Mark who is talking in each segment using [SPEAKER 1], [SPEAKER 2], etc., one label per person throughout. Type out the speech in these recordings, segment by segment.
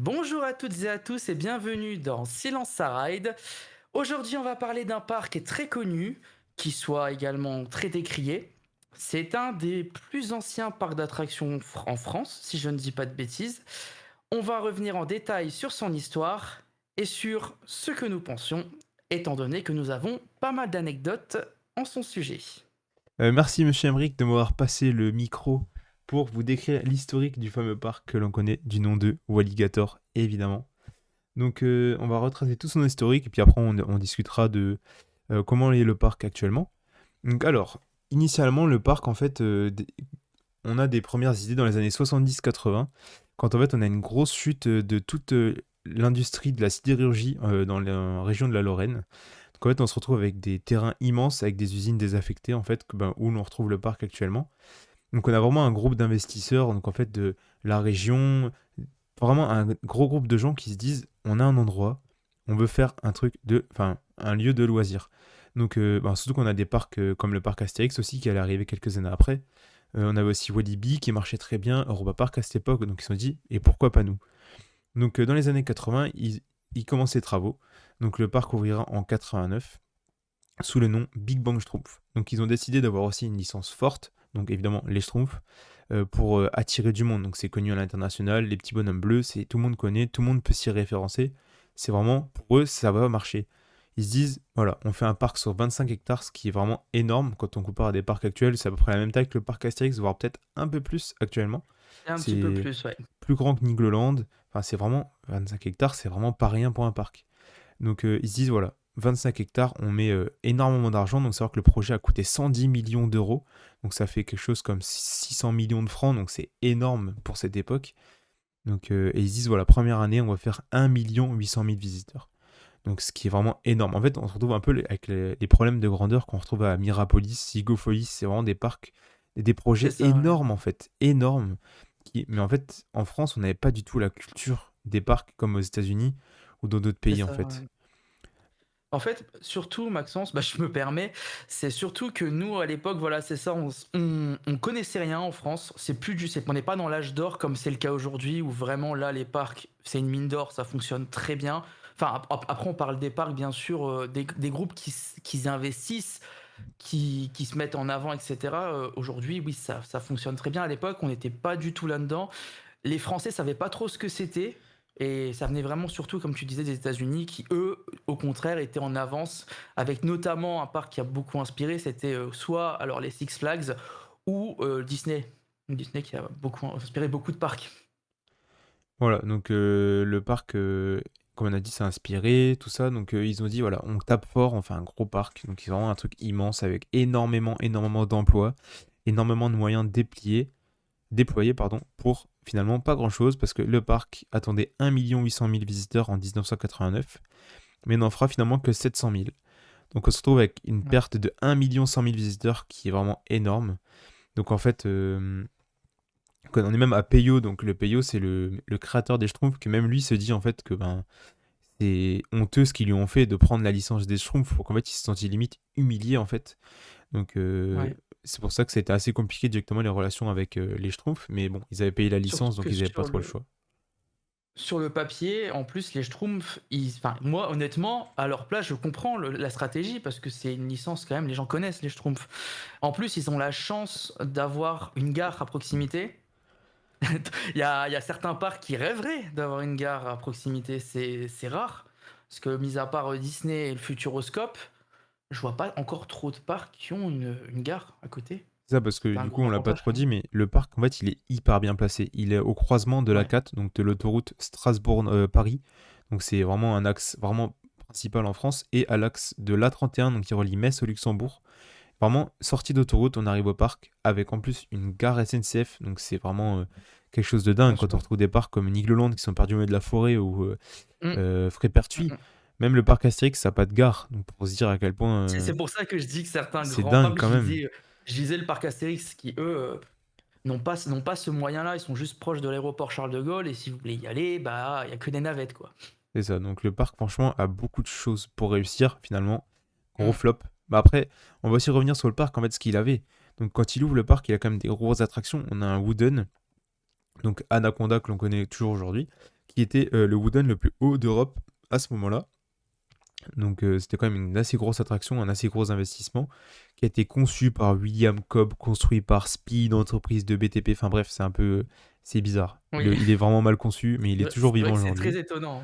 [SPEAKER 1] Bonjour à toutes et à tous et bienvenue dans Silence ça ride. Aujourd'hui, on va parler d'un parc très connu, qui soit également très décrié. C'est un des plus anciens parcs d'attractions en France, si je ne dis pas de bêtises. On va revenir en détail sur son histoire et sur ce que nous pensions, étant donné que nous avons pas mal d'anecdotes en son sujet.
[SPEAKER 2] Merci Monsieur Emeric de m'avoir passé le micro pour vous décrire l'historique du fameux parc que l'on connaît du nom de Walligator, évidemment. Donc on va retracer tout son historique et puis après on discutera de comment est le parc actuellement. Donc alors, initialement le parc en fait, on a des premières idées dans les années 70-80, quand en fait on a une grosse chute de toute l'industrie de la sidérurgie dans la région de la Lorraine. Donc en fait, on se retrouve avec des terrains immenses, avec des usines désaffectées, en fait, où l'on retrouve le parc actuellement. Donc on a vraiment un groupe d'investisseurs, donc en fait de la région, vraiment un gros groupe de gens qui se disent, on a un endroit, on veut faire enfin un lieu de loisirs. Donc surtout qu'on a des parcs comme le parc Astérix aussi qui allait arriver quelques années après. On avait aussi Walibi qui marchait très bien, Europa Park à cette époque, donc ils se sont dit, et pourquoi pas nous. Donc dans les années 80, ils commencent les travaux. Donc le parc ouvrira en 89 sous le nom Big Bang Schtroumpf. Donc ils ont décidé d'avoir aussi une licence forte, donc évidemment les Schtroumpfs, pour attirer du monde. Donc c'est connu à l'international, les petits bonhommes bleus, tout le monde connaît, tout le monde peut s'y référencer. C'est vraiment, pour eux, ça va marcher. Ils se disent, voilà, on fait un parc sur 25 hectares, ce qui est vraiment énorme quand on compare à des parcs actuels. C'est à peu près la même taille que le parc Astérix, voire peut-être un peu plus actuellement.
[SPEAKER 1] Un petit peu
[SPEAKER 2] C'est
[SPEAKER 1] plus, ouais.
[SPEAKER 2] plus grand que Nigloland. Enfin, c'est vraiment 25 hectares, c'est vraiment pas rien pour un parc. Donc ils se disent voilà, 25 hectares, on met énormément d'argent. Donc savoir que le projet a coûté 110 millions d'euros. Donc ça fait quelque chose comme 600 millions de francs. Donc c'est énorme pour cette époque. Donc, et ils se disent voilà, première année, on va faire 1 800 000 visiteurs. Donc ce qui est vraiment énorme. En fait, on se retrouve un peu avec les problèmes de grandeur qu'on retrouve à Mirapolis, Zigofolis. C'est vraiment des parcs, des
[SPEAKER 1] C'est
[SPEAKER 2] projets
[SPEAKER 1] ça, ouais.
[SPEAKER 2] énormes en fait. Énormes. Mais en fait, en France, on n'avait pas du tout la culture des parcs comme aux États-Unis ou dans d'autres
[SPEAKER 1] C'est
[SPEAKER 2] pays en
[SPEAKER 1] ça,
[SPEAKER 2] fait.
[SPEAKER 1] ouais. En fait, surtout, Maxence, bah, je me permets, c'est surtout que nous, à l'époque, voilà, c'est ça, on connaissait rien en France. On n'est pas dans l'âge d'or comme c'est le cas aujourd'hui, où vraiment là, les parcs, c'est une mine d'or, ça fonctionne très bien. Enfin, après, on parle des parcs, bien sûr, des groupes qui investissent, qui se mettent en avant, etc. Aujourd'hui, oui, ça fonctionne très bien. À l'époque, on n'était pas du tout là-dedans. Les Français savaient pas trop ce que c'était. Et ça venait vraiment surtout, comme tu disais, des États-Unis qui, eux, au contraire, étaient en avance, avec notamment un parc qui a beaucoup inspiré, c'était soit alors les Six Flags ou Disney. Disney qui a beaucoup inspiré beaucoup de parcs.
[SPEAKER 2] Voilà, donc le parc, comme on a dit, s'est inspiré, tout ça. Donc ils ont dit, voilà, on tape fort, on fait un gros parc. Donc c'est vraiment un truc immense avec énormément d'emplois, énormément de moyens déployés, pardon, pour finalement pas grand-chose, parce que le parc attendait 1 800 000 visiteurs en 1989, mais n'en fera finalement que 700 000. Donc on se retrouve avec une
[SPEAKER 1] Ouais.
[SPEAKER 2] perte de 1 100 000 visiteurs qui est vraiment énorme. Donc en fait, on est même à Peyo, donc le Peyo c'est le créateur des Schtroumpfs, que même lui se dit en fait que ben c'est honteux ce qu'ils lui ont fait de prendre la licence des Schtroumpfs, pour qu'en fait il se sentit limite humilié en fait. Donc
[SPEAKER 1] Ouais.
[SPEAKER 2] c'est pour ça que c'était assez compliqué directement les relations avec les Schtroumpfs, mais bon, ils avaient payé la licence
[SPEAKER 1] Surtout
[SPEAKER 2] donc
[SPEAKER 1] que
[SPEAKER 2] ils n'avaient pas trop le choix.
[SPEAKER 1] sur le papier, en plus, les Schtroumpfs, enfin, moi, honnêtement, à leur place, je comprends la stratégie parce que c'est une licence quand même, les gens connaissent les Schtroumpfs. En plus, ils ont la chance d'avoir une gare à proximité. Il y a certains parcs qui rêveraient d'avoir une gare à proximité, c'est rare. Parce que, mis à part Disney et le Futuroscope, je vois pas encore trop de parcs qui ont une gare à côté.
[SPEAKER 2] C'est ça parce que
[SPEAKER 1] C'est un
[SPEAKER 2] du coup
[SPEAKER 1] gros
[SPEAKER 2] on l'a pas
[SPEAKER 1] avantage
[SPEAKER 2] trop
[SPEAKER 1] quand
[SPEAKER 2] dit,
[SPEAKER 1] même.
[SPEAKER 2] mais le parc en fait il est hyper bien placé. Il est au croisement de la
[SPEAKER 1] Ouais.
[SPEAKER 2] 4, donc de l'autoroute Strasbourg-Paris. Donc c'est vraiment un axe vraiment principal en France, et à l'axe de l'A31, donc qui relie Metz au Luxembourg. Vraiment, sortie d'autoroute, on arrive au parc avec en plus une gare SNCF. Donc c'est vraiment quelque chose de dingue
[SPEAKER 1] Bien
[SPEAKER 2] quand on
[SPEAKER 1] sûr.
[SPEAKER 2] retrouve des parcs comme Nigloland qui sont perdus au milieu de la forêt, ou
[SPEAKER 1] Mm, mm,
[SPEAKER 2] Frépertuis.
[SPEAKER 1] mm.
[SPEAKER 2] Même le parc Astérix, ça n'a pas de gare. Donc pour se dire à quel point
[SPEAKER 1] C'est pour ça que je dis que certains
[SPEAKER 2] c'est
[SPEAKER 1] grands
[SPEAKER 2] dingue
[SPEAKER 1] parcs,
[SPEAKER 2] quand même.
[SPEAKER 1] je disais le parc Astérix, qui eux n'ont pas ce moyen-là, ils sont juste proches de l'aéroport Charles de Gaulle, et si vous voulez y aller, bah il y a que des navettes quoi.
[SPEAKER 2] C'est ça. Donc le parc, franchement, a beaucoup de choses pour réussir finalement. Gros
[SPEAKER 1] Mm.
[SPEAKER 2] flop. Bah après, on va aussi revenir sur le parc, en fait, ce qu'il avait. Donc quand il ouvre le parc, il a quand même des grosses attractions. On a un Wooden, donc Anaconda que l'on connaît toujours aujourd'hui, qui était le wooden le plus haut d'Europe à ce moment-là. Donc c'était quand même une assez grosse attraction, un assez gros investissement, qui a été conçu par William Cobb, construit par Speed, entreprise de BTP. Enfin bref, c'est bizarre.
[SPEAKER 1] Oui,
[SPEAKER 2] Il est vraiment mal conçu, mais il est toujours
[SPEAKER 1] c'est vrai
[SPEAKER 2] vivant
[SPEAKER 1] que c'est très
[SPEAKER 2] aujourd'hui.
[SPEAKER 1] étonnant, hein,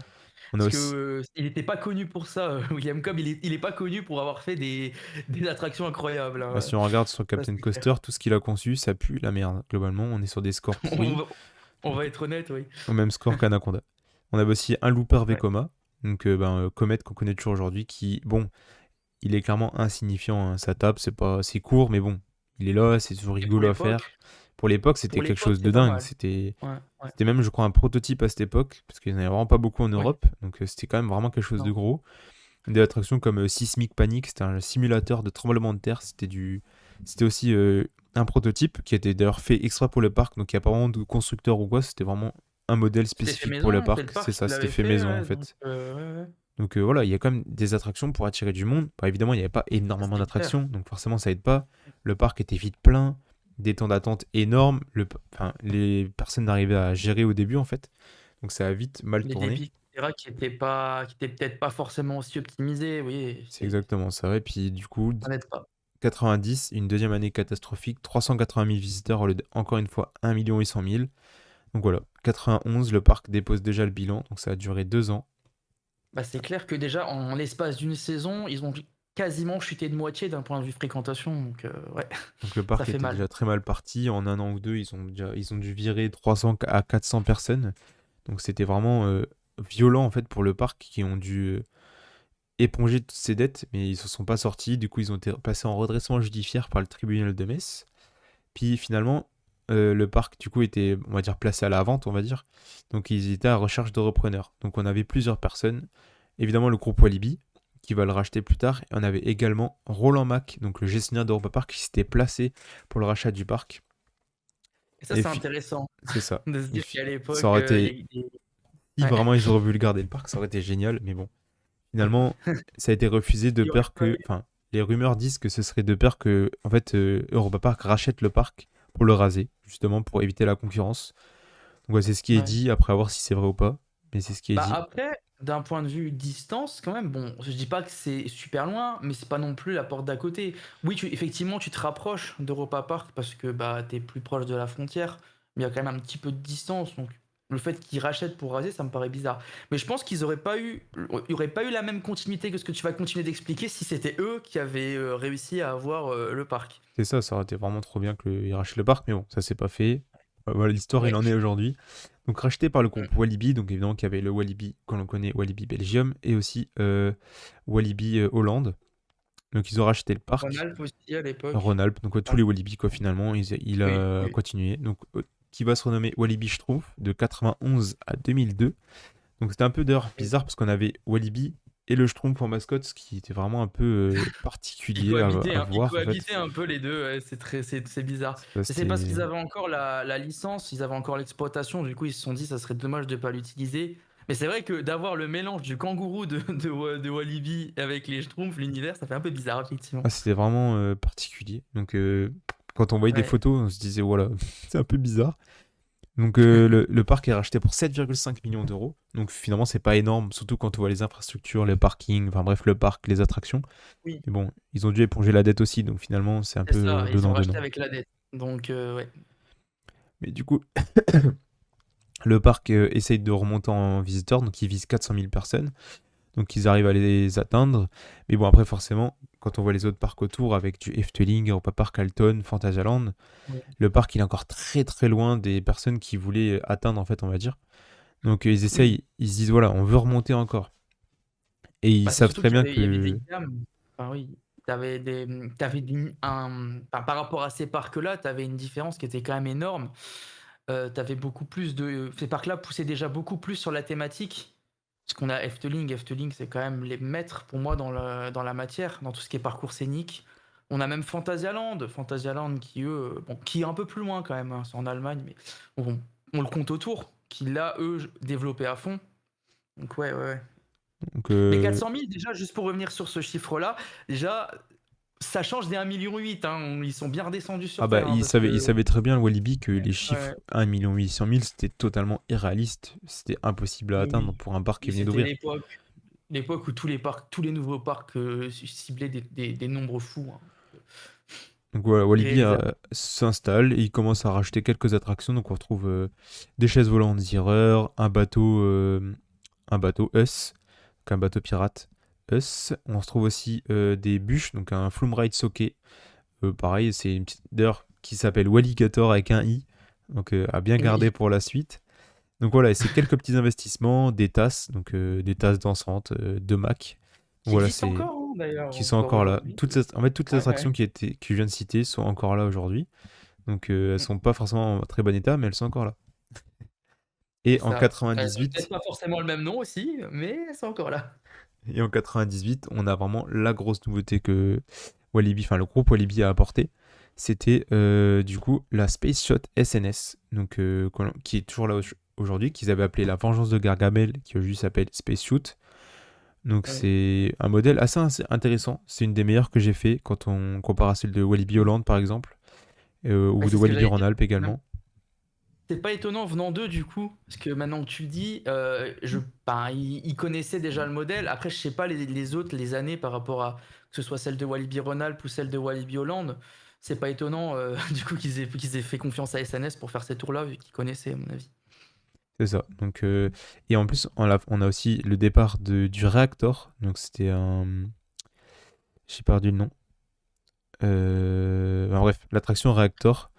[SPEAKER 2] On a
[SPEAKER 1] parce que,
[SPEAKER 2] aussi,
[SPEAKER 1] il était pas connu pour ça, William Cobb, il est pas connu pour avoir fait des attractions incroyables,
[SPEAKER 2] bah,
[SPEAKER 1] hein,
[SPEAKER 2] si on regarde sur
[SPEAKER 1] ça
[SPEAKER 2] Captain
[SPEAKER 1] c'est clair.
[SPEAKER 2] Coaster, tout ce qu'il a conçu, ça pue la merde. Globalement, on est sur des scores
[SPEAKER 1] On
[SPEAKER 2] pourris,
[SPEAKER 1] va on
[SPEAKER 2] donc
[SPEAKER 1] va être honnête, oui.
[SPEAKER 2] au même score qu'Anaconda. On avait aussi un looper
[SPEAKER 1] Ouais,
[SPEAKER 2] Vekoma, donc Comet qu'on connaît toujours aujourd'hui, qui, bon, il est clairement insignifiant, hein. Ça tape, c'est court, mais bon, il est là, c'est toujours
[SPEAKER 1] et pour
[SPEAKER 2] rigolo à faire.
[SPEAKER 1] l'époque
[SPEAKER 2] Pour l'époque, c'était
[SPEAKER 1] pour
[SPEAKER 2] quelque
[SPEAKER 1] l'époque,
[SPEAKER 2] chose de
[SPEAKER 1] c'est pas
[SPEAKER 2] dingue.
[SPEAKER 1] mal.
[SPEAKER 2] C'était,
[SPEAKER 1] Ouais, ouais,
[SPEAKER 2] c'était même, je crois, un prototype à cette époque, parce qu'il n'y en avait vraiment pas beaucoup en
[SPEAKER 1] ouais,
[SPEAKER 2] Europe, donc c'était quand même vraiment quelque chose de
[SPEAKER 1] non.
[SPEAKER 2] gros. Des attractions comme Seismic Panic, c'était un simulateur de tremblement de terre, c'était aussi un prototype qui était d'ailleurs fait exprès pour le parc, donc il n'y a pas vraiment de constructeur ou quoi, c'était vraiment un modèle
[SPEAKER 1] C'était fait
[SPEAKER 2] spécifique pour le
[SPEAKER 1] maison, c'est le
[SPEAKER 2] parc, c'est
[SPEAKER 1] parc
[SPEAKER 2] ça,
[SPEAKER 1] qui
[SPEAKER 2] c'était
[SPEAKER 1] l'avait
[SPEAKER 2] fait
[SPEAKER 1] fait,
[SPEAKER 2] maison en
[SPEAKER 1] ouais, donc
[SPEAKER 2] fait.
[SPEAKER 1] ouais, ouais,
[SPEAKER 2] Donc voilà, il y a quand même des attractions pour attirer du monde. Bah, évidemment, il n'y avait pas
[SPEAKER 1] ça
[SPEAKER 2] énormément
[SPEAKER 1] c'est clair.
[SPEAKER 2] d'attractions, donc forcément ça aide pas. Le parc était vite plein, des temps d'attente énormes, enfin, les personnes n'arrivaient à gérer au début en fait, donc ça a vite mal
[SPEAKER 1] Les
[SPEAKER 2] tourné.
[SPEAKER 1] débits et cetera qui étaient peut-être pas forcément aussi optimisés, oui,
[SPEAKER 2] C'est exactement ça. Et puis du coup,
[SPEAKER 1] ça n'aide pas.
[SPEAKER 2] 90, une deuxième année catastrophique, 380 000 visiteurs au lieu encore une fois 1 800 000. Donc voilà, 91, le parc dépose déjà le bilan, donc ça a duré 2 ans.
[SPEAKER 1] Bah, c'est clair que déjà en l'espace d'une saison, ils ont quasiment chuté de moitié d'un point de vue fréquentation, donc ouais,
[SPEAKER 2] Donc le
[SPEAKER 1] ça
[SPEAKER 2] parc
[SPEAKER 1] fait
[SPEAKER 2] était
[SPEAKER 1] mal.
[SPEAKER 2] déjà très mal parti. En un an ou deux, ils ont dû virer 300 à 400 personnes. Donc c'était vraiment violent en fait pour le parc qui ont dû éponger toutes ces dettes, mais ils se sont pas sortis. Du coup, ils ont été passés en redressement judiciaire par le tribunal de Metz. Puis finalement, le parc du coup était, on va dire, placé à la vente, on va dire. Donc ils étaient à la recherche de repreneurs. Donc on avait plusieurs personnes. Évidemment le groupe Walibi qui va le racheter plus tard. Et on avait également Roland Mack, donc le gestionnaire d'Europa Park, qui s'était placé pour le rachat du parc.
[SPEAKER 1] Et ça,
[SPEAKER 2] Et
[SPEAKER 1] c'est intéressant
[SPEAKER 2] c'est ça.
[SPEAKER 1] de se dire qu'à
[SPEAKER 2] Ça
[SPEAKER 1] l'époque,
[SPEAKER 2] aurait
[SPEAKER 1] il y a
[SPEAKER 2] été,
[SPEAKER 1] eu des
[SPEAKER 2] si
[SPEAKER 1] ouais,
[SPEAKER 2] vraiment ils auraient voulu garder le parc, ça aurait été génial. Mais bon, finalement, ça a été refusé de
[SPEAKER 1] il y aurait
[SPEAKER 2] peur
[SPEAKER 1] pas
[SPEAKER 2] que,
[SPEAKER 1] eu
[SPEAKER 2] enfin, les rumeurs disent que ce serait de peur que, en fait, Europa Park rachète le parc pour le raser, justement pour éviter la concurrence. Donc ouais, c'est ce qui est
[SPEAKER 1] ouais.
[SPEAKER 2] dit, après à voir si c'est vrai ou pas, mais c'est ce qui est
[SPEAKER 1] Bah,
[SPEAKER 2] dit.
[SPEAKER 1] après, d'un point de vue distance, quand même, bon, je dis pas que c'est super loin, mais c'est pas non plus la porte d'à côté. Oui, effectivement, tu te rapproches d'Europa Park parce que bah, tu es plus proche de la frontière, mais il y a quand même un petit peu de distance. Donc, le fait qu'ils rachètent pour raser, ça me paraît bizarre. Mais je pense qu'ils auraient pas eu, il y aurait pas eu la même continuité que ce que tu vas continuer d'expliquer si c'était eux qui avaient réussi à avoir le parc.
[SPEAKER 2] C'est ça, ça aurait été vraiment trop bien qu'ils rachètent le parc, mais bon, ça s'est pas fait. Voilà, l'histoire, il
[SPEAKER 1] Ouais.
[SPEAKER 2] en est aujourd'hui. Donc racheté par le
[SPEAKER 1] Mm.
[SPEAKER 2] groupe Walibi, donc évidemment qu'il y avait le Walibi, qu'on l'on connaît, Walibi Belgium, et aussi Walibi Hollande. Donc ils ont racheté le parc.
[SPEAKER 1] Rhône-Alpes aussi à l'époque.
[SPEAKER 2] Rhône-Alpes, donc tous
[SPEAKER 1] Ah,
[SPEAKER 2] les Walibi quoi finalement, il
[SPEAKER 1] oui,
[SPEAKER 2] a
[SPEAKER 1] oui.
[SPEAKER 2] continué. Donc qui va se renommer Walibi Schtroumpf de 91 à 2002. Donc c'était un peu d'ailleurs
[SPEAKER 1] Oui.
[SPEAKER 2] bizarre parce qu'on avait Walibi et le Schtroumpf en mascotte, ce qui était vraiment un peu particulier à
[SPEAKER 1] Ils
[SPEAKER 2] voir en fait.
[SPEAKER 1] cohabitaient un peu les deux, ouais, c'est bizarre.
[SPEAKER 2] Ça,
[SPEAKER 1] Mais c'est parce qu'ils
[SPEAKER 2] c'était
[SPEAKER 1] avaient encore la licence, ils avaient encore l'exploitation, du coup ils se sont dit ça serait dommage de pas l'utiliser. Mais c'est vrai que d'avoir le mélange du kangourou de Walibi avec les Schtroumpfs, l'univers, ça fait un peu bizarre effectivement.
[SPEAKER 2] c'était vraiment particulier. Donc quand on voyait des
[SPEAKER 1] Ouais.
[SPEAKER 2] photos, on se disait voilà, c'est un peu bizarre. Donc le parc est racheté pour 7,5 millions d'euros. Donc finalement c'est pas énorme, surtout quand on voit les infrastructures, les parkings, enfin bref le parc, les attractions.
[SPEAKER 1] Oui,
[SPEAKER 2] Mais bon, ils ont dû éponger la dette aussi, donc finalement c'est un
[SPEAKER 1] c'est
[SPEAKER 2] peu
[SPEAKER 1] ça, ils ont racheté
[SPEAKER 2] donnant-donnant.
[SPEAKER 1] avec la dette. Donc ouais.
[SPEAKER 2] Mais du coup, le parc essaye de remonter en visiteurs, donc ils visent 400 000 personnes. Donc ils arrivent à les atteindre. Mais bon, après forcément, quand on voit les autres parcs autour, avec du Efteling, Europa Park, Alton, Fantasyland,
[SPEAKER 1] Ouais.
[SPEAKER 2] le parc il est encore très très loin des personnes qui voulaient atteindre en fait, on va dire. Donc ils
[SPEAKER 1] Oui.
[SPEAKER 2] essayent, ils se disent voilà, on veut remonter encore. Et ils
[SPEAKER 1] Bah, c'est
[SPEAKER 2] savent
[SPEAKER 1] surtout
[SPEAKER 2] très bien
[SPEAKER 1] qu'il y avait des
[SPEAKER 2] que
[SPEAKER 1] gammes. Enfin, oui, par rapport à ces parcs-là, tu avais une différence qui était quand même énorme. Tu avais beaucoup plus de. Ces parcs-là poussaient déjà beaucoup plus sur la thématique. Parce qu'on a Efteling. Efteling, c'est quand même les maîtres pour moi dans la matière, dans tout ce qui est parcours scénique. On a même Phantasialand. Phantasialand qui, eux, bon, qui est un peu plus loin quand même, hein, c'est en Allemagne, mais on le compte autour. Qui là, eux, développaient à fond. Donc, ouais, ouais, ouais.
[SPEAKER 2] donc,
[SPEAKER 1] Mais 400 000, déjà, juste pour revenir sur ce chiffre-là, déjà, ça change des 1,8 million, hein, ils sont bien redescendus
[SPEAKER 2] Ah
[SPEAKER 1] sur
[SPEAKER 2] bah,
[SPEAKER 1] terre, hein, parce que
[SPEAKER 2] il savait très bien, le Walibi, que les chiffres
[SPEAKER 1] ouais,
[SPEAKER 2] 1 800 000, c'était totalement irréaliste. C'était impossible à atteindre
[SPEAKER 1] oui,
[SPEAKER 2] pour un parc qui
[SPEAKER 1] oui,
[SPEAKER 2] venait
[SPEAKER 1] c'était
[SPEAKER 2] d'ouvrir.
[SPEAKER 1] l'époque où tous les parcs, tous les nouveaux parcs ciblaient des nombres fous, hein,
[SPEAKER 2] Donc voilà, Walibi
[SPEAKER 1] irréalisables.
[SPEAKER 2] s'installe et il commence à racheter quelques attractions. Donc on retrouve des chaises volantes Zierer, un bateau Us, donc un bateau pirate Us. On retrouve aussi des bûches, donc un Flume Ride Soke. Pareil, c'est une petite d'ailleurs qui s'appelle Walligator avec un i, donc à bien garder
[SPEAKER 1] Oui,
[SPEAKER 2] pour la suite. Donc voilà, et c'est quelques petits investissements, des tasses, donc des tasses dansantes, de Mac.
[SPEAKER 1] qui
[SPEAKER 2] Voilà,
[SPEAKER 1] existe
[SPEAKER 2] c'est
[SPEAKER 1] encore, hein, d'ailleurs,
[SPEAKER 2] qui sont
[SPEAKER 1] encore
[SPEAKER 2] encore là.
[SPEAKER 1] aujourd'hui.
[SPEAKER 2] En fait, toutes les
[SPEAKER 1] Ouais, ouais.
[SPEAKER 2] attractions que je viens de citer sont encore là aujourd'hui. Donc elles
[SPEAKER 1] Mm.
[SPEAKER 2] sont pas forcément en très bon état, mais elles sont encore là.
[SPEAKER 1] C'est
[SPEAKER 2] Et en
[SPEAKER 1] ça. Elles ont peut-être
[SPEAKER 2] 98,
[SPEAKER 1] pas forcément le même nom aussi, mais elles sont encore là.
[SPEAKER 2] et en 98, on a vraiment la grosse nouveauté que Walibi, enfin le groupe Walibi a apporté. C'était du coup la Space Shot SNS, donc, qui est toujours là aujourd'hui, qu'ils avaient appelé la Vengeance de Gargamel, qui aujourd'hui s'appelle Space Shoot. Donc
[SPEAKER 1] Ouais.
[SPEAKER 2] c'est un modèle assez intéressant. C'est une des meilleures que j'ai fait quand on compare à celle de Walibi Holland par exemple,
[SPEAKER 1] Ouais,
[SPEAKER 2] ou de
[SPEAKER 1] c'est ce que
[SPEAKER 2] Walibi
[SPEAKER 1] j'allais dire.
[SPEAKER 2] Rhône-Alpes également.
[SPEAKER 1] C'est pas étonnant venant d'eux du coup, parce que maintenant que tu le dis, ben, ils connaissaient déjà le modèle. Après, je sais pas les autres, les années par rapport à que ce soit celle de Walibi Rhône-Alpes ou celle de Walibi Hollande. C'est pas étonnant du coup qu'ils aient fait confiance à SNS pour faire ces tours-là, vu qu'ils connaissaient, à mon avis.
[SPEAKER 2] C'est ça. Donc, et en plus, on a aussi le départ du réacteur. Donc c'était un... J'ai perdu le nom. Bref, l'attraction réacteur.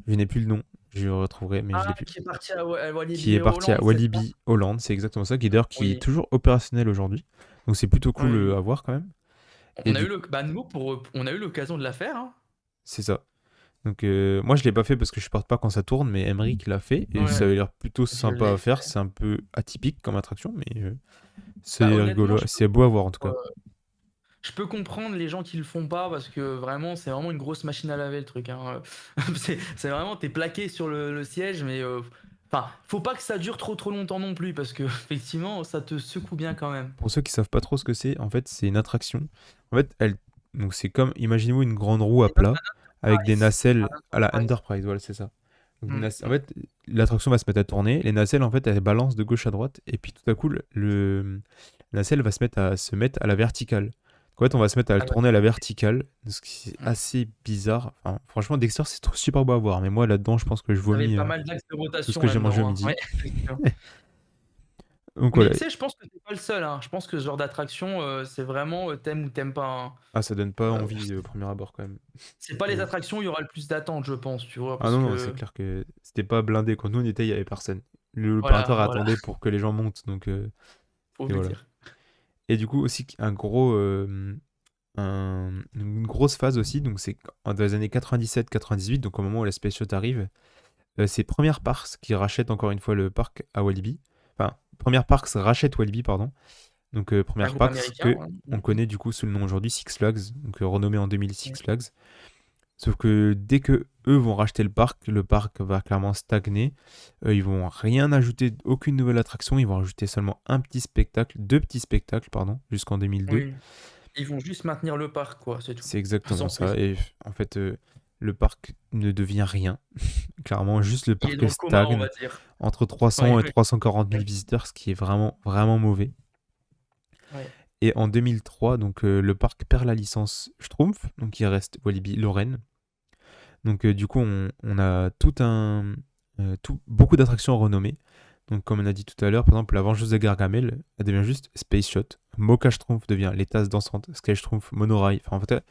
[SPEAKER 2] Je n'ai plus le nom. Je le retrouverai, mais je
[SPEAKER 1] Ah,
[SPEAKER 2] l'ai plus.
[SPEAKER 1] qui est parti à
[SPEAKER 2] Qui
[SPEAKER 1] Walibi
[SPEAKER 2] est parti à
[SPEAKER 1] Hollande, c'est ça?
[SPEAKER 2] Walibi Holland, c'est exactement ça. Qui d'ailleurs qui est
[SPEAKER 1] Oui.
[SPEAKER 2] toujours opérationnel aujourd'hui. Donc c'est plutôt cool
[SPEAKER 1] Oui.
[SPEAKER 2] à voir quand même. Et
[SPEAKER 1] On a
[SPEAKER 2] du
[SPEAKER 1] eu
[SPEAKER 2] coup,
[SPEAKER 1] nous, on a eu l'occasion de la faire, hein.
[SPEAKER 2] c'est ça. Donc moi je l'ai pas fait parce que je supporte pas quand ça tourne, mais Emmerich l'a fait et ça
[SPEAKER 1] Ouais,
[SPEAKER 2] avait l'air plutôt
[SPEAKER 1] je
[SPEAKER 2] sympa à
[SPEAKER 1] l'ai
[SPEAKER 2] faire.
[SPEAKER 1] fait.
[SPEAKER 2] C'est un peu atypique comme attraction, mais
[SPEAKER 1] Bah,
[SPEAKER 2] c'est
[SPEAKER 1] honnêtement,
[SPEAKER 2] rigolo. C'est beau à voir en tout cas.
[SPEAKER 1] je peux comprendre les gens qui le font pas parce que vraiment, c'est vraiment une grosse machine à laver le truc, hein. C'est vraiment, t'es plaqué sur le siège, mais enfin, faut pas que ça dure trop longtemps non plus parce que effectivement, ça te secoue bien quand même.
[SPEAKER 2] Pour ceux qui savent pas trop ce que c'est, en fait, c'est une attraction. En fait, donc c'est comme, imaginez-vous une grande roue à
[SPEAKER 1] C'est comme
[SPEAKER 2] plat avec des nacelles
[SPEAKER 1] un
[SPEAKER 2] à la
[SPEAKER 1] Enterprise.
[SPEAKER 2] Enterprise, voilà, c'est ça. Donc, en
[SPEAKER 1] Mm.
[SPEAKER 2] fait, l'attraction va se mettre à tourner, les nacelles, en fait, elles balancent de gauche à droite, et puis tout à coup, la nacelle va se mettre à la verticale. Donc, en fait, on va se mettre à le
[SPEAKER 1] Ah ouais.
[SPEAKER 2] tourner à la verticale, ce qui est
[SPEAKER 1] Mm.
[SPEAKER 2] assez bizarre. Enfin, franchement, Dexter, c'est super beau à voir, mais moi, là-dedans, je pense que je
[SPEAKER 1] Vous avez
[SPEAKER 2] vomis
[SPEAKER 1] pas mal d'axes de
[SPEAKER 2] tout ce
[SPEAKER 1] rotation
[SPEAKER 2] que j'ai mangé au
[SPEAKER 1] là-dedans, hein.
[SPEAKER 2] midi.
[SPEAKER 1] Ouais, effectivement.
[SPEAKER 2] Donc
[SPEAKER 1] Mais
[SPEAKER 2] voilà.
[SPEAKER 1] tu sais, je pense que t'es pas le seul, hein. Je pense que ce genre d'attraction, c'est vraiment t'aimes ou t'aimes pas, hein.
[SPEAKER 2] Ah, ça donne pas
[SPEAKER 1] Euh,
[SPEAKER 2] envie au premier abord, quand même.
[SPEAKER 1] c'est pas les
[SPEAKER 2] Mais
[SPEAKER 1] attractions où il y aura le plus d'attente, je pense, tu vois,
[SPEAKER 2] ah
[SPEAKER 1] parce
[SPEAKER 2] non, non, c'est
[SPEAKER 1] que
[SPEAKER 2] clair que c'était pas blindé. Quand nous on était, il y avait personne.
[SPEAKER 1] voilà,
[SPEAKER 2] L'opérateur
[SPEAKER 1] voilà,
[SPEAKER 2] attendait pour que les gens montent, donc
[SPEAKER 1] faut
[SPEAKER 2] et
[SPEAKER 1] le
[SPEAKER 2] voilà.
[SPEAKER 1] dire.
[SPEAKER 2] Et du coup aussi une grosse phase aussi, donc c'est dans les années 97-98, donc au moment où la Space Shot arrive, c'est Première Parks qui rachète encore une fois le parc à Walibi. Enfin, Première Parks rachète Walibi, pardon. Donc
[SPEAKER 1] Un
[SPEAKER 2] Première
[SPEAKER 1] groupe
[SPEAKER 2] Parks
[SPEAKER 1] américain,
[SPEAKER 2] que
[SPEAKER 1] hein.
[SPEAKER 2] on connaît du coup sous le nom aujourd'hui Six Flags, donc renommé en 2000 Six
[SPEAKER 1] Mm.
[SPEAKER 2] Flags. Sauf que dès que eux vont racheter le parc va clairement stagner. Ils vont rien ajouter, aucune nouvelle attraction. Ils vont rajouter seulement deux petits spectacles, pardon, jusqu'en 2002.
[SPEAKER 1] Oui. Ils vont juste maintenir le parc, quoi, c'est tout.
[SPEAKER 2] C'est exactement
[SPEAKER 1] Sans
[SPEAKER 2] ça.
[SPEAKER 1] plus.
[SPEAKER 2] Et en fait, le parc ne devient rien. Clairement, juste le
[SPEAKER 1] Il est
[SPEAKER 2] parc
[SPEAKER 1] dans le coma, on
[SPEAKER 2] stagne
[SPEAKER 1] va dire.
[SPEAKER 2] entre
[SPEAKER 1] Ouais,
[SPEAKER 2] 300 et
[SPEAKER 1] ouais.
[SPEAKER 2] 340 000 visiteurs, ce qui est vraiment, vraiment mauvais.
[SPEAKER 1] Ouais.
[SPEAKER 2] Et en 2003, donc, le parc perd la licence Schtroumpf, donc il reste Walibi Lorraine. Donc du coup, on a beaucoup d'attractions renommées. Donc comme on a dit tout à l'heure, par exemple, la Vengeuse de Gargamel, elle devient juste Space Shot. Mocha Schtroumpf devient les tasses dansantes. Sky Schtroumpf, Monorail. Enfin, en fait,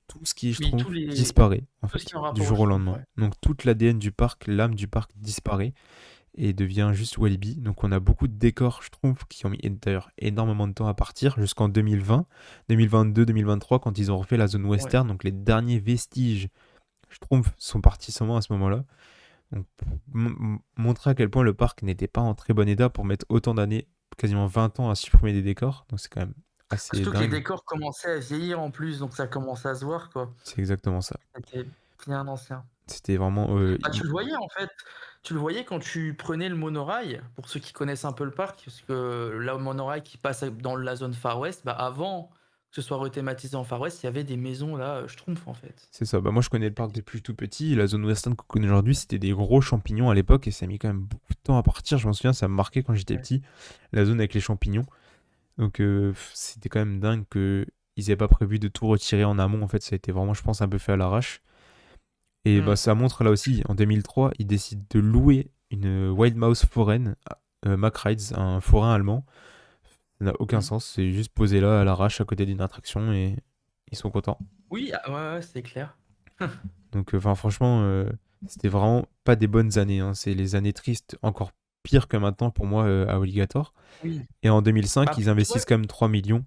[SPEAKER 2] tout ce qui est
[SPEAKER 1] Oui,
[SPEAKER 2] Schtroumpf disparaît, en
[SPEAKER 1] tout ce qui
[SPEAKER 2] fait,
[SPEAKER 1] est en
[SPEAKER 2] du
[SPEAKER 1] rapport au
[SPEAKER 2] jour au
[SPEAKER 1] Schtroumpf,
[SPEAKER 2] lendemain.
[SPEAKER 1] ouais.
[SPEAKER 2] Donc toute l'ADN du parc, l'âme du parc disparaît et devient juste Walibi. Donc on a beaucoup de décors Schtroumpf qui ont mis d'ailleurs énormément de temps à partir jusqu'en 2020, 2022, 2023 quand ils ont refait la zone
[SPEAKER 1] Ouais.
[SPEAKER 2] western. Donc les derniers vestiges Schtroumpf sont partis seulement à ce moment-là. Donc, pour montrer à quel point le parc n'était pas en très bon état pour mettre autant d'années, quasiment 20 ans à supprimer des décors. Donc, c'est quand même assez
[SPEAKER 1] Surtout que les
[SPEAKER 2] dingue.
[SPEAKER 1] décors commençaient à vieillir en plus, donc ça commençait à se voir, quoi.
[SPEAKER 2] C'est exactement ça.
[SPEAKER 1] C'était bien ancien.
[SPEAKER 2] C'était vraiment.
[SPEAKER 1] Bah, tu le voyais en fait. Tu le voyais quand tu prenais le monorail, pour ceux qui connaissent un peu le parc, parce que là, le monorail qui passe dans la zone Far West, bah avant que ce soit rethématisé en Far West, il y avait des maisons là, Schtroumpfs en fait.
[SPEAKER 2] C'est ça. Bah, moi, je connais le parc depuis tout petit. La zone western qu'on connaît aujourd'hui, c'était des gros champignons à l'époque et ça a mis quand même beaucoup de temps à partir. Je m'en souviens, ça me marquait quand j'étais
[SPEAKER 1] Ouais.
[SPEAKER 2] petit, la zone avec les champignons. Donc, c'était quand même dingue que ils aient pas prévu de tout retirer en amont. En fait, ça a été vraiment, je pense, un peu fait à l'arrache. Et bah,
[SPEAKER 1] Hmm.
[SPEAKER 2] ça montre là aussi, en 2003, ils décident de louer une Wild Mouse foraine, Mack Rides, un forain allemand. Ça n'a aucun
[SPEAKER 1] Hmm.
[SPEAKER 2] sens, c'est juste posé là à l'arrache à côté d'une attraction et ils sont contents.
[SPEAKER 1] Oui, ouais, c'est clair.
[SPEAKER 2] Donc, enfin, franchement, c'était vraiment pas des bonnes années, hein. C'est les années tristes, encore pire que maintenant pour moi à Alligator.
[SPEAKER 1] Oui.
[SPEAKER 2] Et en
[SPEAKER 1] Bah
[SPEAKER 2] 2005, ils
[SPEAKER 1] après, tu vois,
[SPEAKER 2] investissent quand même 3 millions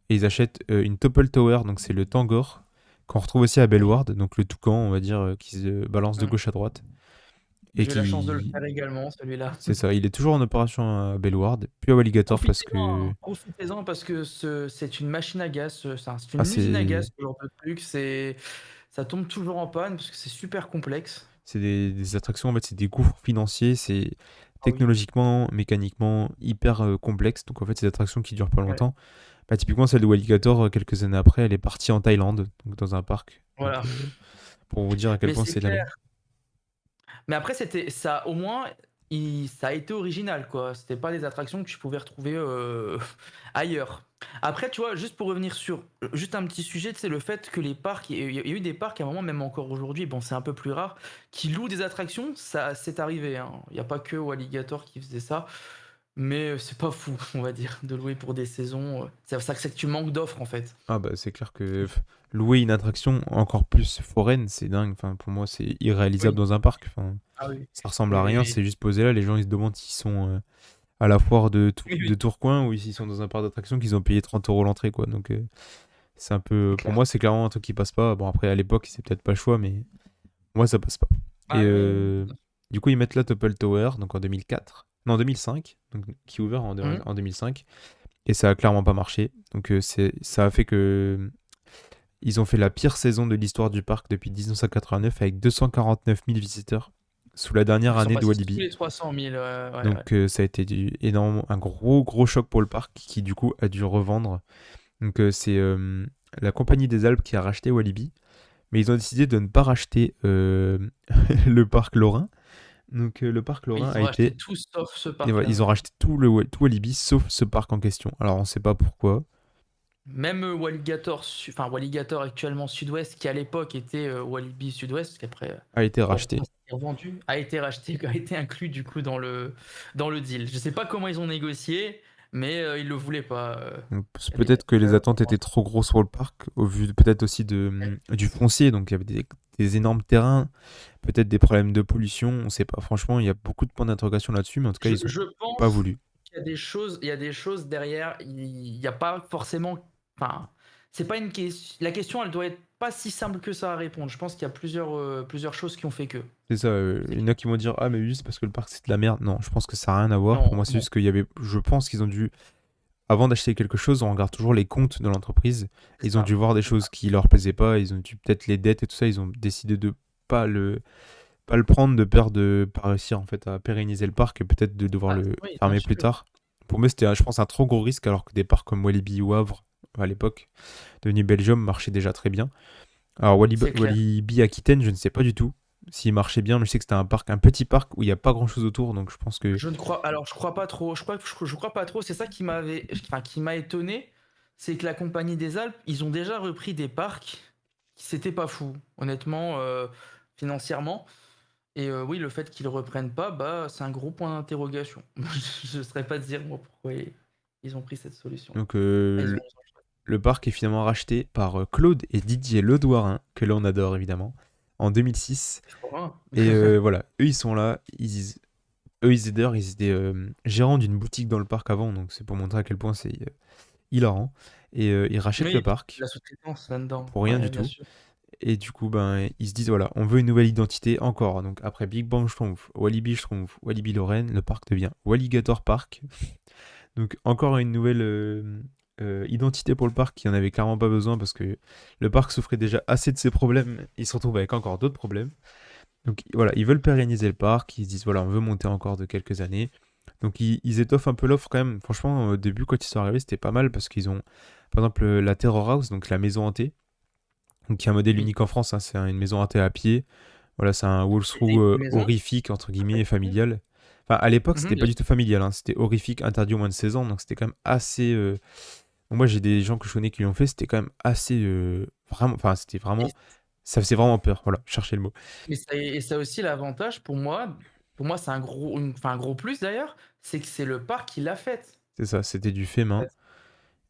[SPEAKER 2] et ils achètent une Topple Tower, donc c'est le Tangor, qu'on retrouve aussi à
[SPEAKER 1] oui.
[SPEAKER 2] Bellward, donc le toucan, on va dire, qui se balance de
[SPEAKER 1] Hmm.
[SPEAKER 2] gauche à droite. Et
[SPEAKER 1] J'ai eu la chance de le
[SPEAKER 2] qui.
[SPEAKER 1] faire également, celui-là.
[SPEAKER 2] C'est ça, il est toujours en opération à Bellward, puis à Alligator parce
[SPEAKER 1] Profitez-en,
[SPEAKER 2] que.
[SPEAKER 1] hein, profitez-en parce que c'est une machine à gaz, c'est
[SPEAKER 2] Ah,
[SPEAKER 1] une usine à gaz,
[SPEAKER 2] c'est.
[SPEAKER 1] ce genre de truc. Ça tombe toujours en panne parce que c'est super complexe.
[SPEAKER 2] C'est des attractions, en fait, c'est des gouffres financiers, c'est
[SPEAKER 1] Ah oui.
[SPEAKER 2] technologiquement, mécaniquement hyper complexe. Donc en fait, c'est des attractions qui durent pas
[SPEAKER 1] Ouais.
[SPEAKER 2] longtemps. Bah, typiquement, celle de Alligator, quelques années après, elle est partie en Thaïlande, donc dans un parc. Donc
[SPEAKER 1] Voilà.
[SPEAKER 2] pour vous dire à quel
[SPEAKER 1] Mais
[SPEAKER 2] point
[SPEAKER 1] c'est
[SPEAKER 2] c'est de la merde.
[SPEAKER 1] clair. Mais après, c'était ça, au moins, ça a été original, quoi. C'était pas des attractions que tu pouvais retrouver ailleurs. Après, tu vois, juste pour revenir sur juste un petit sujet, c'est le fait que les parcs, il y a eu des parcs à un moment, même encore aujourd'hui, bon, c'est un peu plus rare, qui louent des attractions, ça c'est arrivé, hein. Il n'y a pas que Alligator qui faisait ça, mais c'est pas fou, on va dire, de louer pour des saisons. C'est que tu manques d'offres, en fait.
[SPEAKER 2] Ah bah c'est clair que louer une attraction encore plus foraine, c'est dingue. Enfin, pour moi, c'est irréalisable
[SPEAKER 1] Oui.
[SPEAKER 2] dans un parc. Enfin,
[SPEAKER 1] Ah oui.
[SPEAKER 2] ça ressemble
[SPEAKER 1] Oui,
[SPEAKER 2] à
[SPEAKER 1] oui,
[SPEAKER 2] rien,
[SPEAKER 1] oui.
[SPEAKER 2] c'est juste posé là. Les gens ils se demandent s'ils sont à la foire
[SPEAKER 1] Oui,
[SPEAKER 2] de
[SPEAKER 1] oui,
[SPEAKER 2] Tourcoing ou s'ils sont dans un parc d'attractions qu'ils ont payé 30 euros l'entrée quoi. Donc c'est un
[SPEAKER 1] c'est
[SPEAKER 2] peu, pour
[SPEAKER 1] clair.
[SPEAKER 2] moi, c'est clairement un truc qui passe pas. Bon, après, à l'époque, c'est peut-être pas le choix, mais moi, ça passe pas. Et
[SPEAKER 1] Ah oui.
[SPEAKER 2] du coup, ils mettent la Topple Tower, donc en 2004, non, en 2005, donc, qui est ouvert
[SPEAKER 1] Hum.
[SPEAKER 2] en 2005, et ça a clairement pas marché. Donc, ça a fait que ils ont fait la pire saison de l'histoire du parc depuis 1989 avec 249 000 visiteurs sous la dernière
[SPEAKER 1] Ils sont
[SPEAKER 2] année de
[SPEAKER 1] passés sous
[SPEAKER 2] Walibi.
[SPEAKER 1] les 300 000. Ouais, ouais.
[SPEAKER 2] Donc, ça a été énormément, un gros choc pour le parc qui, du coup, a dû revendre. Donc, c'est la Compagnie des Alpes qui a racheté Walibi. Mais ils ont décidé de ne pas racheter le parc lorrain. Donc le parc
[SPEAKER 1] Oui,
[SPEAKER 2] lorrain
[SPEAKER 1] ils
[SPEAKER 2] a
[SPEAKER 1] ont racheté
[SPEAKER 2] été.
[SPEAKER 1] tout sauf ce
[SPEAKER 2] Et voilà,
[SPEAKER 1] parc-là.
[SPEAKER 2] ils ont racheté tout Walibi sauf ce parc en question. Alors on ne sait pas pourquoi.
[SPEAKER 1] Même Walligator, enfin Walligator actuellement Sud-Ouest, qui à l'époque était Walibi Sud-Ouest, qui après,
[SPEAKER 2] A été
[SPEAKER 1] bon,
[SPEAKER 2] racheté.
[SPEAKER 1] est revendu, a été racheté, a été inclus du coup dans le deal. Je sais pas comment ils ont négocié, mais ils le voulaient pas.
[SPEAKER 2] Donc,
[SPEAKER 1] Il y a des
[SPEAKER 2] peut-être que les
[SPEAKER 1] acteurs.
[SPEAKER 2] attentes étaient trop grosses pour le parc, au vu peut-être aussi du foncier. Donc il y avait des énormes terrains, peut-être des problèmes de pollution. On ne sait pas. Franchement, il y a beaucoup de points d'interrogation là-dessus, mais en tout cas, ils ont
[SPEAKER 1] Je
[SPEAKER 2] pas
[SPEAKER 1] pense
[SPEAKER 2] voulu.
[SPEAKER 1] il y a des choses derrière. Il n'y a pas forcément. Enfin, c'est pas une question. La question, elle doit être pas si simple que ça à répondre. Je pense qu'il y a plusieurs choses qui ont fait que.
[SPEAKER 2] C'est ça,
[SPEAKER 1] C'est
[SPEAKER 2] il y en
[SPEAKER 1] clair.
[SPEAKER 2] a qui vont dire ah mais oui c'est parce que le parc c'est de la merde. Non, je pense que ça n'a rien à voir. Pour
[SPEAKER 1] Non,
[SPEAKER 2] moi c'est
[SPEAKER 1] non,
[SPEAKER 2] juste qu'il y avait, je pense qu'ils ont dû, avant d'acheter quelque chose, on regarde toujours les comptes de l'entreprise.
[SPEAKER 1] c'est
[SPEAKER 2] Ils ont dû
[SPEAKER 1] ça.
[SPEAKER 2] voir des
[SPEAKER 1] C'est ça.
[SPEAKER 2] choses qui leur plaisaient pas, ils ont dû peut-être les dettes et tout ça, ils ont décidé de pas le, pas le prendre de peur de pas réussir en fait à pérenniser le parc et peut-être de devoir
[SPEAKER 1] Ah,
[SPEAKER 2] le
[SPEAKER 1] oui, bien
[SPEAKER 2] fermer plus
[SPEAKER 1] sûr.
[SPEAKER 2] tard. Pour moi c'était, je pense, un trop gros risque alors que des parcs comme Walibi ou Havre à l'époque, devenu Belgium, marchaient déjà très bien. Alors
[SPEAKER 1] C'est clair.
[SPEAKER 2] Walibi Aquitaine, je ne sais pas du tout s'il marchait bien, mais je sais que c'était un parc, un petit parc où il n'y a pas grand-chose autour, donc je pense que
[SPEAKER 1] Je ne crois, alors je crois pas trop. Je crois pas trop. C'est ça qui m'a étonné, c'est que la Compagnie des Alpes, ils ont déjà repris des parcs. C'était pas fou, honnêtement, financièrement. Et oui, le fait qu'ils reprennent pas, bah, c'est un gros point d'interrogation. Je ne saurais pas te dire moi pourquoi ils ont pris cette solution.
[SPEAKER 2] donc,
[SPEAKER 1] Ils ont...
[SPEAKER 2] le parc est finalement racheté par Claude et Didier Ledouarin, que là on adore évidemment, en 2006.
[SPEAKER 1] Je crois,
[SPEAKER 2] Et
[SPEAKER 1] hein.
[SPEAKER 2] voilà, eux ils sont là, eux ils étaient gérants d'une boutique dans le parc avant, donc c'est pour montrer à quel point c'est hilarant. Et ils rachètent le
[SPEAKER 1] Oui,
[SPEAKER 2] parc
[SPEAKER 1] la sous-traitance là-dedans.
[SPEAKER 2] pour rien du
[SPEAKER 1] Ouais, bien
[SPEAKER 2] tout.
[SPEAKER 1] sûr.
[SPEAKER 2] Et du coup, ben, ils se disent, voilà, on veut une nouvelle identité encore. Donc après Big Bang Schtroumpf, Walibi Schtroumpf, Walibi Lorraine, le parc devient Walligator Park. Donc encore une nouvelle identité pour le parc qui en avait clairement pas besoin parce que le parc souffrait déjà assez de ses problèmes. Il se retrouve avec encore d'autres problèmes. Donc voilà, ils veulent pérenniser le parc. Ils se disent, voilà, on veut monter encore de quelques années. Donc ils étoffent un peu l'offre quand même. Franchement, au début, quand ils sont arrivés, c'était pas mal parce qu'ils ont, par exemple, la Terror House, donc la maison hantée, donc qui est un modèle
[SPEAKER 1] Oui.
[SPEAKER 2] unique en France, hein, c'est une maison hantée à pied. Voilà, c'est un
[SPEAKER 1] C'est
[SPEAKER 2] walkthrough
[SPEAKER 1] une maison.
[SPEAKER 2] horrifique, entre guillemets, et familial. Enfin, à l'époque, c'était pas
[SPEAKER 1] Bien
[SPEAKER 2] du tout familial, hein, c'était horrifique, interdit au moins de 16 ans, donc c'était quand même assez. Bon, moi, j'ai des gens que je connais qui l'ont fait, c'était quand même assez. Vraiment, enfin, c'était
[SPEAKER 1] sûr.
[SPEAKER 2] vraiment. Ça faisait vraiment peur, voilà, chercher le mot.
[SPEAKER 1] Et ça a aussi l'avantage pour moi c'est enfin, un gros plus d'ailleurs, c'est que c'est le parc qui l'a faite.
[SPEAKER 2] C'est ça, c'était du fait
[SPEAKER 1] En
[SPEAKER 2] main.
[SPEAKER 1] fait.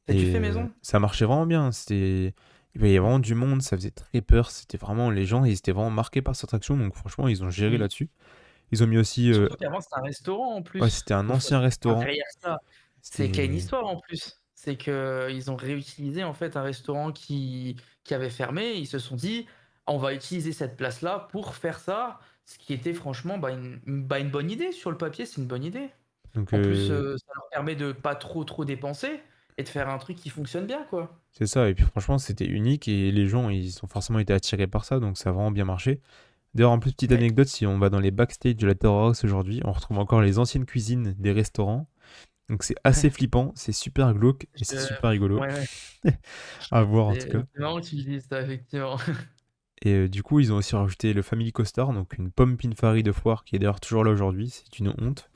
[SPEAKER 1] C'est du
[SPEAKER 2] Et
[SPEAKER 1] fait maison.
[SPEAKER 2] ça marchait vraiment bien. Il y avait vraiment du monde, ça faisait très peur. C'était vraiment. Les gens, ils étaient vraiment marqués par cette attraction, donc franchement, ils ont géré
[SPEAKER 1] Oui.
[SPEAKER 2] là-dessus. Ils ont mis aussi.
[SPEAKER 1] Surtout qu'avant c'était un restaurant en
[SPEAKER 2] Ouais,
[SPEAKER 1] plus.
[SPEAKER 2] c'était un ancien
[SPEAKER 1] Enfin,
[SPEAKER 2] restaurant.
[SPEAKER 1] derrière ça, c'est qu'il y a une
[SPEAKER 2] C'était.
[SPEAKER 1] histoire en plus. C'est que ils ont réutilisé en fait un restaurant qui avait fermé. Ils se sont dit, on va utiliser cette place-là pour faire ça, ce qui était franchement une bonne idée sur le papier, c'est une bonne idée.
[SPEAKER 2] Donc,
[SPEAKER 1] En plus, ça leur permet de pas trop dépenser et de faire un truc qui fonctionne bien, quoi.
[SPEAKER 2] c'est ça. Et puis, franchement, c'était unique et les gens, ils ont forcément été attirés par ça, donc ça a vraiment bien marché. D'ailleurs, en plus, petite
[SPEAKER 1] Ouais.
[SPEAKER 2] anecdote, si on va dans les backstage de la Terror House aujourd'hui, on retrouve encore les anciennes cuisines des restaurants. Donc, c'est assez flippant, c'est super glauque et c'est
[SPEAKER 1] Je
[SPEAKER 2] super rigolo
[SPEAKER 1] Ouais, ouais.
[SPEAKER 2] à voir en tout cas.
[SPEAKER 1] C'est marrant que tu dises ça, effectivement.
[SPEAKER 2] Et du coup, ils ont aussi rajouté le Family Coaster, donc une pomme Pinfari de foire qui est d'ailleurs toujours là aujourd'hui, c'est une honte.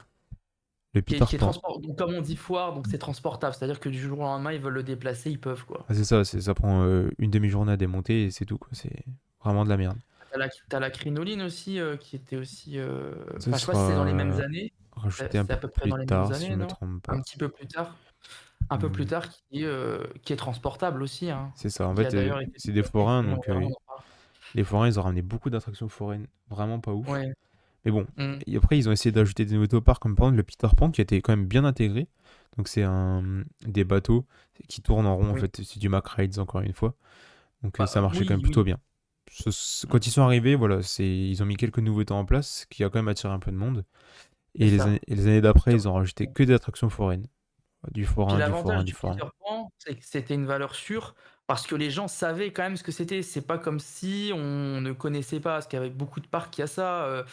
[SPEAKER 2] Le Peter
[SPEAKER 1] Qui est
[SPEAKER 2] Pan.
[SPEAKER 1] donc comme on dit foire, donc c'est transportable. C'est-à-dire que du jour au lendemain, ils veulent le déplacer, ils peuvent, quoi.
[SPEAKER 2] Ah, c'est ça, ça prend une demi-journée à démonter et c'est tout, quoi. C'est vraiment de la merde.
[SPEAKER 1] T'as la crinoline aussi, qui était aussi,
[SPEAKER 2] Ça
[SPEAKER 1] enfin, je sais pas si c'est dans les mêmes
[SPEAKER 2] sera
[SPEAKER 1] années.
[SPEAKER 2] rajouté un
[SPEAKER 1] C'est
[SPEAKER 2] peu
[SPEAKER 1] à peu près
[SPEAKER 2] plus
[SPEAKER 1] dans les mêmes
[SPEAKER 2] tard, si
[SPEAKER 1] années,
[SPEAKER 2] je me
[SPEAKER 1] non?
[SPEAKER 2] trompe
[SPEAKER 1] Un
[SPEAKER 2] pas.
[SPEAKER 1] petit peu plus tard. Un peu plus
[SPEAKER 2] Hmm,
[SPEAKER 1] tard, qui est transportable aussi, hein.
[SPEAKER 2] c'est ça, en
[SPEAKER 1] Qui a
[SPEAKER 2] fait,
[SPEAKER 1] d'ailleurs été
[SPEAKER 2] c'est des
[SPEAKER 1] développé.
[SPEAKER 2] forains,
[SPEAKER 1] Mais
[SPEAKER 2] donc
[SPEAKER 1] on en parle.
[SPEAKER 2] les forains, ils ont ramené beaucoup d'attractions foraines, vraiment pas ouf.
[SPEAKER 1] Ouais.
[SPEAKER 2] Mais bon,
[SPEAKER 1] Mmh.
[SPEAKER 2] et après, ils ont essayé d'ajouter des nouveautés au parc, comme par exemple le Peter Pan, qui a été quand même bien intégré. Donc c'est des bateaux qui tournent en rond, en
[SPEAKER 1] Oui.
[SPEAKER 2] fait, c'est du Mack Rides, encore une fois. Donc ça
[SPEAKER 1] Bah,
[SPEAKER 2] marchait quand même
[SPEAKER 1] oui,
[SPEAKER 2] plutôt
[SPEAKER 1] oui.
[SPEAKER 2] bien.
[SPEAKER 1] Mmh.
[SPEAKER 2] Quand ils sont arrivés, voilà, ils ont mis quelques nouveautés en place, ce qui a quand même attiré un peu de monde.
[SPEAKER 1] C'est ça.
[SPEAKER 2] Et les années d'après, ils ont rajouté que des attractions foraines. Du
[SPEAKER 1] Puis
[SPEAKER 2] forain, du forain,
[SPEAKER 1] l'avantage
[SPEAKER 2] du
[SPEAKER 1] du
[SPEAKER 2] forain.
[SPEAKER 1] Peter Pan, c'est que c'était une valeur sûre parce que les gens savaient quand même ce que c'était. C'est pas comme si on ne connaissait pas, parce qu'avec beaucoup de parcs, il y a ça.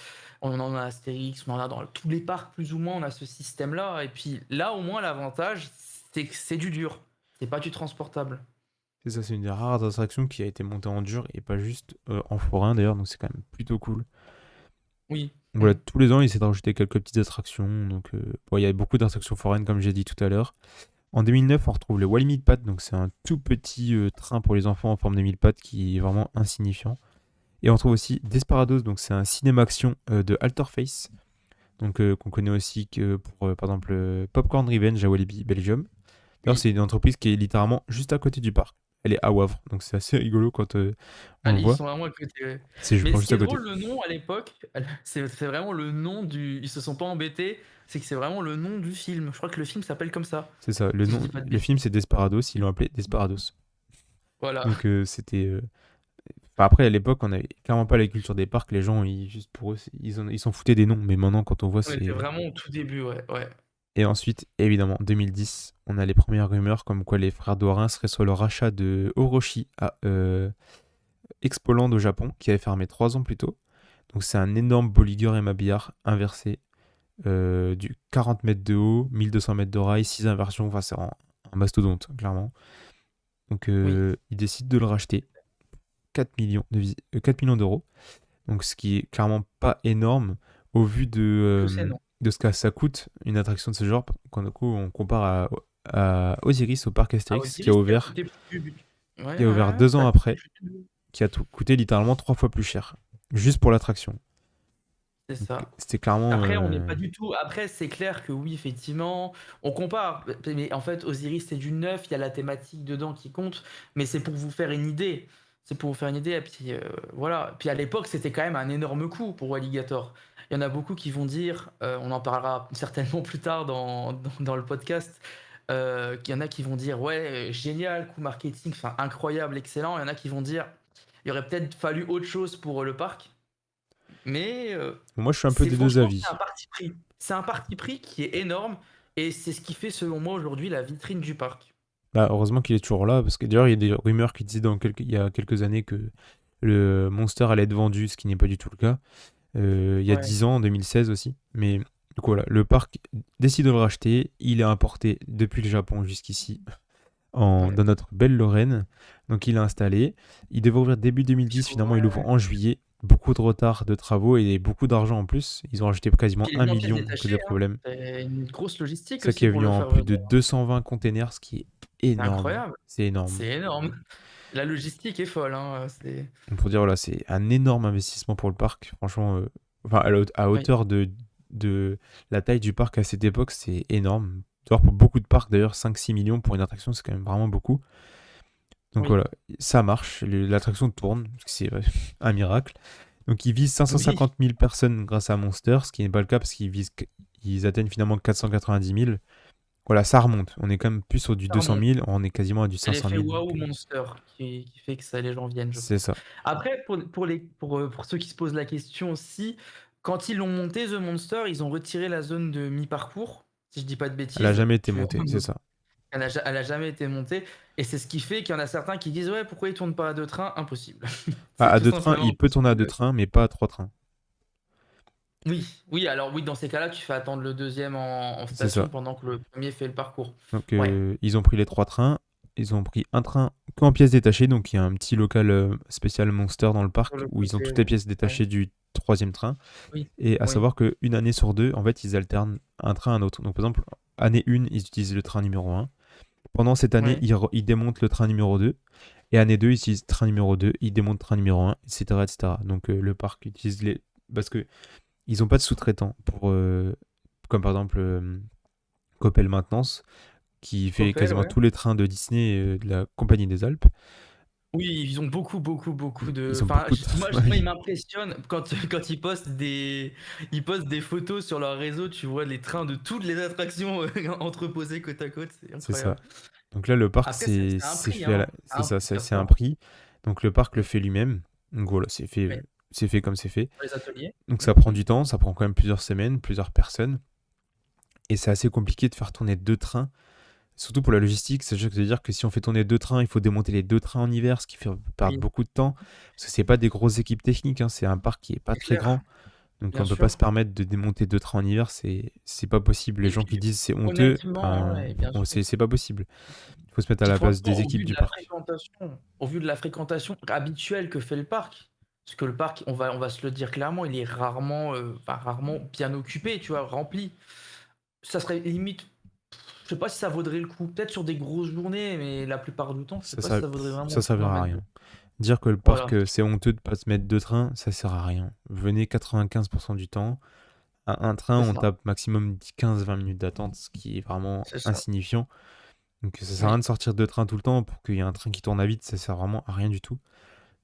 [SPEAKER 1] On en a à Astérix, on en a dans tous les parcs plus ou moins, on a ce système-là. Et puis là, au moins, l'avantage, c'est que c'est du dur. C'est pas du transportable.
[SPEAKER 2] C'est ça, c'est une des rares attractions qui a été montée en dur et pas juste en forain d'ailleurs, donc c'est quand même plutôt cool.
[SPEAKER 1] Oui.
[SPEAKER 2] Voilà,
[SPEAKER 1] Mm.
[SPEAKER 2] tous les ans, ils essaient de rajouter quelques petites attractions. Donc, bon, il y a beaucoup d'attractions foraines, comme j'ai dit tout à l'heure. En 2009, on retrouve le Wally Milpat, donc c'est un tout petit train pour les enfants en forme de mille pattes qui est vraiment insignifiant. Et on trouve aussi Desperados, donc c'est un cinéma-action de Alterface, donc qu'on connaît aussi que pour, par exemple, Popcorn Revenge à Walibi, Belgium. D'ailleurs,
[SPEAKER 1] Oui.
[SPEAKER 2] c'est une entreprise qui est littéralement juste à côté du parc. Elle est à Wavre, donc c'est assez rigolo quand on le
[SPEAKER 1] Allez, ils
[SPEAKER 2] voit.
[SPEAKER 1] sont vraiment à côté, ouais.
[SPEAKER 2] C'est
[SPEAKER 1] Mais ce
[SPEAKER 2] juste
[SPEAKER 1] qui
[SPEAKER 2] à
[SPEAKER 1] est
[SPEAKER 2] côté.
[SPEAKER 1] drôle, le nom à l'époque, c'est vraiment le nom du. Ils se sont pas embêtés, c'est que c'est vraiment le nom du film. Je crois que le film s'appelle comme ça,
[SPEAKER 2] C'est ça. Le
[SPEAKER 1] si je
[SPEAKER 2] nom,
[SPEAKER 1] dis pas de
[SPEAKER 2] le film
[SPEAKER 1] bêtises.
[SPEAKER 2] c'est Desperados. Ils l'ont appelé Desperados.
[SPEAKER 1] Voilà.
[SPEAKER 2] Donc c'était. Enfin, après, à l'époque, on avait clairement pas la culture des parcs. Les gens, juste pour eux, ils s'en foutaient des noms. Mais maintenant, quand on voit,
[SPEAKER 1] On était
[SPEAKER 2] c'est.
[SPEAKER 1] vraiment au tout début, ouais. Ouais.
[SPEAKER 2] Et ensuite, évidemment, 2010, on a les premières rumeurs comme quoi les frères Dorin seraient sur le rachat de Orochi à Expoland au Japon, qui avait fermé 3 ans plus tôt. Donc c'est un énorme bolliger et mabillard inversé, du 40 mètres de haut, 1200 mètres de rail, 6 inversions. Enfin, c'est un mastodonte, clairement. Donc
[SPEAKER 1] Oui.
[SPEAKER 2] ils décident de le racheter 4 millions d'euros. Donc ce qui est clairement pas énorme au vu
[SPEAKER 1] Tout c'est non.
[SPEAKER 2] de ce que ça coûte une attraction de ce genre. Quand du coup on compare à Osiris au parc
[SPEAKER 1] Ah,
[SPEAKER 2] Astérix
[SPEAKER 1] Osiris qui a coûté ouais,
[SPEAKER 2] qui a ouvert
[SPEAKER 1] ouais,
[SPEAKER 2] 2
[SPEAKER 1] ça
[SPEAKER 2] ans
[SPEAKER 1] a
[SPEAKER 2] après,
[SPEAKER 1] coûté.
[SPEAKER 2] qui a coûté littéralement 3 fois plus cher, juste pour l'attraction.
[SPEAKER 1] C'est
[SPEAKER 2] Donc
[SPEAKER 1] ça.
[SPEAKER 2] c'était clairement
[SPEAKER 1] Après, on n'est pas du tout. Après, c'est clair que oui, effectivement, on compare. Mais en fait, Osiris, c'est du neuf, il y a la thématique dedans qui compte, mais c'est pour vous faire une idée. C'est pour vous faire une idée. Et puis voilà. Puis à l'époque, c'était quand même un énorme coup pour Alligator. Il y en a beaucoup qui vont dire, on en parlera certainement plus tard dans le podcast, qu'il y en a qui vont dire, ouais, génial, coup marketing, enfin incroyable, excellent. Il y en a qui vont dire, il aurait peut-être fallu autre chose pour le parc. Mais
[SPEAKER 2] moi je suis un peu
[SPEAKER 1] c'est
[SPEAKER 2] des deux
[SPEAKER 1] franchement, c'est
[SPEAKER 2] avis.
[SPEAKER 1] un parti pris. C'est un parti pris qui est énorme et c'est ce qui fait, selon moi, aujourd'hui la vitrine du parc.
[SPEAKER 2] Bah, heureusement qu'il est toujours là, parce que d'ailleurs il y a des rumeurs qui disaient il y a quelques années que le Monster allait être vendu, ce qui n'est pas du tout le cas. Il y a
[SPEAKER 1] Ouais.
[SPEAKER 2] 10 ans, en 2016 aussi. Mais Donc voilà, le parc décide de le racheter. Il est importé depuis le Japon jusqu'ici,
[SPEAKER 1] Ouais.
[SPEAKER 2] dans notre belle Lorraine. Donc il est installé. Il devait ouvrir début 2010. Finalement, il ouvre
[SPEAKER 1] Ouais.
[SPEAKER 2] en juillet. Beaucoup de retard de travaux et beaucoup d'argent en plus. Ils ont rajouté quasiment
[SPEAKER 1] Puis les
[SPEAKER 2] 1
[SPEAKER 1] gens pièces
[SPEAKER 2] million que
[SPEAKER 1] détachées,
[SPEAKER 2] de
[SPEAKER 1] hein.
[SPEAKER 2] problèmes.
[SPEAKER 1] C'est une grosse logistique
[SPEAKER 2] Ça qui
[SPEAKER 1] aussi
[SPEAKER 2] est
[SPEAKER 1] pour
[SPEAKER 2] venu
[SPEAKER 1] le
[SPEAKER 2] en
[SPEAKER 1] faire
[SPEAKER 2] plus
[SPEAKER 1] venir.
[SPEAKER 2] de 220 containers, ce qui est
[SPEAKER 1] C'est
[SPEAKER 2] énorme.
[SPEAKER 1] incroyable.
[SPEAKER 2] C'est énorme.
[SPEAKER 1] C'est énorme. La logistique est folle, hein. C'est
[SPEAKER 2] Donc, pour dire, voilà, c'est un énorme investissement pour le parc. Franchement, enfin, à
[SPEAKER 1] oui,
[SPEAKER 2] hauteur de la taille du parc à cette époque, c'est énorme. D'ailleurs, pour beaucoup de parcs, d'ailleurs, 5-6 millions pour une attraction, c'est quand même vraiment beaucoup. Donc
[SPEAKER 1] oui,
[SPEAKER 2] voilà, ça marche, l'attraction tourne, parce que c'est un miracle. Donc ils visent
[SPEAKER 1] oui.
[SPEAKER 2] 550 000 personnes grâce à Monster, ce qui n'est pas le cas parce ils atteignent finalement 490 000. Voilà, ça remonte. On est quand même plus sur du
[SPEAKER 1] Ça
[SPEAKER 2] 200
[SPEAKER 1] remonte.
[SPEAKER 2] 000, on est quasiment à du
[SPEAKER 1] C'est
[SPEAKER 2] 500
[SPEAKER 1] l'effet
[SPEAKER 2] 000.
[SPEAKER 1] waouh
[SPEAKER 2] Donc,
[SPEAKER 1] monster qui fait que ça les gens viennent, je
[SPEAKER 2] c'est
[SPEAKER 1] pense.
[SPEAKER 2] ça.
[SPEAKER 1] Après pour ceux qui se posent la question aussi, quand ils l'ont monté The Monster, ils ont retiré la zone de mi-parcours, si je dis pas de
[SPEAKER 2] Elle a
[SPEAKER 1] bêtises.
[SPEAKER 2] jamais été montée, c'est ça.
[SPEAKER 1] Elle a jamais été montée et c'est ce qui fait qu'il y en a certains qui disent: «Ouais, pourquoi ils tournent pas à 2 trains?» Impossible.
[SPEAKER 2] Ah,
[SPEAKER 1] C'est
[SPEAKER 2] à
[SPEAKER 1] tout
[SPEAKER 2] deux trains,
[SPEAKER 1] simplement
[SPEAKER 2] il peut tourner à deux
[SPEAKER 1] impossible.
[SPEAKER 2] trains, mais pas à trois trains.
[SPEAKER 1] Oui, oui, alors oui, dans ces cas-là, tu fais attendre le deuxième en
[SPEAKER 2] C'est ça.
[SPEAKER 1] station pendant que le premier fait le parcours.
[SPEAKER 2] Donc
[SPEAKER 1] Ouais,
[SPEAKER 2] ils ont pris les trois trains. Ils ont pris un train qu'en pièces détachées, donc il y a un petit local spécial Monster dans le
[SPEAKER 1] sur
[SPEAKER 2] parc
[SPEAKER 1] le
[SPEAKER 2] où ils ont
[SPEAKER 1] côté,
[SPEAKER 2] toutes les
[SPEAKER 1] ouais.
[SPEAKER 2] pièces
[SPEAKER 1] Ouais.
[SPEAKER 2] détachées du troisième train.
[SPEAKER 1] Oui,
[SPEAKER 2] Et à
[SPEAKER 1] oui,
[SPEAKER 2] savoir qu'une année sur deux, en fait, ils alternent un train à un autre. Donc par exemple, année 1, ils utilisent le train numéro 1. Pendant cette année,
[SPEAKER 1] oui.
[SPEAKER 2] ils démontent le train numéro 2. Et année 2, ils utilisent train numéro 2, ils démontent train numéro 1, etc. etc. Donc le parc utilise les... Parce que ils n'ont pas de sous-traitants pour... comme par exemple Coppel Maintenance, qui fait
[SPEAKER 1] Coppel,
[SPEAKER 2] quasiment
[SPEAKER 1] ouais.
[SPEAKER 2] tous les trains de Disney de la Compagnie des Alpes.
[SPEAKER 1] Oui, ils ont beaucoup, beaucoup, beaucoup de.
[SPEAKER 2] Ils ont
[SPEAKER 1] Enfin,
[SPEAKER 2] beaucoup de...
[SPEAKER 1] moi, ils
[SPEAKER 2] Oui,
[SPEAKER 1] m'impressionnent quand ils postent des photos sur leur réseau. Tu vois les trains de toutes les attractions entreposées côte à côte. C'est
[SPEAKER 2] c'est ça.
[SPEAKER 1] incroyable.
[SPEAKER 2] Donc là, le parc,
[SPEAKER 1] Après, c'est un
[SPEAKER 2] c'est
[SPEAKER 1] prix,
[SPEAKER 2] fait à
[SPEAKER 1] hein. C'est
[SPEAKER 2] c'est
[SPEAKER 1] un
[SPEAKER 2] ça,
[SPEAKER 1] prix
[SPEAKER 2] c'est un
[SPEAKER 1] parfois.
[SPEAKER 2] prix. Donc le parc le fait lui-même. Donc voilà,
[SPEAKER 1] Oui.
[SPEAKER 2] c'est fait comme c'est fait.
[SPEAKER 1] Pour les ateliers.
[SPEAKER 2] Donc
[SPEAKER 1] Oui.
[SPEAKER 2] ça prend du temps, ça prend quand même plusieurs semaines, plusieurs personnes. Et c'est assez compliqué de faire tourner deux trains. Surtout pour la logistique, c'est-à-dire que si on fait tourner deux trains, il faut démonter les deux trains en hiver, ce qui fait perdre
[SPEAKER 1] Oui,
[SPEAKER 2] beaucoup de temps. Parce que c'est pas des grosses équipes techniques, hein, c'est un parc qui est pas
[SPEAKER 1] c'est
[SPEAKER 2] très
[SPEAKER 1] clair,
[SPEAKER 2] grand. Donc
[SPEAKER 1] bien
[SPEAKER 2] on peut pas
[SPEAKER 1] sûr.
[SPEAKER 2] se permettre de démonter deux trains en hiver, c'est pas possible. Les
[SPEAKER 1] Et
[SPEAKER 2] gens qui
[SPEAKER 1] puis,
[SPEAKER 2] disent c'est honteux,
[SPEAKER 1] honnêtement,
[SPEAKER 2] ben,
[SPEAKER 1] ouais, bien sûr.
[SPEAKER 2] c'est pas possible. Il faut se mettre à
[SPEAKER 1] Puis
[SPEAKER 2] la place
[SPEAKER 1] franchement,
[SPEAKER 2] des équipes du parc.
[SPEAKER 1] au vu de la fréquentation habituelle que fait le parc, parce que le parc, on va se le dire clairement, il est rarement, enfin rarement bien occupé, tu vois, rempli. Ça serait limite, je sais pas si ça vaudrait le coup. Peut-être sur des grosses journées, mais la plupart du temps, je sais
[SPEAKER 2] Ça,
[SPEAKER 1] pas si
[SPEAKER 2] ça,
[SPEAKER 1] ça vaudrait vraiment
[SPEAKER 2] ça
[SPEAKER 1] le coup d'en
[SPEAKER 2] servira à
[SPEAKER 1] mettre 2.
[SPEAKER 2] rien. Dire que le parc
[SPEAKER 1] Voilà,
[SPEAKER 2] c'est honteux de pas se mettre deux trains, ça sert à rien. Venez 95% du temps. À un train,
[SPEAKER 1] c'est
[SPEAKER 2] on
[SPEAKER 1] ça,
[SPEAKER 2] tape maximum 15-20 minutes d'attente, ce qui est vraiment
[SPEAKER 1] c'est ça.
[SPEAKER 2] insignifiant. Donc ça sert à rien
[SPEAKER 1] Oui.
[SPEAKER 2] de sortir deux trains tout le temps pour qu'il y ait un train qui tourne à vite, ça sert vraiment à rien du tout.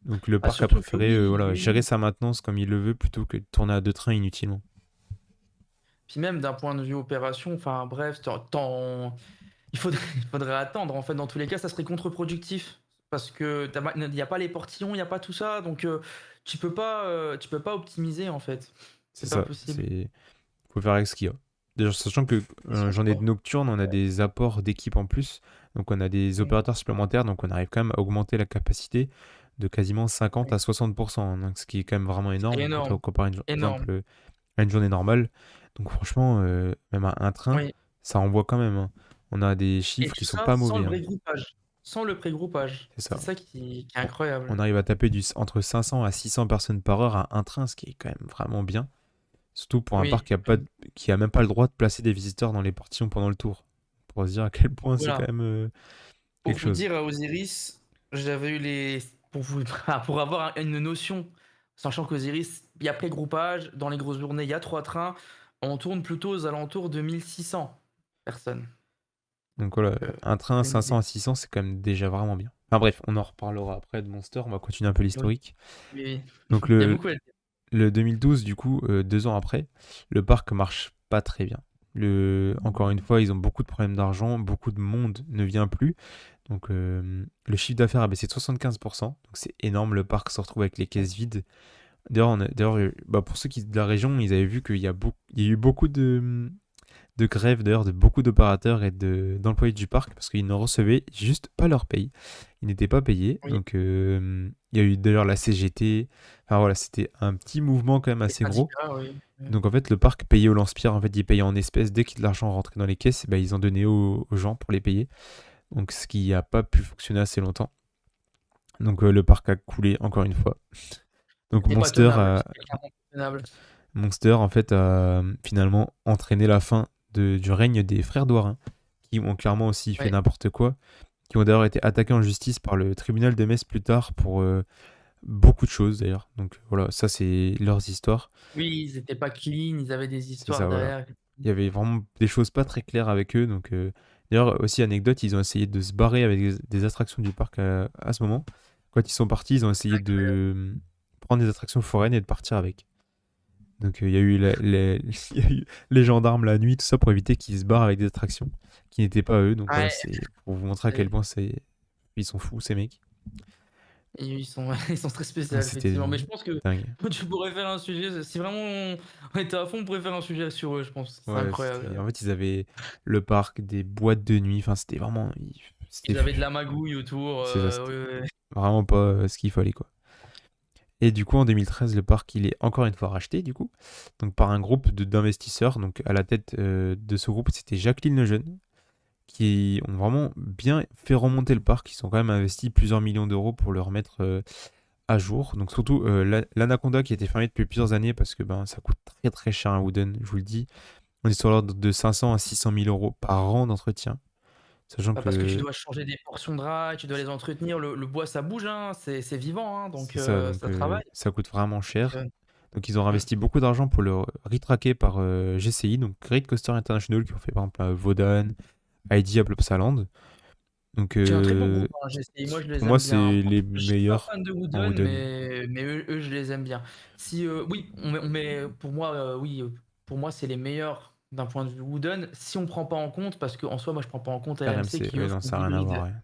[SPEAKER 2] Donc le
[SPEAKER 1] Ah
[SPEAKER 2] parc a
[SPEAKER 1] surtout que
[SPEAKER 2] préféré
[SPEAKER 1] oui,
[SPEAKER 2] voilà,
[SPEAKER 1] oui,
[SPEAKER 2] gérer
[SPEAKER 1] oui.
[SPEAKER 2] sa maintenance comme il le veut plutôt que de tourner à deux trains inutilement.
[SPEAKER 1] Puis même d'un point de vue opération, enfin bref, il faudrait attendre. En fait, dans tous les cas, ça serait contre-productif parce que il y a pas les portillons, il y a pas tout ça, donc tu peux pas optimiser en fait.
[SPEAKER 2] C'est
[SPEAKER 1] C'est pas
[SPEAKER 2] ça,
[SPEAKER 1] possible.
[SPEAKER 2] c'est faut faire avec ce qu'il y a. Déjà, sachant que
[SPEAKER 1] Ils sont
[SPEAKER 2] journée de
[SPEAKER 1] forts.
[SPEAKER 2] nocturne, on a des apports d'équipe en plus, donc on a des
[SPEAKER 1] Mmh.
[SPEAKER 2] opérateurs supplémentaires, donc on arrive quand même à augmenter la capacité de quasiment 50
[SPEAKER 1] Oui.
[SPEAKER 2] à 60%, hein, donc ce qui est quand même vraiment
[SPEAKER 1] C'est
[SPEAKER 2] énorme quand on
[SPEAKER 1] énorme,
[SPEAKER 2] compare par
[SPEAKER 1] énorme.
[SPEAKER 2] exemple à une journée normale. Donc franchement, même à un train,
[SPEAKER 1] Oui.
[SPEAKER 2] ça envoie quand même, hein. On a des
[SPEAKER 1] Et
[SPEAKER 2] chiffres qui
[SPEAKER 1] tout
[SPEAKER 2] sont
[SPEAKER 1] ça
[SPEAKER 2] pas
[SPEAKER 1] sans
[SPEAKER 2] mauvais,
[SPEAKER 1] le
[SPEAKER 2] hein.
[SPEAKER 1] pré-groupage. Sans le pré-groupage.
[SPEAKER 2] C'est
[SPEAKER 1] C'est
[SPEAKER 2] ça.
[SPEAKER 1] ça qui est
[SPEAKER 2] On,
[SPEAKER 1] incroyable.
[SPEAKER 2] on arrive à taper entre 500 à 600 personnes par heure à un train, ce qui est quand même vraiment bien. Surtout pour un parc
[SPEAKER 1] Oui, oui.
[SPEAKER 2] qui a même pas le droit de placer des visiteurs dans les portillons pendant le tour. Pour se dire à quel point c'est
[SPEAKER 1] Voilà.
[SPEAKER 2] quand même
[SPEAKER 1] Pour
[SPEAKER 2] quelque
[SPEAKER 1] vous
[SPEAKER 2] chose.
[SPEAKER 1] dire, à Osiris, j'avais eu les pour vous pour avoir une notion, sachant qu'Osiris, il y a pré-groupage, dans les grosses journées, il y a 3 trains, on tourne plutôt aux alentours de 1 600 personnes.
[SPEAKER 2] Donc
[SPEAKER 1] Donc
[SPEAKER 2] voilà, un train
[SPEAKER 1] c'est une
[SPEAKER 2] 500
[SPEAKER 1] idée.
[SPEAKER 2] à 600, c'est quand même déjà vraiment bien. Enfin bref, on en reparlera après de Monster, on va continuer un peu
[SPEAKER 1] Oui,
[SPEAKER 2] l'historique.
[SPEAKER 1] oui, oui.
[SPEAKER 2] Donc
[SPEAKER 1] Il y a beaucoup à dire.
[SPEAKER 2] le 2012, du coup, 2 ans après, le parc marche pas très bien. Encore une fois, ils ont beaucoup de problèmes d'argent, beaucoup de monde ne vient plus. Donc le chiffre d'affaires a baissé de 75%, donc c'est énorme, le parc se retrouve avec les caisses vides. D'ailleurs, pour ceux qui de la région, ils avaient vu qu'il y a eu beaucoup de grève d'ailleurs de beaucoup d'opérateurs et d'employés du parc parce qu'ils ne recevaient juste pas leur paye. Ils n'étaient pas payés.
[SPEAKER 1] Oui,
[SPEAKER 2] Donc il y a eu d'ailleurs la CGT. Enfin voilà, c'était un petit mouvement quand même
[SPEAKER 1] les
[SPEAKER 2] assez gros.
[SPEAKER 1] syndicats, oui.
[SPEAKER 2] Donc en fait, le parc payait au lance-pierre. En fait, ils payaient en espèces. Dès que de l'argent rentrait dans les caisses, bah, ils en donnaient aux gens pour les payer. Donc ce qui n'a pas pu fonctionner assez longtemps. Donc le parc a coulé encore une fois. Donc
[SPEAKER 1] C'était pas c'était clairement pas tenable.
[SPEAKER 2] Monster en fait a finalement entraîné la fin du règne des frères Douarin, qui ont clairement aussi fait
[SPEAKER 1] Ouais.
[SPEAKER 2] n'importe quoi, qui ont d'ailleurs été attaqués en justice par le tribunal de Metz plus tard pour beaucoup de choses d'ailleurs. Donc voilà, ça c'est leurs histoires.
[SPEAKER 1] Oui, ils étaient pas clean, ils avaient des
[SPEAKER 2] C'est ça,
[SPEAKER 1] histoires
[SPEAKER 2] voilà.
[SPEAKER 1] derrière.
[SPEAKER 2] Il y avait vraiment des choses pas très claires avec eux. Donc d'ailleurs aussi anecdote, ils ont essayé de se barrer avec des attractions du parc à ce moment. Quand ils sont partis, ils ont essayé de prendre des attractions foraines et de partir avec. Donc il y a eu il y a eu les gendarmes la nuit, tout ça pour éviter qu'ils se barrent avec des attractions qui n'étaient pas eux. Donc voilà,
[SPEAKER 1] Ouais,
[SPEAKER 2] c'est pour vous montrer à quel point ils sont fous ces mecs.
[SPEAKER 1] ils sont, ils sont très spéciaux,
[SPEAKER 2] Donc c'était
[SPEAKER 1] effectivement. Mais je pense que
[SPEAKER 2] dingue.
[SPEAKER 1] tu pourrais faire un sujet, si vraiment on était à fond, on pourrait faire un sujet sur eux, je pense. C'est
[SPEAKER 2] Ouais, c'était
[SPEAKER 1] incroyable.
[SPEAKER 2] en fait ils avaient le parc, des boîtes de nuit, enfin c'était vraiment c'était
[SPEAKER 1] Ils avaient de la magouille autour.
[SPEAKER 2] c'est ça, c'était
[SPEAKER 1] Ouais, ouais.
[SPEAKER 2] vraiment pas ce qu'il fallait quoi. Et du coup en 2013, le parc il est encore une fois racheté du coup, donc par un groupe d'investisseurs. Donc à la tête de ce groupe, c'était Jacqueline Lejeune, qui ont vraiment bien fait remonter le parc. Ils ont quand même investi plusieurs millions d'euros pour le remettre à jour. Donc surtout l'Anaconda qui a été fermé depuis plusieurs années parce que ben, ça coûte très très cher un Wooden, je vous le dis. On est sur l'ordre de 500 à 600 000 euros par an d'entretien. Sachant
[SPEAKER 1] Parce que tu
[SPEAKER 2] que
[SPEAKER 1] dois changer des portions de draps, tu dois les entretenir. Le bois, ça bouge, hein, c'est vivant, hein, donc
[SPEAKER 2] c'est ça, donc
[SPEAKER 1] ça travaille.
[SPEAKER 2] ça coûte vraiment
[SPEAKER 1] Donc,
[SPEAKER 2] cher. Donc ils ont
[SPEAKER 1] mm.
[SPEAKER 2] investi beaucoup d'argent pour le retraquer par GCI, donc Great Coaster International, qui ont fait par exemple Vodan, Heidi à Plopsaland. Donc
[SPEAKER 1] C'est un très beau groupe, hein, GCI. Moi, je
[SPEAKER 2] pour
[SPEAKER 1] les
[SPEAKER 2] moi
[SPEAKER 1] aime bien.
[SPEAKER 2] c'est les
[SPEAKER 1] Je suis pas
[SPEAKER 2] meilleurs
[SPEAKER 1] fan de
[SPEAKER 2] en
[SPEAKER 1] Wooden,
[SPEAKER 2] Wooden.
[SPEAKER 1] mais eux, je les aime bien. Si, oui, pour moi, oui, pour moi, c'est les meilleurs d'un point de vue Wooden. Si on prend pas en compte, parce qu'en soi, moi, je prends pas en compte AMC
[SPEAKER 2] RMC,
[SPEAKER 1] qui, eux,
[SPEAKER 2] ouais, non,
[SPEAKER 1] font de
[SPEAKER 2] ça n'a rien à voir.
[SPEAKER 1] l'hybride.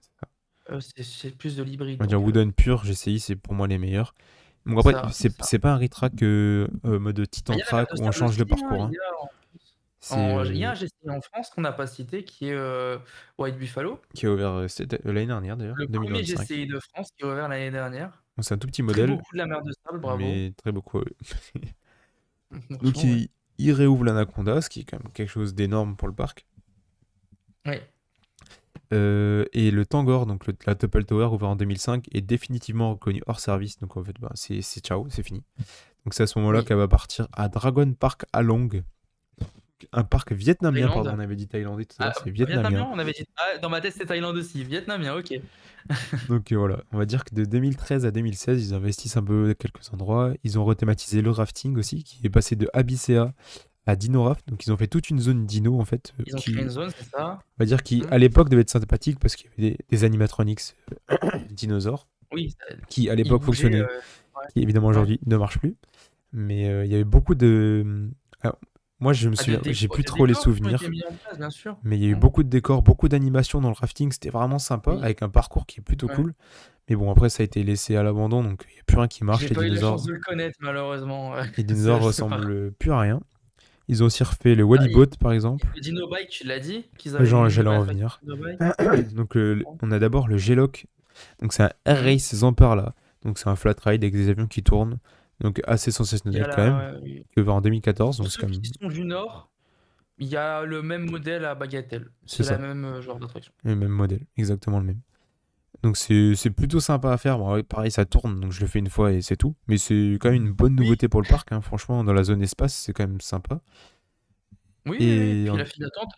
[SPEAKER 2] Ouais.
[SPEAKER 1] C'est plus de l'hybride,
[SPEAKER 2] On va dire
[SPEAKER 1] donc
[SPEAKER 2] Wooden pur, GCI, c'est pour moi les meilleurs. Donc après,
[SPEAKER 1] ça, c'est ça.
[SPEAKER 2] c'est pas un retrack mode
[SPEAKER 1] Ah,
[SPEAKER 2] Titan
[SPEAKER 1] il y a la mer
[SPEAKER 2] Track
[SPEAKER 1] de
[SPEAKER 2] où on
[SPEAKER 1] sable
[SPEAKER 2] change
[SPEAKER 1] aussi,
[SPEAKER 2] de
[SPEAKER 1] hein,
[SPEAKER 2] parcours,
[SPEAKER 1] il
[SPEAKER 2] hein.
[SPEAKER 1] y a
[SPEAKER 2] C'est
[SPEAKER 1] il y a un GCI en France qu'on n'a pas cité qui est White Buffalo.
[SPEAKER 2] qui est ouvert c'était l'année dernière d'ailleurs,
[SPEAKER 1] Le premier
[SPEAKER 2] 2025.
[SPEAKER 1] GCI de France qui est ouvert l'année dernière.
[SPEAKER 2] Donc, c'est un tout petit
[SPEAKER 1] Très beau
[SPEAKER 2] modèle,
[SPEAKER 1] coup de la mer de sable, bravo.
[SPEAKER 2] mais très beaucoup. Donc
[SPEAKER 1] Franchement, ouais.
[SPEAKER 2] il réouvre l'Anaconda, ce qui est quand même quelque chose d'énorme pour le parc.
[SPEAKER 1] Ouais.
[SPEAKER 2] Et le Tangor, donc la Topple Tower ouvert en 2005, est définitivement reconnu hors service. Donc en fait, bah, c'est ciao, c'est fini. Donc c'est à ce moment-là
[SPEAKER 1] Oui.
[SPEAKER 2] qu'elle va partir à Dragon Park Along, un parc vietnamien, pardon,
[SPEAKER 1] Thaïlande.
[SPEAKER 2] on avait dit thaïlandais tout à
[SPEAKER 1] Ah,
[SPEAKER 2] l'heure, c'est
[SPEAKER 1] vietnamien,
[SPEAKER 2] vietnamien.
[SPEAKER 1] on avait dit. Ah, dans ma tête, c'était Thaïlande aussi. Vietnamien, ok.
[SPEAKER 2] Donc voilà, on va dire que de 2013 à 2016, ils investissent un peu à quelques endroits. Ils ont rethématisé le rafting aussi, qui est passé de Abyssea à Dinoraft. Donc ils ont fait toute une zone dino en fait,
[SPEAKER 1] Ils ont créé
[SPEAKER 2] qui,
[SPEAKER 1] une zone, c'est ça?
[SPEAKER 2] on va dire, qui
[SPEAKER 1] Hmm.
[SPEAKER 2] à l'époque devait être sympathique parce qu'il y avait des animatronics dinosaures
[SPEAKER 1] Oui,
[SPEAKER 2] qui à
[SPEAKER 1] ils
[SPEAKER 2] l'époque
[SPEAKER 1] bougeaient.
[SPEAKER 2] fonctionnaient,
[SPEAKER 1] Ouais.
[SPEAKER 2] qui évidemment
[SPEAKER 1] Ouais.
[SPEAKER 2] aujourd'hui ne marchent plus. Mais il y avait beaucoup de... Alors, moi je me
[SPEAKER 1] Ah, de
[SPEAKER 2] souviens, j'ai plus
[SPEAKER 1] de
[SPEAKER 2] trop les
[SPEAKER 1] décors qui ont été
[SPEAKER 2] souvenirs,
[SPEAKER 1] mis en place, bien sûr.
[SPEAKER 2] mais il y a eu
[SPEAKER 1] Hmm.
[SPEAKER 2] beaucoup de décors, beaucoup d'animations dans le rafting, c'était vraiment sympa,
[SPEAKER 1] Oui.
[SPEAKER 2] avec un parcours qui est plutôt
[SPEAKER 1] Ouais.
[SPEAKER 2] cool. Mais bon, après ça a été laissé à l'abandon, donc il n'y a plus rien qui marche,
[SPEAKER 1] J'ai pas eu la chance de le connaître, malheureusement.
[SPEAKER 2] les
[SPEAKER 1] Ça,
[SPEAKER 2] dinosaures
[SPEAKER 1] je sais pas.
[SPEAKER 2] ressemblent plus à rien. Ils ont aussi refait le
[SPEAKER 1] Ah,
[SPEAKER 2] Wally-Boat par exemple.
[SPEAKER 1] le Dino Bike, tu l'as dit? Qu'ils avaient
[SPEAKER 2] Genre,
[SPEAKER 1] une
[SPEAKER 2] j'allais
[SPEAKER 1] nouvelle
[SPEAKER 2] en
[SPEAKER 1] attraction
[SPEAKER 2] venir.
[SPEAKER 1] Dino Bike?
[SPEAKER 2] Donc on a d'abord le G-Loc. Donc c'est un Air
[SPEAKER 1] Hmm.
[SPEAKER 2] Race Zamperla. Donc c'est un flat ride avec des avions qui tournent. Donc assez
[SPEAKER 1] Il y a
[SPEAKER 2] sensationnel quand même.
[SPEAKER 1] oui.
[SPEAKER 2] Qui est ouvert en 2014.
[SPEAKER 1] Pour
[SPEAKER 2] Donc c'est
[SPEAKER 1] ceux
[SPEAKER 2] quand
[SPEAKER 1] qui
[SPEAKER 2] même...
[SPEAKER 1] sont du Nord, il y a le même modèle à Bagatelle.
[SPEAKER 2] C'est
[SPEAKER 1] C'est la
[SPEAKER 2] ça.
[SPEAKER 1] même genre d'attraction.
[SPEAKER 2] Le même modèle. Exactement le même. Donc c'est plutôt sympa à faire. Bon, ouais, pareil, ça tourne. Donc je le fais une fois et c'est tout. Mais c'est quand même une bonne
[SPEAKER 1] Oui,
[SPEAKER 2] nouveauté pour le parc, hein. Franchement, dans la zone espace, c'est quand même sympa.
[SPEAKER 1] oui, oui, oui.
[SPEAKER 2] Et
[SPEAKER 1] Puis la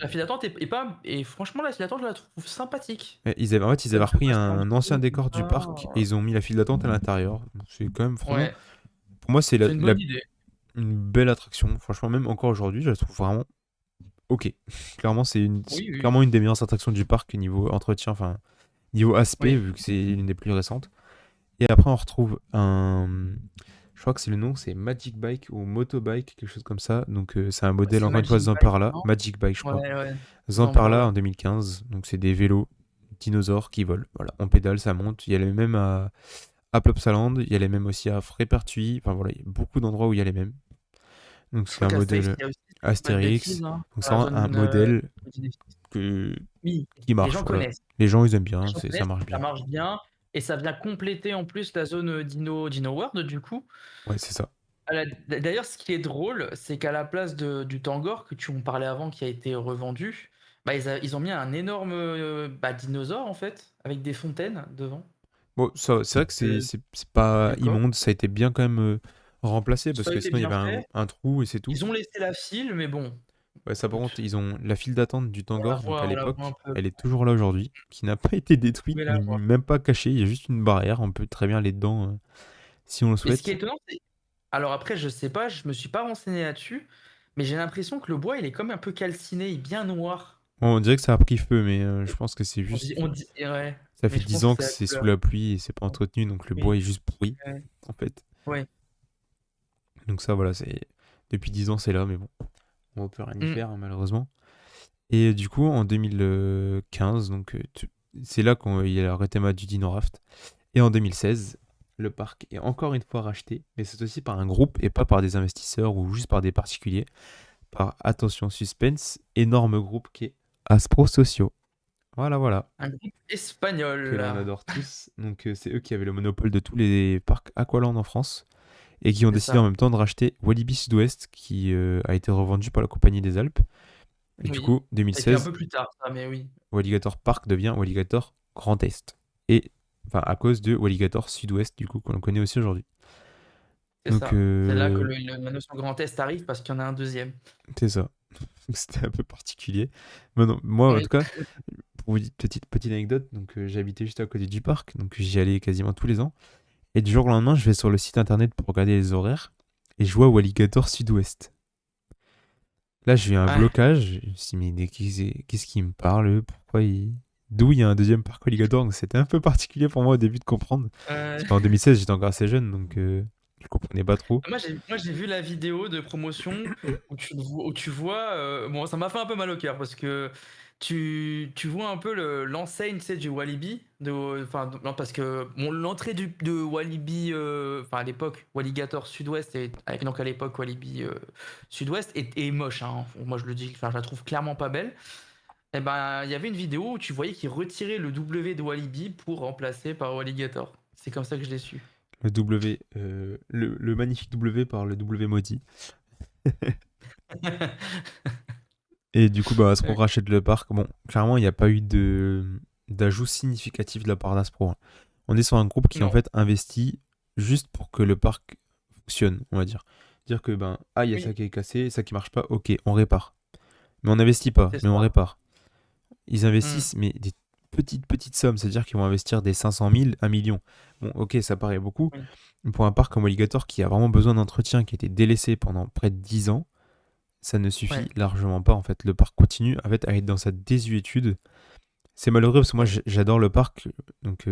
[SPEAKER 1] file d'attente est pas. Et franchement, la file d'attente, je la trouve sympathique.
[SPEAKER 2] en fait, ils avaient
[SPEAKER 1] Elle te
[SPEAKER 2] repris
[SPEAKER 1] passe en
[SPEAKER 2] un ancien
[SPEAKER 1] dessous, comme
[SPEAKER 2] décor du parc et
[SPEAKER 1] ça.
[SPEAKER 2] ils ont mis la file d'attente à l'intérieur. Donc, c'est quand même, franchement,
[SPEAKER 1] Ouais,
[SPEAKER 2] pour moi, c'est
[SPEAKER 1] c'est une bonne idée.
[SPEAKER 2] une belle attraction. Franchement, même encore aujourd'hui, je la trouve vraiment ok. Clairement, c'est
[SPEAKER 1] Oui, oui,
[SPEAKER 2] clairement une des meilleures attractions du parc niveau entretien, enfin, niveau aspect,
[SPEAKER 1] oui.
[SPEAKER 2] vu que c'est l'une des plus récentes. Et après, on retrouve un. Je crois que c'est le nom, c'est Magic Bike ou Motobike, quelque chose comme ça. Donc, c'est un modèle,
[SPEAKER 1] C'est
[SPEAKER 2] encore une fois,
[SPEAKER 1] Magic Bike,
[SPEAKER 2] Zamperla.
[SPEAKER 1] non?
[SPEAKER 2] Magic Bike, je crois.
[SPEAKER 1] Ouais, ouais.
[SPEAKER 2] Zamperla
[SPEAKER 1] Zamperla.
[SPEAKER 2] en 2015. Donc, c'est des vélos dinosaures qui volent. Voilà, on pédale, ça monte. Il y a les mêmes à Plopsaland, il y a les mêmes aussi à Frépertuis. Enfin, voilà, il y a beaucoup d'endroits où il y a les mêmes. Donc,
[SPEAKER 1] Je
[SPEAKER 2] c'est
[SPEAKER 1] crois
[SPEAKER 2] un
[SPEAKER 1] qu'à Stace,
[SPEAKER 2] modèle.
[SPEAKER 1] il y a aussi Pas de bêtises,
[SPEAKER 2] Astérix.
[SPEAKER 1] hein,
[SPEAKER 2] Donc
[SPEAKER 1] dans
[SPEAKER 2] c'est
[SPEAKER 1] la
[SPEAKER 2] vraiment un
[SPEAKER 1] zone,
[SPEAKER 2] modèle
[SPEAKER 1] des
[SPEAKER 2] que...
[SPEAKER 1] oui,
[SPEAKER 2] qui
[SPEAKER 1] les
[SPEAKER 2] marche.
[SPEAKER 1] gens
[SPEAKER 2] Voilà.
[SPEAKER 1] connaissent.
[SPEAKER 2] Les gens, ils aiment
[SPEAKER 1] Les
[SPEAKER 2] bien,
[SPEAKER 1] gens
[SPEAKER 2] ça
[SPEAKER 1] connaissent,
[SPEAKER 2] marche
[SPEAKER 1] ça
[SPEAKER 2] bien.
[SPEAKER 1] marche bien et ça vient compléter en plus la zone, Dino World du coup.
[SPEAKER 2] Ouais, c'est ça.
[SPEAKER 1] D'ailleurs, ce qui est drôle, c'est qu'à la place du Tangor que tu en parlais avant, qui a été revendu, bah, ils ont mis un énorme bah, dinosaure en fait, avec des fontaines devant.
[SPEAKER 2] Bon, ça, c'est vrai que
[SPEAKER 1] Euh,
[SPEAKER 2] c'est pas
[SPEAKER 1] D'accord.
[SPEAKER 2] immonde, ça a été bien quand même remplacé parce
[SPEAKER 1] Ça a
[SPEAKER 2] que
[SPEAKER 1] été
[SPEAKER 2] sinon il y
[SPEAKER 1] bien
[SPEAKER 2] avait
[SPEAKER 1] fait.
[SPEAKER 2] un trou et c'est tout.
[SPEAKER 1] Ils ont laissé la file, mais bon,
[SPEAKER 2] Ouais, ça par
[SPEAKER 1] écoute,
[SPEAKER 2] contre, ils ont la file d'attente du Tangor, donc à
[SPEAKER 1] on la voit un
[SPEAKER 2] l'époque,
[SPEAKER 1] peu.
[SPEAKER 2] elle est toujours là aujourd'hui, qui n'a pas été détruite,
[SPEAKER 1] Mais la
[SPEAKER 2] ni
[SPEAKER 1] voit.
[SPEAKER 2] même pas cachée, il y a juste une barrière, on peut très bien aller dedans si on le
[SPEAKER 1] Mais ce qui est
[SPEAKER 2] souhaite.
[SPEAKER 1] étonnant, c'est. Alors après, je sais pas, je me suis pas renseigné là-dessus, mais j'ai l'impression que le bois, il est comme un peu calciné, il est bien noir.
[SPEAKER 2] Bon, on dirait que ça a pris feu, mais je pense que c'est juste...
[SPEAKER 1] On dit, ouais,
[SPEAKER 2] Ça
[SPEAKER 1] mais
[SPEAKER 2] fait
[SPEAKER 1] je
[SPEAKER 2] 10
[SPEAKER 1] pense que
[SPEAKER 2] ans que
[SPEAKER 1] c'est la
[SPEAKER 2] c'est sous
[SPEAKER 1] couleur.
[SPEAKER 2] la pluie et c'est pas entretenu, donc le bois
[SPEAKER 1] Oui,
[SPEAKER 2] est juste pourri,
[SPEAKER 1] ouais,
[SPEAKER 2] en fait.
[SPEAKER 1] ouais.
[SPEAKER 2] Donc ça, voilà, c'est... Depuis 10 ans, c'est là, mais bon, on peut rien y
[SPEAKER 1] Mm.
[SPEAKER 2] faire, hein, malheureusement. Et du coup, en 2015, donc c'est là qu'il y a le théma du Dino Raft. Et en 2016, le parc est encore une fois racheté, mais c'est aussi par un groupe et pas par des investisseurs ou juste par des particuliers. Par, attention, suspense, énorme groupe qui est Aspro Socio. Voilà, voilà.
[SPEAKER 1] Un groupe
[SPEAKER 2] Que
[SPEAKER 1] espagnol.
[SPEAKER 2] l'on adore tous. Donc c'est eux qui avaient le monopole de tous les parcs Aqualand en France et qui ont
[SPEAKER 1] C'est
[SPEAKER 2] décidé en
[SPEAKER 1] ça.
[SPEAKER 2] même temps de racheter Walibi Sud-Ouest qui a été revendu par la Compagnie des Alpes. Et du
[SPEAKER 1] Oui.
[SPEAKER 2] coup,
[SPEAKER 1] Ça a été un
[SPEAKER 2] 2016,
[SPEAKER 1] peu plus tard, ça, mais oui.
[SPEAKER 2] Walligator Park devient Walligator Grand Est. Et enfin à cause de Walligator Sud-Ouest du coup qu'on connaît aussi aujourd'hui.
[SPEAKER 1] C'est
[SPEAKER 2] Donc
[SPEAKER 1] ça. C'est là que la notion Grand Est arrive parce qu'il y en a un deuxième.
[SPEAKER 2] c'est ça. C'était un peu particulier. Mais non, moi en
[SPEAKER 1] Oui.
[SPEAKER 2] tout cas, pour vous dire petite anecdote, donc j'habitais juste à côté du parc, donc j'y allais quasiment tous les ans. Et du jour au lendemain, je vais sur le site internet pour regarder les horaires et je vois Walligator Sud-Ouest. Là, j'ai eu un
[SPEAKER 1] Ouais.
[SPEAKER 2] blocage. Je me suis dit, mais qu'est-ce qui me parle? Pourquoi il... D'où il y a un deuxième parc Alligator? Donc c'était un peu particulier pour moi au début de comprendre.
[SPEAKER 1] Euh,
[SPEAKER 2] Parce qu'en 2016, j'étais encore assez jeune, donc je comprenais pas trop.
[SPEAKER 1] moi, j'ai vu la vidéo de promotion où tu vois. Bon, ça m'a fait un peu mal au cœur parce que tu vois un peu l'enseigne, tu sais, du Walibi. Enfin, non, parce que bon, l'entrée de Walibi, enfin à l'époque, Walligator Sud-Ouest, et donc à l'époque Walibi Sud-Ouest, est moche. Hein. Moi, je le dis, enfin, je la trouve clairement pas belle. Et ben, il y avait une vidéo où tu voyais qu'ils retiraient le W de Walibi pour remplacer par Walligator. C'est comme ça que je l'ai su.
[SPEAKER 2] Le W, le magnifique W par le W maudit. Et du coup, bah, Aspro
[SPEAKER 1] Ouais.
[SPEAKER 2] rachète le parc. Bon, clairement, il n'y a pas eu d'ajout significatif de la part d'Aspro, hein. On est sur un groupe qui, en
[SPEAKER 1] Non,
[SPEAKER 2] fait, investit juste pour que le parc fonctionne, on va dire. Dire que, ben, ah, il y a ça
[SPEAKER 1] oui,
[SPEAKER 2] qui est cassé, ça qui marche pas, ok, on répare. Mais on n'investit pas,
[SPEAKER 1] c'est
[SPEAKER 2] mais on
[SPEAKER 1] ça.
[SPEAKER 2] répare. Ils
[SPEAKER 1] Hmm.
[SPEAKER 2] investissent, mais des petites sommes, c'est-à-dire qu'ils vont investir des 500 000, 1 million. Bon, ok, ça paraît beaucoup.
[SPEAKER 1] Oui.
[SPEAKER 2] Mais pour un parc comme Alligator qui a vraiment besoin d'entretien, qui a été délaissé pendant près de 10 ans, ça ne
[SPEAKER 1] Ouais,
[SPEAKER 2] suffit largement pas. En fait, le parc continue en fait, à être dans sa désuétude. C'est malheureux parce que moi,
[SPEAKER 1] ouais.
[SPEAKER 2] j'adore le parc. Donc,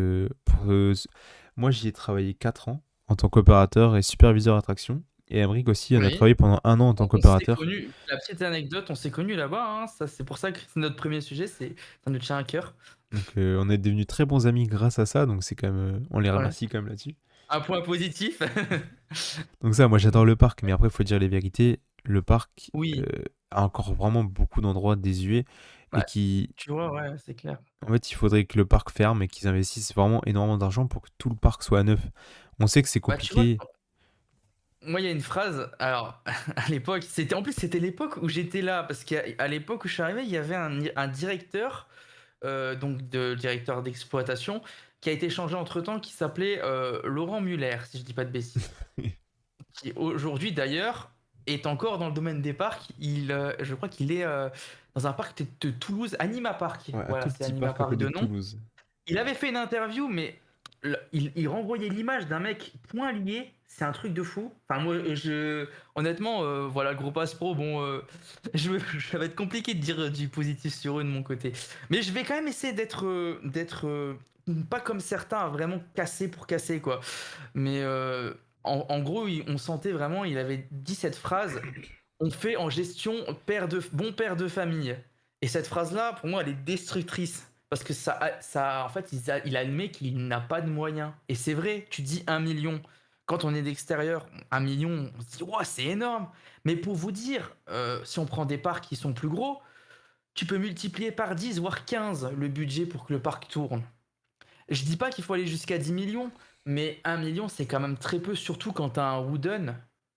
[SPEAKER 2] moi, j'y ai travaillé 4 ans en tant qu'opérateur et superviseur attraction. Et Emric aussi, on a
[SPEAKER 1] Oui.
[SPEAKER 2] travaillé pendant 1 an en tant
[SPEAKER 1] On s'est
[SPEAKER 2] qu'opérateur.
[SPEAKER 1] connus, la petite anecdote, on s'est connus là-bas. Hein. Ça, c'est pour ça que c'est notre premier sujet, ça nous tient à cœur.
[SPEAKER 2] Donc, on est devenus très bons amis grâce à ça. Donc, c'est quand même, on les
[SPEAKER 1] Ouais.
[SPEAKER 2] remercie quand même là-dessus.
[SPEAKER 1] Un point positif.
[SPEAKER 2] Donc ça, moi j'adore le parc, mais après, il faut dire les vérités. Le parc
[SPEAKER 1] Oui,
[SPEAKER 2] a encore vraiment beaucoup d'endroits désuets et
[SPEAKER 1] bah,
[SPEAKER 2] qui,
[SPEAKER 1] tu vois, ouais, c'est clair.
[SPEAKER 2] en fait, il faudrait que le parc ferme et qu'ils investissent vraiment énormément d'argent pour que tout le parc soit à neuf. On sait que c'est
[SPEAKER 1] Bah, tu vois,
[SPEAKER 2] compliqué.
[SPEAKER 1] moi, il y a une phrase. Alors, à l'époque, en plus, c'était l'époque où j'étais là, parce qu'à l'époque où je suis arrivé, il y avait un directeur, donc directeur d'exploitation, qui a été changé entre temps, qui s'appelait Laurent Muller, si je dis pas de bêtises. Qui aujourd'hui d'ailleurs est encore dans le domaine des parcs. Je crois qu'il est dans un parc de Toulouse, Anima Park.
[SPEAKER 2] Ouais, un
[SPEAKER 1] Voilà,
[SPEAKER 2] tout
[SPEAKER 1] c'est
[SPEAKER 2] petit
[SPEAKER 1] Anima
[SPEAKER 2] parc à
[SPEAKER 1] Park
[SPEAKER 2] côté
[SPEAKER 1] de
[SPEAKER 2] de
[SPEAKER 1] nom.
[SPEAKER 2] Toulouse.
[SPEAKER 1] Il avait fait une interview, mais il renvoyait l'image d'un mec point lié. C'est un truc de fou. Enfin, moi, honnêtement, voilà, le groupe Aspro, bon, ça va être compliqué de dire du positif sur eux de mon côté. Mais je vais quand même essayer d'être pas comme certains, à vraiment casser pour casser, quoi. Mais en gros, on sentait vraiment, il avait dit cette phrase, on fait en gestion bon père de famille. Et cette phrase-là, pour moi, elle est destructrice. Parce que en fait, il admet qu'il n'a pas de moyens. Et c'est vrai, tu dis 1 million. quand on est d'extérieur, 1 million, on se dit: «Waouh, c'est énorme!» Mais pour vous dire, si on prend des parcs qui sont plus gros, tu peux multiplier par 10 voire 15 le budget pour que le parc tourne. Je dis pas qu'il faut aller jusqu'à 10 millions, mais 1 million, c'est quand même très peu, surtout quand tu as un Wooden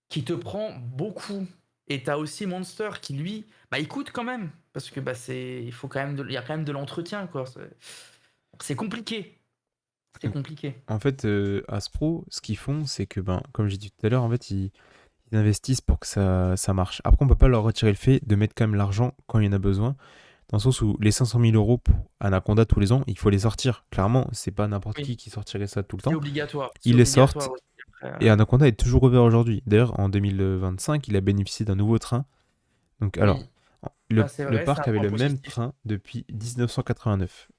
[SPEAKER 1] qui te prend beaucoup. Et tu as aussi Monster qui, lui, bah, il coûte quand même. Parce que bah, il faut quand même il y a quand même de l'entretien, quoi. C'est compliqué. C'est
[SPEAKER 2] Donc,
[SPEAKER 1] compliqué.
[SPEAKER 2] en fait, Aspro, ce qu'ils font, c'est que, ben, comme j'ai dit tout à l'heure, en fait, ils investissent pour que ça marche. Après, on peut pas leur retirer le fait de mettre quand même l'argent quand il y en a besoin, dans le sens où les 500 000 euros pour Anaconda tous les ans, il faut les sortir. Clairement, c'est pas n'importe
[SPEAKER 1] Oui,
[SPEAKER 2] qui sortirait ça tout le
[SPEAKER 1] c'est
[SPEAKER 2] temps.
[SPEAKER 1] obligatoire. C'est
[SPEAKER 2] Ils les sortent
[SPEAKER 1] obligatoire aussi. Après,
[SPEAKER 2] et Anaconda est toujours ouvert aujourd'hui. D'ailleurs, en 2025, il a bénéficié d'un nouveau train. Donc, alors,
[SPEAKER 1] oui,
[SPEAKER 2] le,
[SPEAKER 1] ça c'est
[SPEAKER 2] le
[SPEAKER 1] vrai, c'est un
[SPEAKER 2] parc avait
[SPEAKER 1] point
[SPEAKER 2] le même
[SPEAKER 1] positif.
[SPEAKER 2] train depuis 1989.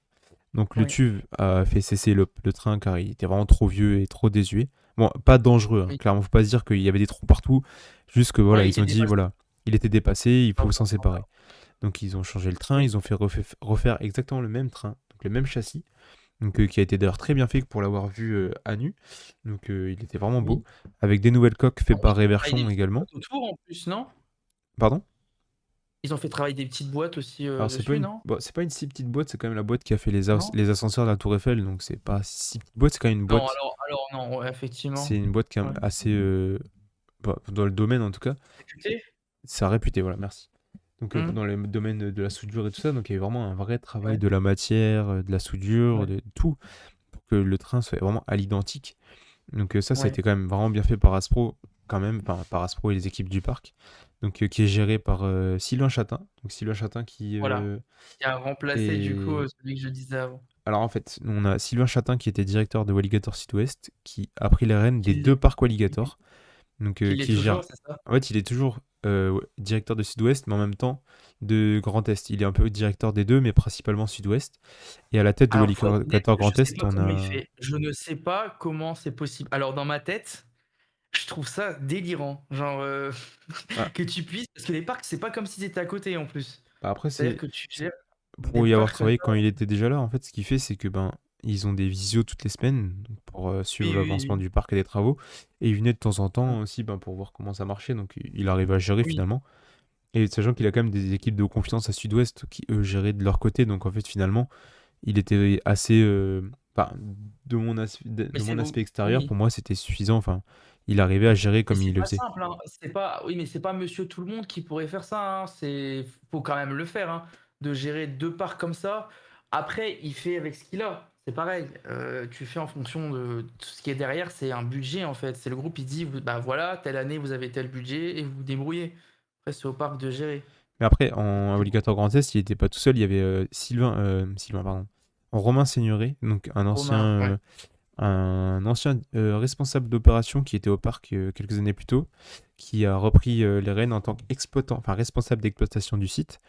[SPEAKER 2] Donc le
[SPEAKER 1] Oui,
[SPEAKER 2] TUV a fait cesser le train car il était vraiment trop vieux et trop désuet. Bon, pas dangereux, hein.
[SPEAKER 1] oui.
[SPEAKER 2] Clairement, faut pas se dire qu'il y avait des trous partout. Juste que voilà,
[SPEAKER 1] Ouais, il
[SPEAKER 2] ils
[SPEAKER 1] était
[SPEAKER 2] ont dit
[SPEAKER 1] dépassé.
[SPEAKER 2] voilà, il était dépassé, il
[SPEAKER 1] Ah,
[SPEAKER 2] faut s'en
[SPEAKER 1] forcément.
[SPEAKER 2] séparer. Donc ils ont changé le train,
[SPEAKER 1] Oui,
[SPEAKER 2] ils ont fait refaire exactement le même train, donc le même châssis, donc qui a été d'ailleurs très bien fait pour l'avoir vu à nu. Donc il était vraiment beau,
[SPEAKER 1] oui.
[SPEAKER 2] avec des nouvelles coques
[SPEAKER 1] Ah,
[SPEAKER 2] faites par
[SPEAKER 1] ils ont fait travailler des
[SPEAKER 2] Réverchon
[SPEAKER 1] petites
[SPEAKER 2] également.
[SPEAKER 1] boîtes autour en plus, non?
[SPEAKER 2] Pardon?
[SPEAKER 1] Ils ont fait travailler des petites boîtes aussi,
[SPEAKER 2] Alors c'est pas
[SPEAKER 1] dessus,
[SPEAKER 2] une
[SPEAKER 1] non?
[SPEAKER 2] bon, c'est pas une si petite boîte, c'est quand même la boîte qui a fait
[SPEAKER 1] Non?
[SPEAKER 2] les ascenseurs de la Tour Eiffel, donc c'est pas si petite boîte, c'est quand même une
[SPEAKER 1] Non,
[SPEAKER 2] boîte.
[SPEAKER 1] alors non, ouais, effectivement.
[SPEAKER 2] C'est une boîte qui est
[SPEAKER 1] Ouais.
[SPEAKER 2] assez bah, dans le domaine en tout cas,
[SPEAKER 1] Réputé?
[SPEAKER 2] c'est réputé, voilà, merci. Donc
[SPEAKER 1] Mmh.
[SPEAKER 2] dans le domaine de la soudure et tout ça, donc il y avait vraiment un vrai travail
[SPEAKER 1] Ouais,
[SPEAKER 2] de la matière, de la soudure,
[SPEAKER 1] ouais,
[SPEAKER 2] de tout, pour que le train soit vraiment à l'identique. Donc ça a
[SPEAKER 1] ouais.
[SPEAKER 2] été quand même vraiment bien fait par Aspro, quand même, enfin, par Aspro et les équipes du parc. Donc qui est géré par Sylvain Chatin. Donc Sylvain Chatin qui
[SPEAKER 1] Voilà. Qui a remplacé du coup,
[SPEAKER 2] est...
[SPEAKER 1] celui que je disais avant.
[SPEAKER 2] Alors en fait, on a Sylvain Chatin qui était directeur de Walligator Sud-Ouest, qui a pris les rênes des
[SPEAKER 1] Qui
[SPEAKER 2] deux
[SPEAKER 1] l'est
[SPEAKER 2] parcs Walligator. Donc
[SPEAKER 1] qui l'est
[SPEAKER 2] qui gère.
[SPEAKER 1] toujours, c'est ça?
[SPEAKER 2] En fait, il est toujours ouais, directeur de Sud-Ouest, mais en même temps de Grand Est. Il est un peu directeur des deux, mais principalement Sud-Ouest. Et à la tête de
[SPEAKER 1] Alors pour être honnête,
[SPEAKER 2] Walligator
[SPEAKER 1] je
[SPEAKER 2] Grand
[SPEAKER 1] sais
[SPEAKER 2] Est,
[SPEAKER 1] pas
[SPEAKER 2] on
[SPEAKER 1] comment il
[SPEAKER 2] a.
[SPEAKER 1] fait. Je ne sais pas comment c'est possible. Alors dans ma tête, je trouve ça délirant. Genre,
[SPEAKER 2] Ah,
[SPEAKER 1] que tu puisses parce que les parcs, c'est pas comme si c'était à côté en plus.
[SPEAKER 2] bah après,
[SPEAKER 1] C'est-à-dire que tu
[SPEAKER 2] c'est-
[SPEAKER 1] gères des
[SPEAKER 2] pour y avoir
[SPEAKER 1] parcs comme
[SPEAKER 2] travaillé
[SPEAKER 1] ça.
[SPEAKER 2] quand il était déjà là, en fait, ce qu'il fait, c'est que ben ils ont des visios toutes les semaines donc pour suivre
[SPEAKER 1] Oui, oui,
[SPEAKER 2] l'avancement
[SPEAKER 1] oui.
[SPEAKER 2] du parc et des travaux. Et il venait de temps en
[SPEAKER 1] Mmh.
[SPEAKER 2] temps aussi ben, pour voir comment ça marchait. Donc il arrive à gérer
[SPEAKER 1] Oui.
[SPEAKER 2] finalement. Et sachant qu'il a quand même des équipes de confiance à Sud-Ouest qui eux géraient de leur côté. Donc en fait, finalement, il était assez. Enfin,
[SPEAKER 1] Mais
[SPEAKER 2] de
[SPEAKER 1] c'est
[SPEAKER 2] mon
[SPEAKER 1] beau.
[SPEAKER 2] aspect extérieur,
[SPEAKER 1] Oui.
[SPEAKER 2] pour moi, c'était suffisant. Enfin, il arrivait à gérer
[SPEAKER 1] Mais
[SPEAKER 2] comme
[SPEAKER 1] c'est
[SPEAKER 2] il le
[SPEAKER 1] pas
[SPEAKER 2] faisait.
[SPEAKER 1] simple, hein. C'est pas oui, mais c'est pas monsieur tout le monde qui pourrait faire ça, hein. Faut quand même le faire, hein, de gérer 2 parcs comme ça. Après, il fait avec ce qu'il a. C'est pareil, tu fais en fonction de tout ce qui est derrière, c'est un budget, en fait. C'est le groupe, il dit: «Vous bah, voilà, telle année, vous avez tel budget et vous vous débrouillez». Après, c'est au parc de gérer.
[SPEAKER 2] Mais après, en
[SPEAKER 1] C'est
[SPEAKER 2] Alligator Grand Est, il n'était pas tout seul. Il y avait Sylvain, pardon. Romain Seigneuré, donc
[SPEAKER 1] Romain, ouais,
[SPEAKER 2] un ancien responsable d'opération qui était au parc quelques années plus tôt, qui a repris les rênes en tant qu'exploitant, enfin responsable d'exploitation du site.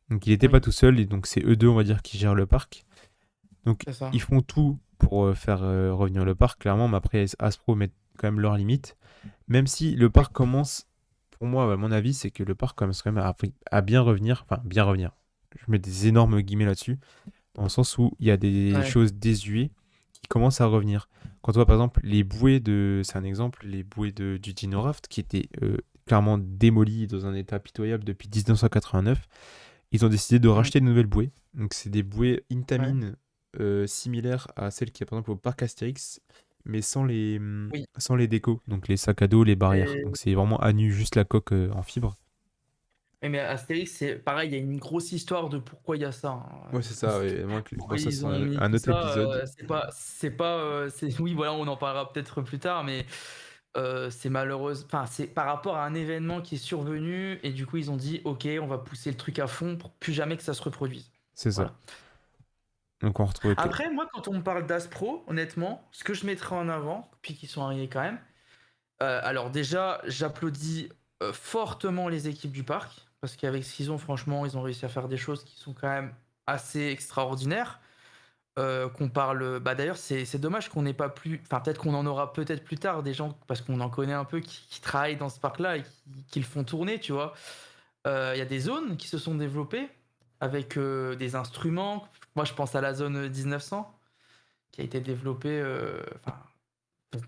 [SPEAKER 2] Donc il n'était pas
[SPEAKER 1] oui,
[SPEAKER 2] tout seul, et donc c'est eux deux, on va dire, qui gèrent le parc. Donc
[SPEAKER 1] c'est ça.
[SPEAKER 2] ils font tout pour faire revenir le parc, clairement, mais après Aspro met quand même leurs limites. Même si le
[SPEAKER 1] Oui,
[SPEAKER 2] parc commence, pour moi, à mon avis, c'est que le parc commence quand même à bien revenir, enfin bien revenir. Je mets des énormes guillemets là-dessus, dans le sens où il y a des
[SPEAKER 1] ouais,
[SPEAKER 2] choses désuées qui commencent à revenir. Quand on voit par exemple les bouées de, c'est un exemple, les bouées du Dino Raft qui étaient clairement démolies dans un état pitoyable depuis 1989, ils ont décidé de
[SPEAKER 1] mmh,
[SPEAKER 2] racheter de nouvelles bouées. Donc c'est des bouées
[SPEAKER 1] ouais,
[SPEAKER 2] Intamin similaires à celles qu'il y a par exemple au parc Astérix, mais
[SPEAKER 1] oui.
[SPEAKER 2] sans les décos, donc les sacs à dos, les barrières.
[SPEAKER 1] Et
[SPEAKER 2] Donc c'est vraiment à nu, juste la coque en fibre.
[SPEAKER 1] oui, mais Astérix, c'est pareil, il y a une grosse histoire de pourquoi il y a ça, hein.
[SPEAKER 2] Ouais, c'est ça, ouais. Bon,
[SPEAKER 1] Pourquoi
[SPEAKER 2] ça,
[SPEAKER 1] ils
[SPEAKER 2] c'est
[SPEAKER 1] ont mis
[SPEAKER 2] un
[SPEAKER 1] tout
[SPEAKER 2] autre
[SPEAKER 1] ça,
[SPEAKER 2] épisode.
[SPEAKER 1] oui, voilà, on en parlera peut-être plus tard, mais c'est malheureuse enfin, c'est par rapport à un événement qui est survenu et du coup, ils ont dit: «OK, on va pousser le truc à fond pour plus jamais que ça se reproduise».
[SPEAKER 2] C'est ça.
[SPEAKER 1] Voilà.
[SPEAKER 2] Donc on retrouve.
[SPEAKER 1] Après, moi, quand on me parle d'Aspro, honnêtement, ce que je mettrais en avant, puis qu'ils sont arrivés quand même, alors déjà, j'applaudis, fortement les équipes du parc parce qu'avec ce qu'ils ont, franchement, ils ont réussi à faire des choses qui sont quand même assez extraordinaires. Qu'on parle, bah, d'ailleurs, c'est dommage qu'on n'ait pas plus enfin, peut-être qu'on en aura peut-être plus tard des gens parce qu'on en connaît un peu qui travaillent dans ce parc-là et qui le font tourner, tu vois? Il y a des zones qui se sont développées avec, des instruments. Moi, je pense à la zone, 1900 qui a été développée, enfin,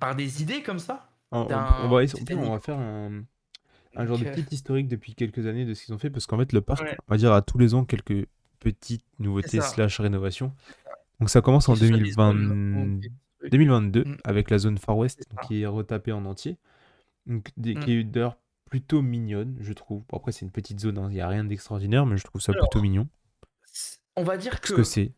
[SPEAKER 1] par des idées comme ça. C'est
[SPEAKER 2] On
[SPEAKER 1] un
[SPEAKER 2] va, en plus, on
[SPEAKER 1] Titanic,
[SPEAKER 2] va
[SPEAKER 1] quoi.
[SPEAKER 2] faire un genre
[SPEAKER 1] Donc,
[SPEAKER 2] de petit historique depuis quelques années de ce qu'ils ont fait, parce qu'en fait, le parc,
[SPEAKER 1] ouais,
[SPEAKER 2] on va dire, a tous les ans quelques petites
[SPEAKER 1] c'est
[SPEAKER 2] nouveautés
[SPEAKER 1] ça,
[SPEAKER 2] slash rénovations.
[SPEAKER 1] c'est ça.
[SPEAKER 2] Donc ça commence
[SPEAKER 1] Que
[SPEAKER 2] en
[SPEAKER 1] ce soit des zones ou des petits trucs.
[SPEAKER 2] 2022
[SPEAKER 1] Mmh,
[SPEAKER 2] avec la zone Far
[SPEAKER 1] c'est
[SPEAKER 2] West donc,
[SPEAKER 1] ça.
[SPEAKER 2] qui est retapée en entier, donc
[SPEAKER 1] Mmh.
[SPEAKER 2] qui est d'ailleurs plutôt mignonne, je trouve. Bon, après, c'est une petite zone, hein, il n'y a rien d'extraordinaire, mais je trouve ça plutôt
[SPEAKER 1] Alors,
[SPEAKER 2] mignon.
[SPEAKER 1] on va dire
[SPEAKER 2] Pour ce que
[SPEAKER 1] que
[SPEAKER 2] c'est.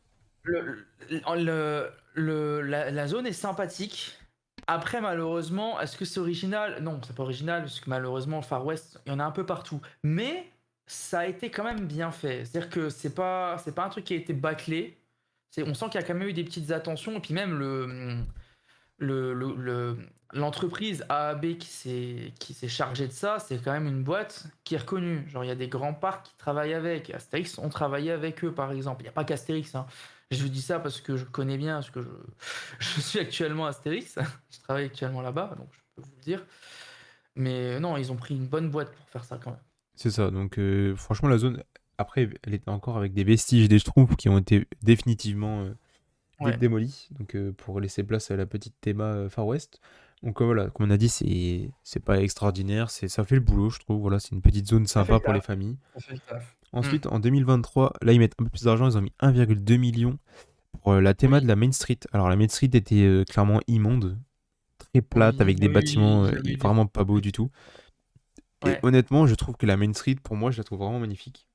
[SPEAKER 1] la zone est sympathique. Après, malheureusement, est-ce que c'est original? Non, c'est pas original, parce que malheureusement, le Far West, il y en a un peu partout. Mais ça a été quand même bien fait. C'est-à-dire que c'est pas un truc qui a été bâclé. On sent qu'il y a quand même eu des petites attentions. Et puis même l'entreprise AAB qui s'est chargée de ça, c'est quand même une boîte qui est reconnue. Genre, il y a des grands parcs qui travaillent avec. Astérix ont travaillé avec eux, par exemple. Il n'y a pas qu'Astérix, hein. Je vous dis ça parce que je connais bien, parce que je suis actuellement Astérix. Je travaille actuellement là-bas, donc je peux vous le dire. Mais non, ils ont pris une bonne boîte pour faire ça quand même.
[SPEAKER 2] C'est ça, donc franchement, la zone, après, elle était encore avec des vestiges des Schtroumpfs qui ont été définitivement
[SPEAKER 1] Ouais,
[SPEAKER 2] démolis, donc pour laisser place à la petite théma Far West. Donc voilà, comme on a dit, c'est pas extraordinaire, ça fait le boulot, je trouve. Voilà, c'est une petite zone
[SPEAKER 1] ça fait
[SPEAKER 2] sympa
[SPEAKER 1] le
[SPEAKER 2] pour les
[SPEAKER 1] taf.
[SPEAKER 2] familles.
[SPEAKER 1] Ça fait le taf. Hmm.
[SPEAKER 2] Ensuite, en 2023, là, ils mettent un peu plus d'argent, ils ont mis 1,2 million pour la théma de
[SPEAKER 1] Oui,
[SPEAKER 2] la Main Street. Alors, la Main Street était clairement immonde, très plate,
[SPEAKER 1] oui,
[SPEAKER 2] avec des
[SPEAKER 1] oui, oui,
[SPEAKER 2] bâtiments
[SPEAKER 1] j'avais eu des.
[SPEAKER 2] vraiment pas beaux du tout. Et
[SPEAKER 1] Ouais.
[SPEAKER 2] honnêtement, je trouve que la Main Street, pour moi, je la trouve vraiment magnifique.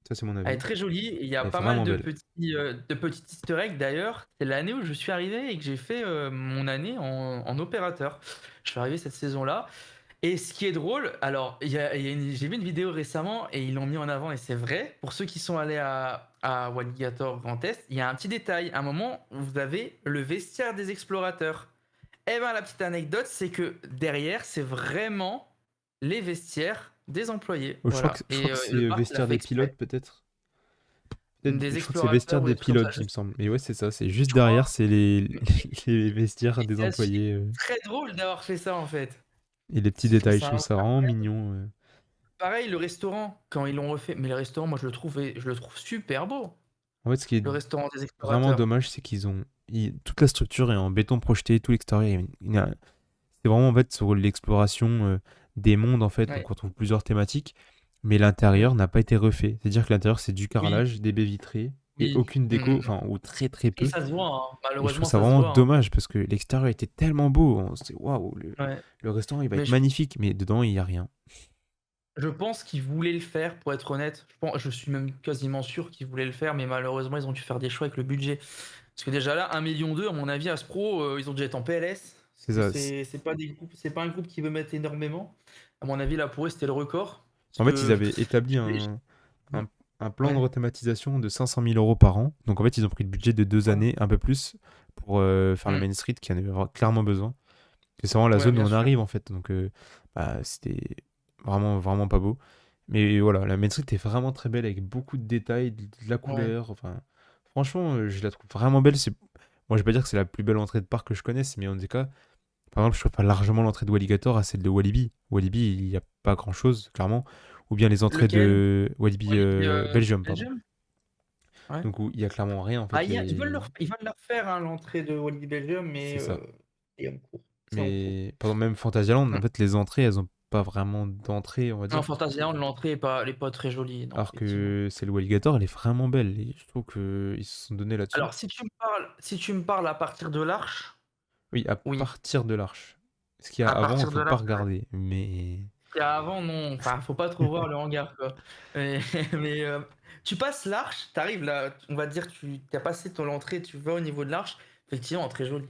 [SPEAKER 2] Ça, c'est mon
[SPEAKER 1] Elle est
[SPEAKER 2] avis.
[SPEAKER 1] très jolie et il y a
[SPEAKER 2] Elle est
[SPEAKER 1] pas mal
[SPEAKER 2] vraiment
[SPEAKER 1] de
[SPEAKER 2] belle.
[SPEAKER 1] petits easter eggs d'ailleurs. C'est l'année où je suis arrivé et que j'ai fait mon année en opérateur. Je suis arrivé cette saison-là. Et ce qui est drôle, alors j'ai vu une vidéo récemment et ils l'ont mis en avant et c'est vrai. Pour ceux qui sont allés à Walligator Grand Est, il y a un petit détail. À un moment, vous avez le vestiaire des explorateurs. Eh ben la petite anecdote, c'est que derrière, c'est vraiment les vestiaires des employés.
[SPEAKER 2] Oh,
[SPEAKER 1] Voilà.
[SPEAKER 2] je crois
[SPEAKER 1] Et
[SPEAKER 2] que c'est
[SPEAKER 1] le parc l'a
[SPEAKER 2] vestiaire
[SPEAKER 1] fait
[SPEAKER 2] des pilotes,
[SPEAKER 1] exprès.
[SPEAKER 2] peut-être.
[SPEAKER 1] Des
[SPEAKER 2] Je crois que c'est vestiaire
[SPEAKER 1] explorateurs ou
[SPEAKER 2] des
[SPEAKER 1] des trucs comme ça,
[SPEAKER 2] pilotes,
[SPEAKER 1] je
[SPEAKER 2] il me
[SPEAKER 1] sais
[SPEAKER 2] semble. Mais ouais, c'est ça, c'est juste
[SPEAKER 1] je crois.
[SPEAKER 2] derrière, c'est
[SPEAKER 1] Mais
[SPEAKER 2] les vestiaires
[SPEAKER 1] et
[SPEAKER 2] des
[SPEAKER 1] c'est
[SPEAKER 2] employés.
[SPEAKER 1] très drôle d'avoir fait ça en fait.
[SPEAKER 2] Et les petits
[SPEAKER 1] Je trouve
[SPEAKER 2] détails, je
[SPEAKER 1] ça
[SPEAKER 2] trouve ça vraiment
[SPEAKER 1] incroyable.
[SPEAKER 2] mignon.
[SPEAKER 1] Pareil, le restaurant, quand ils l'ont refait, mais le restaurant, moi je le trouve super beau.
[SPEAKER 2] En fait, ce qui est
[SPEAKER 1] Le restaurant des
[SPEAKER 2] vraiment
[SPEAKER 1] explorateurs.
[SPEAKER 2] dommage, c'est toute la structure est en béton projeté, tout l'extérieur. C'est vraiment en fait sur l'exploration des mondes, en fait.
[SPEAKER 1] Ouais.
[SPEAKER 2] Donc, on trouve plusieurs thématiques. Mais
[SPEAKER 1] Mm.
[SPEAKER 2] l'intérieur n'a pas été refait. C'est-à-dire que l'intérieur, c'est du
[SPEAKER 1] Oui,
[SPEAKER 2] carrelage, des baies vitrées et
[SPEAKER 1] oui.
[SPEAKER 2] aucune déco,
[SPEAKER 1] Mm.
[SPEAKER 2] enfin, ou très très
[SPEAKER 1] Et
[SPEAKER 2] peu.
[SPEAKER 1] ça se voit, hein.
[SPEAKER 2] Et je trouve
[SPEAKER 1] Malheureusement,
[SPEAKER 2] ça
[SPEAKER 1] ça se
[SPEAKER 2] vraiment
[SPEAKER 1] voit, hein.
[SPEAKER 2] dommage parce que l'extérieur était tellement beau. On se dit, waouh,
[SPEAKER 1] Ouais.
[SPEAKER 2] le restaurant, il va
[SPEAKER 1] Mais
[SPEAKER 2] être magnifique. Mais dedans, il n'y a rien.
[SPEAKER 1] je pense qu'ils voulaient le faire, pour être honnête. Je suis même quasiment sûr qu'ils voulaient le faire, mais malheureusement, ils ont dû faire des choix avec le budget. Parce que déjà là, 1,2 million, à mon avis, Aspro, ils ont dû être en PLS. Parce
[SPEAKER 2] C'est
[SPEAKER 1] que
[SPEAKER 2] ça.
[SPEAKER 1] c'est pas un groupe qui veut mettre énormément. À mon avis, là, pour eux, c'était le record. Parce
[SPEAKER 2] En fait, ils
[SPEAKER 1] que.
[SPEAKER 2] avaient établi
[SPEAKER 1] j'ai-
[SPEAKER 2] un, un plan de
[SPEAKER 1] Ouais.
[SPEAKER 2] rethématisation de 500 000 euros par an. Donc en fait, ils ont pris le budget de 2 années, un peu plus, pour faire la
[SPEAKER 1] Mm.
[SPEAKER 2] Main Street qui en avait clairement besoin. Que c'est vraiment la
[SPEAKER 1] Ouais,
[SPEAKER 2] zone où
[SPEAKER 1] bien
[SPEAKER 2] on
[SPEAKER 1] sûr.
[SPEAKER 2] arrive en fait. Donc c'était vraiment, vraiment pas beau. Mais voilà, la Main Street est vraiment très belle avec beaucoup de détails, de la
[SPEAKER 1] Ouais.
[SPEAKER 2] couleur. Enfin, franchement, je la trouve vraiment belle. Moi, je vais pas dire que c'est la plus belle entrée de parc que je connaisse, mais en tout cas, par exemple, je préfère largement l'entrée de Walligator à celle de Walibi. Walibi, il n'y a pas grand-chose, clairement. Ou bien les entrées
[SPEAKER 1] Lequel?
[SPEAKER 2] de Walibi
[SPEAKER 1] Walibi
[SPEAKER 2] Belgium, pardon.
[SPEAKER 1] Belgium? Ouais.
[SPEAKER 2] Donc où il y a clairement rien, en
[SPEAKER 1] Ah,
[SPEAKER 2] fait.
[SPEAKER 1] ils veulent la refaire, hein, l'entrée de Walibi Belgium, mais
[SPEAKER 2] C'est ça.
[SPEAKER 1] c'est en cours. C'est en cours.
[SPEAKER 2] Mais par exemple, même Fantasyland, en
[SPEAKER 1] Mm.
[SPEAKER 2] fait, les entrées, elles ont pas vraiment d'entrée, on va
[SPEAKER 1] Non,
[SPEAKER 2] dire.
[SPEAKER 1] Fantasyland, l'entrée elle est pas très jolie, non,
[SPEAKER 2] Alors
[SPEAKER 1] effectivement.
[SPEAKER 2] que celle Walligator, elle est vraiment belle. Et je trouve qu'ils se sont donnés là-dessus.
[SPEAKER 1] Alors, si tu me parles à partir de l'Arche,
[SPEAKER 2] Oui, à
[SPEAKER 1] oui.
[SPEAKER 2] partir de l'Arche. Ce qu'il y a
[SPEAKER 1] À
[SPEAKER 2] avant, il
[SPEAKER 1] partir de
[SPEAKER 2] faut pas
[SPEAKER 1] l'Arche,
[SPEAKER 2] regarder. Mais.
[SPEAKER 1] et avant, non. Enfin, faut pas trop voir le hangar, quoi. Mais, mais, tu passes l'Arche, t'arrives là, on va dire, tu as passé ton entrée, tu vas au niveau de l'Arche. Effectivement, très joli.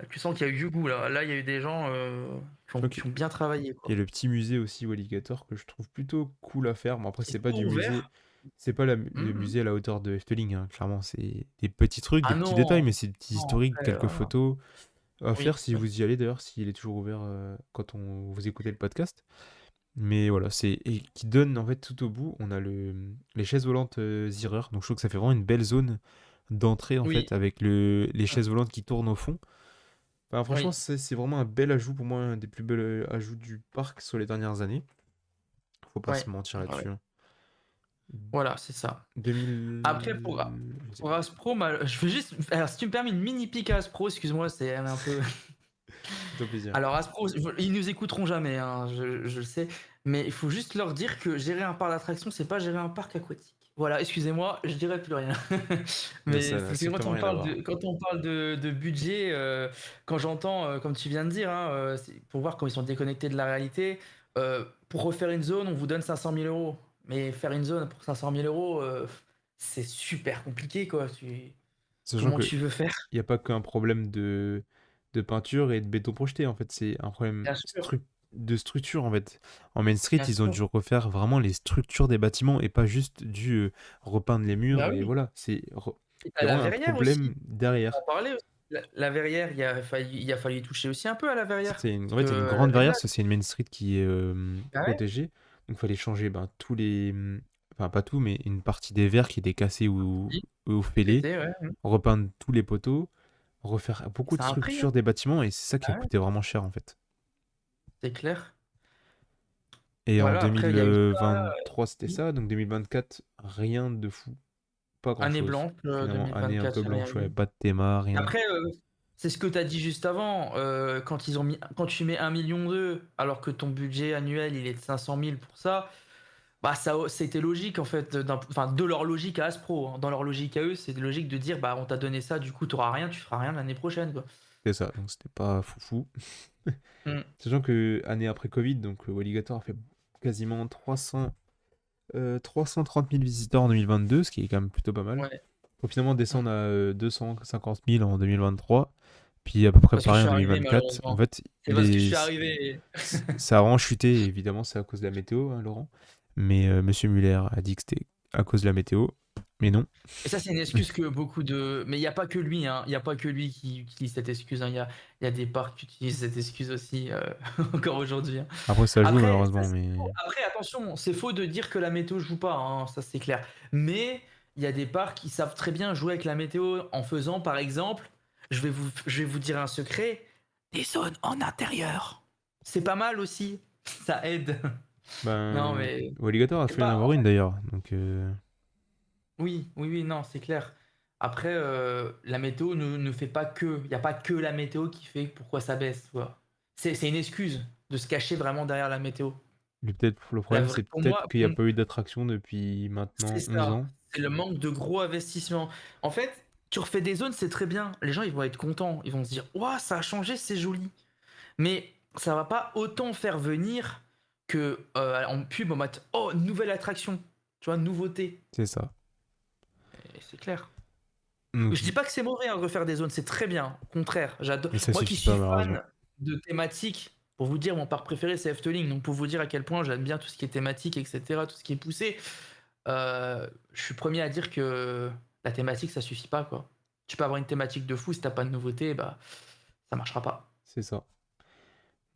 [SPEAKER 1] Tu sens qu'il y a eu du goût, là. Là, il y a eu des gens qui
[SPEAKER 2] Je
[SPEAKER 1] ont,
[SPEAKER 2] crois
[SPEAKER 1] qui ont bien travaillé,
[SPEAKER 2] il y
[SPEAKER 1] quoi.
[SPEAKER 2] a le petit musée aussi Walligator que je trouve plutôt cool à faire. Bon, après,
[SPEAKER 1] Qui
[SPEAKER 2] c'est
[SPEAKER 1] est
[SPEAKER 2] pas du
[SPEAKER 1] toujours
[SPEAKER 2] musée.
[SPEAKER 1] ouvert.
[SPEAKER 2] C'est pas le
[SPEAKER 1] Mhm.
[SPEAKER 2] musée à la hauteur de Efteling, hein. Clairement, c'est des petits trucs, des
[SPEAKER 1] Ah
[SPEAKER 2] petits détails,
[SPEAKER 1] non,
[SPEAKER 2] mais c'est des petits
[SPEAKER 1] non,
[SPEAKER 2] historiques,
[SPEAKER 1] après,
[SPEAKER 2] quelques photos à faire
[SPEAKER 1] oui,
[SPEAKER 2] si
[SPEAKER 1] oui,
[SPEAKER 2] vous y allez d'ailleurs, s'il est toujours ouvert quand vous écoutez le podcast. Mais voilà, et qui donne en fait tout au bout, on a les chaises volantes Zierer. Donc je trouve que ça fait vraiment une belle zone d'entrée en
[SPEAKER 1] oui,
[SPEAKER 2] fait avec les chaises volantes qui tournent au fond. Enfin, franchement,
[SPEAKER 1] oui,
[SPEAKER 2] c'est vraiment un bel ajout pour moi, un des plus bels ajouts du parc sur les dernières années. Faut pas
[SPEAKER 1] ouais,
[SPEAKER 2] se mentir
[SPEAKER 1] ouais.
[SPEAKER 2] là-dessus, hein.
[SPEAKER 1] Voilà, c'est ça. Après, pour,
[SPEAKER 2] 2000, je sais
[SPEAKER 1] pour
[SPEAKER 2] plus.
[SPEAKER 1] Aspro, je veux juste. Alors, si tu me permets une mini pique à Aspro, excuse-moi, c'est un peu.
[SPEAKER 2] Fais-toi plaisir.
[SPEAKER 1] Alors Aspro, ils nous écouteront jamais, hein, je le sais, mais il faut juste leur dire que gérer un parc d'attractions, c'est pas gérer un parc aquatique. Voilà, excusez-moi, je dirai plus rien.
[SPEAKER 2] Mais
[SPEAKER 1] Mais
[SPEAKER 2] ça n'a
[SPEAKER 1] parce que
[SPEAKER 2] strictement rien à voir.
[SPEAKER 1] quand on parle de budget, quand j'entends, comme tu viens de dire, hein, c'est pour voir comment ils sont déconnectés de la réalité, pour refaire une zone, on vous donne 500 000 euros. Mais faire une zone pour 500 000 euros, c'est super compliqué, quoi.
[SPEAKER 2] Sachant
[SPEAKER 1] Comment
[SPEAKER 2] qu'il
[SPEAKER 1] tu veux faire?
[SPEAKER 2] n'y a pas qu'un problème de peinture et de béton projeté, en fait, c'est un problème
[SPEAKER 1] Bien sûr,
[SPEAKER 2] de structure, en fait. En Main Street,
[SPEAKER 1] bien
[SPEAKER 2] ils ont
[SPEAKER 1] sûr.
[SPEAKER 2] dû refaire vraiment les structures des bâtiments et pas juste repeindre les murs
[SPEAKER 1] Bah
[SPEAKER 2] et
[SPEAKER 1] oui.
[SPEAKER 2] voilà.
[SPEAKER 1] Et
[SPEAKER 2] Il
[SPEAKER 1] t'as
[SPEAKER 2] y a
[SPEAKER 1] la
[SPEAKER 2] vraiment un
[SPEAKER 1] verrière aussi.
[SPEAKER 2] problème derrière.
[SPEAKER 1] En parler aussi. La verrière, il a fallu y toucher aussi un peu à la verrière.
[SPEAKER 2] En
[SPEAKER 1] Parce
[SPEAKER 2] fait,
[SPEAKER 1] que
[SPEAKER 2] c'est une
[SPEAKER 1] elle
[SPEAKER 2] grande
[SPEAKER 1] avait
[SPEAKER 2] verrière,
[SPEAKER 1] mal.
[SPEAKER 2] parce que c'est une Main Street qui est
[SPEAKER 1] Ah ouais?
[SPEAKER 2] protégée. Donc, il fallait changer tous les. Enfin, pas tout, mais une partie des verres qui étaient cassés
[SPEAKER 1] Oui,
[SPEAKER 2] ou fêlés,
[SPEAKER 1] pété, ouais.
[SPEAKER 2] repeindre tous les poteaux, refaire
[SPEAKER 1] Et
[SPEAKER 2] beaucoup de
[SPEAKER 1] ça a un prix, hein.
[SPEAKER 2] structures des bâtiments, et c'est ça qui a
[SPEAKER 1] Ah ouais,
[SPEAKER 2] coûté vraiment cher, en fait.
[SPEAKER 1] c'est clair.
[SPEAKER 2] Et en
[SPEAKER 1] Voilà, après, il y a eu ça,
[SPEAKER 2] 2023, c'était
[SPEAKER 1] oui.
[SPEAKER 2] ça. Donc 2024, rien de fou. Pas
[SPEAKER 1] Année
[SPEAKER 2] grand-chose.
[SPEAKER 1] blanche,
[SPEAKER 2] Finalement, année un
[SPEAKER 1] 2024,
[SPEAKER 2] peu
[SPEAKER 1] il y a rien
[SPEAKER 2] blanche, ouais.
[SPEAKER 1] eu.
[SPEAKER 2] Pas de théma, rien.
[SPEAKER 1] Après, c'est ce que tu as dit juste avant, quand tu mets 1,2 million alors que ton budget annuel, il est de 500 000 pour ça, bah, c'était logique en fait, de leur logique à Aspro, hein. Dans leur logique à eux, c'est logique de dire: «Bah, on t'a donné ça, du coup, tu auras rien, tu feras rien l'année prochaine, quoi».
[SPEAKER 2] C'est ça, donc c'était pas foufou.
[SPEAKER 1] Mmh.
[SPEAKER 2] Sachant que, année après Covid, donc Walligator a fait quasiment 330 000 visiteurs en 2022, ce qui est quand même plutôt pas mal.
[SPEAKER 1] Ouais.
[SPEAKER 2] Pour finalement
[SPEAKER 1] Mmh.
[SPEAKER 2] descendre à 250 000 en 2023, puis à peu près
[SPEAKER 1] Parce que je
[SPEAKER 2] pareil
[SPEAKER 1] suis
[SPEAKER 2] en
[SPEAKER 1] arrivé
[SPEAKER 2] 2024. En
[SPEAKER 1] malheureusement.
[SPEAKER 2] fait,
[SPEAKER 1] C'est parce que je suis arrivé.
[SPEAKER 2] ça a vraiment chuté, évidemment, c'est à cause de la météo, hein, Laurent. Mais Monsieur Muller a dit que c'était à cause de la météo, mais non.
[SPEAKER 1] Et ça, c'est une excuse que beaucoup de. Mais il n'y a pas que lui, hein. Il n'y a pas que lui qui utilise cette excuse, hein. Il y a des parcs qui utilisent cette excuse aussi, encore aujourd'hui, hein.
[SPEAKER 2] Après, ça joue
[SPEAKER 1] Après, ça,
[SPEAKER 2] malheureusement,
[SPEAKER 1] c'est faux.
[SPEAKER 2] mais
[SPEAKER 1] Après, attention, c'est faux de dire que la météo joue pas, hein, ça c'est clair. Mais il y a des parcs qui savent très bien jouer avec la météo en faisant, par exemple, je vais vous dire un secret, des zones en intérieur. C'est pas mal aussi. Ça aide. Non,
[SPEAKER 2] ben,
[SPEAKER 1] mais
[SPEAKER 2] Walligator a
[SPEAKER 1] c'est
[SPEAKER 2] fait en
[SPEAKER 1] pas.
[SPEAKER 2] avoir une d'ailleurs, donc
[SPEAKER 1] Oui, oui, oui, non, c'est clair. Après, la météo ne fait pas que. Il n'y a pas que la météo qui fait pourquoi ça baisse, tu vois. C'est une excuse de se cacher vraiment derrière la météo.
[SPEAKER 2] le problème, c'est
[SPEAKER 1] Pour
[SPEAKER 2] peut-être
[SPEAKER 1] moi,
[SPEAKER 2] qu'il n'y a pas eu d'attraction depuis
[SPEAKER 1] c'est
[SPEAKER 2] maintenant 11
[SPEAKER 1] ça.
[SPEAKER 2] ans.
[SPEAKER 1] C'est le manque de gros investissements. En fait, tu refais des zones, c'est très bien. Les gens, ils vont être contents. Ils vont se dire, ouah, ça a changé, c'est joli. Mais ça va pas autant faire venir que en pub en mode, oh, nouvelle attraction. Tu vois, nouveauté.
[SPEAKER 2] C'est ça.
[SPEAKER 1] Et c'est clair.
[SPEAKER 2] Donc,
[SPEAKER 1] Je dis pas que c'est mauvais, hein, de refaire des zones, c'est très bien. Au contraire, j'adore.
[SPEAKER 2] mais ça
[SPEAKER 1] Moi qui
[SPEAKER 2] suffit
[SPEAKER 1] suis
[SPEAKER 2] pas, malheureusement.
[SPEAKER 1] fan de thématiques, pour vous dire, mon parc préféré, c'est Efteling. Donc pour vous dire à quel point j'aime bien tout ce qui est thématique, etc., tout ce qui est poussé, je suis premier à dire que la thématique, ça suffit pas, quoi. Tu peux avoir une thématique de fou, si t'as pas de nouveauté, bah, ça marchera pas.
[SPEAKER 2] C'est ça.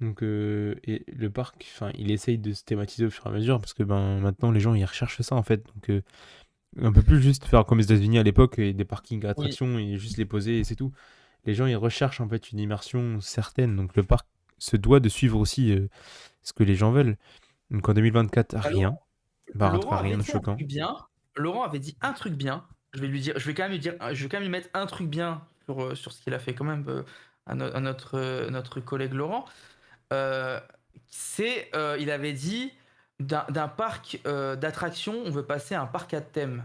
[SPEAKER 2] Donc, et le parc, enfin, il essaye de se thématiser au fur et à mesure, parce que ben, maintenant, les gens, ils recherchent ça, en fait. Donc, un peu plus juste faire comme les États-Unis à l'époque, et des parkings à
[SPEAKER 1] Oui,
[SPEAKER 2] attractions, et juste les poser, et c'est tout. Les gens, ils recherchent, en fait, une immersion certaine. Donc, le parc se doit de suivre aussi ce que les gens veulent. Donc, en 2024,
[SPEAKER 1] bah,
[SPEAKER 2] rien. Par contre,
[SPEAKER 1] Laurent
[SPEAKER 2] rien
[SPEAKER 1] avait
[SPEAKER 2] de
[SPEAKER 1] dit un
[SPEAKER 2] choquant.
[SPEAKER 1] truc bien. Laurent avait dit un truc bien. Je vais lui dire, je vais quand même lui dire, je vais quand même lui mettre un truc bien sur ce qu'il a fait quand même à notre collègue Laurent. Euh, il avait dit d'un parc d'attractions, on veut passer à un parc à thème.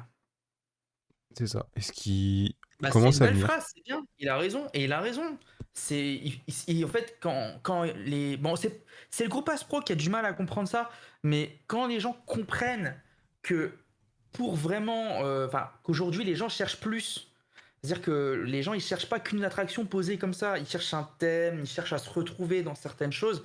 [SPEAKER 2] C'est ça. Et ce qui
[SPEAKER 1] Bah, c'est une
[SPEAKER 2] commence à
[SPEAKER 1] belle
[SPEAKER 2] venir.
[SPEAKER 1] phrase, c'est bien. Il a raison, et il a raison. En fait, quand les. Bon, c'est le groupe Aspro qui a du mal à comprendre ça, mais quand les gens comprennent que pour vraiment. Enfin, qu'aujourd'hui, les gens cherchent plus. C'est-à-dire que les gens, ils cherchent pas qu'une attraction posée comme ça, ils cherchent un thème, ils cherchent à se retrouver dans certaines choses.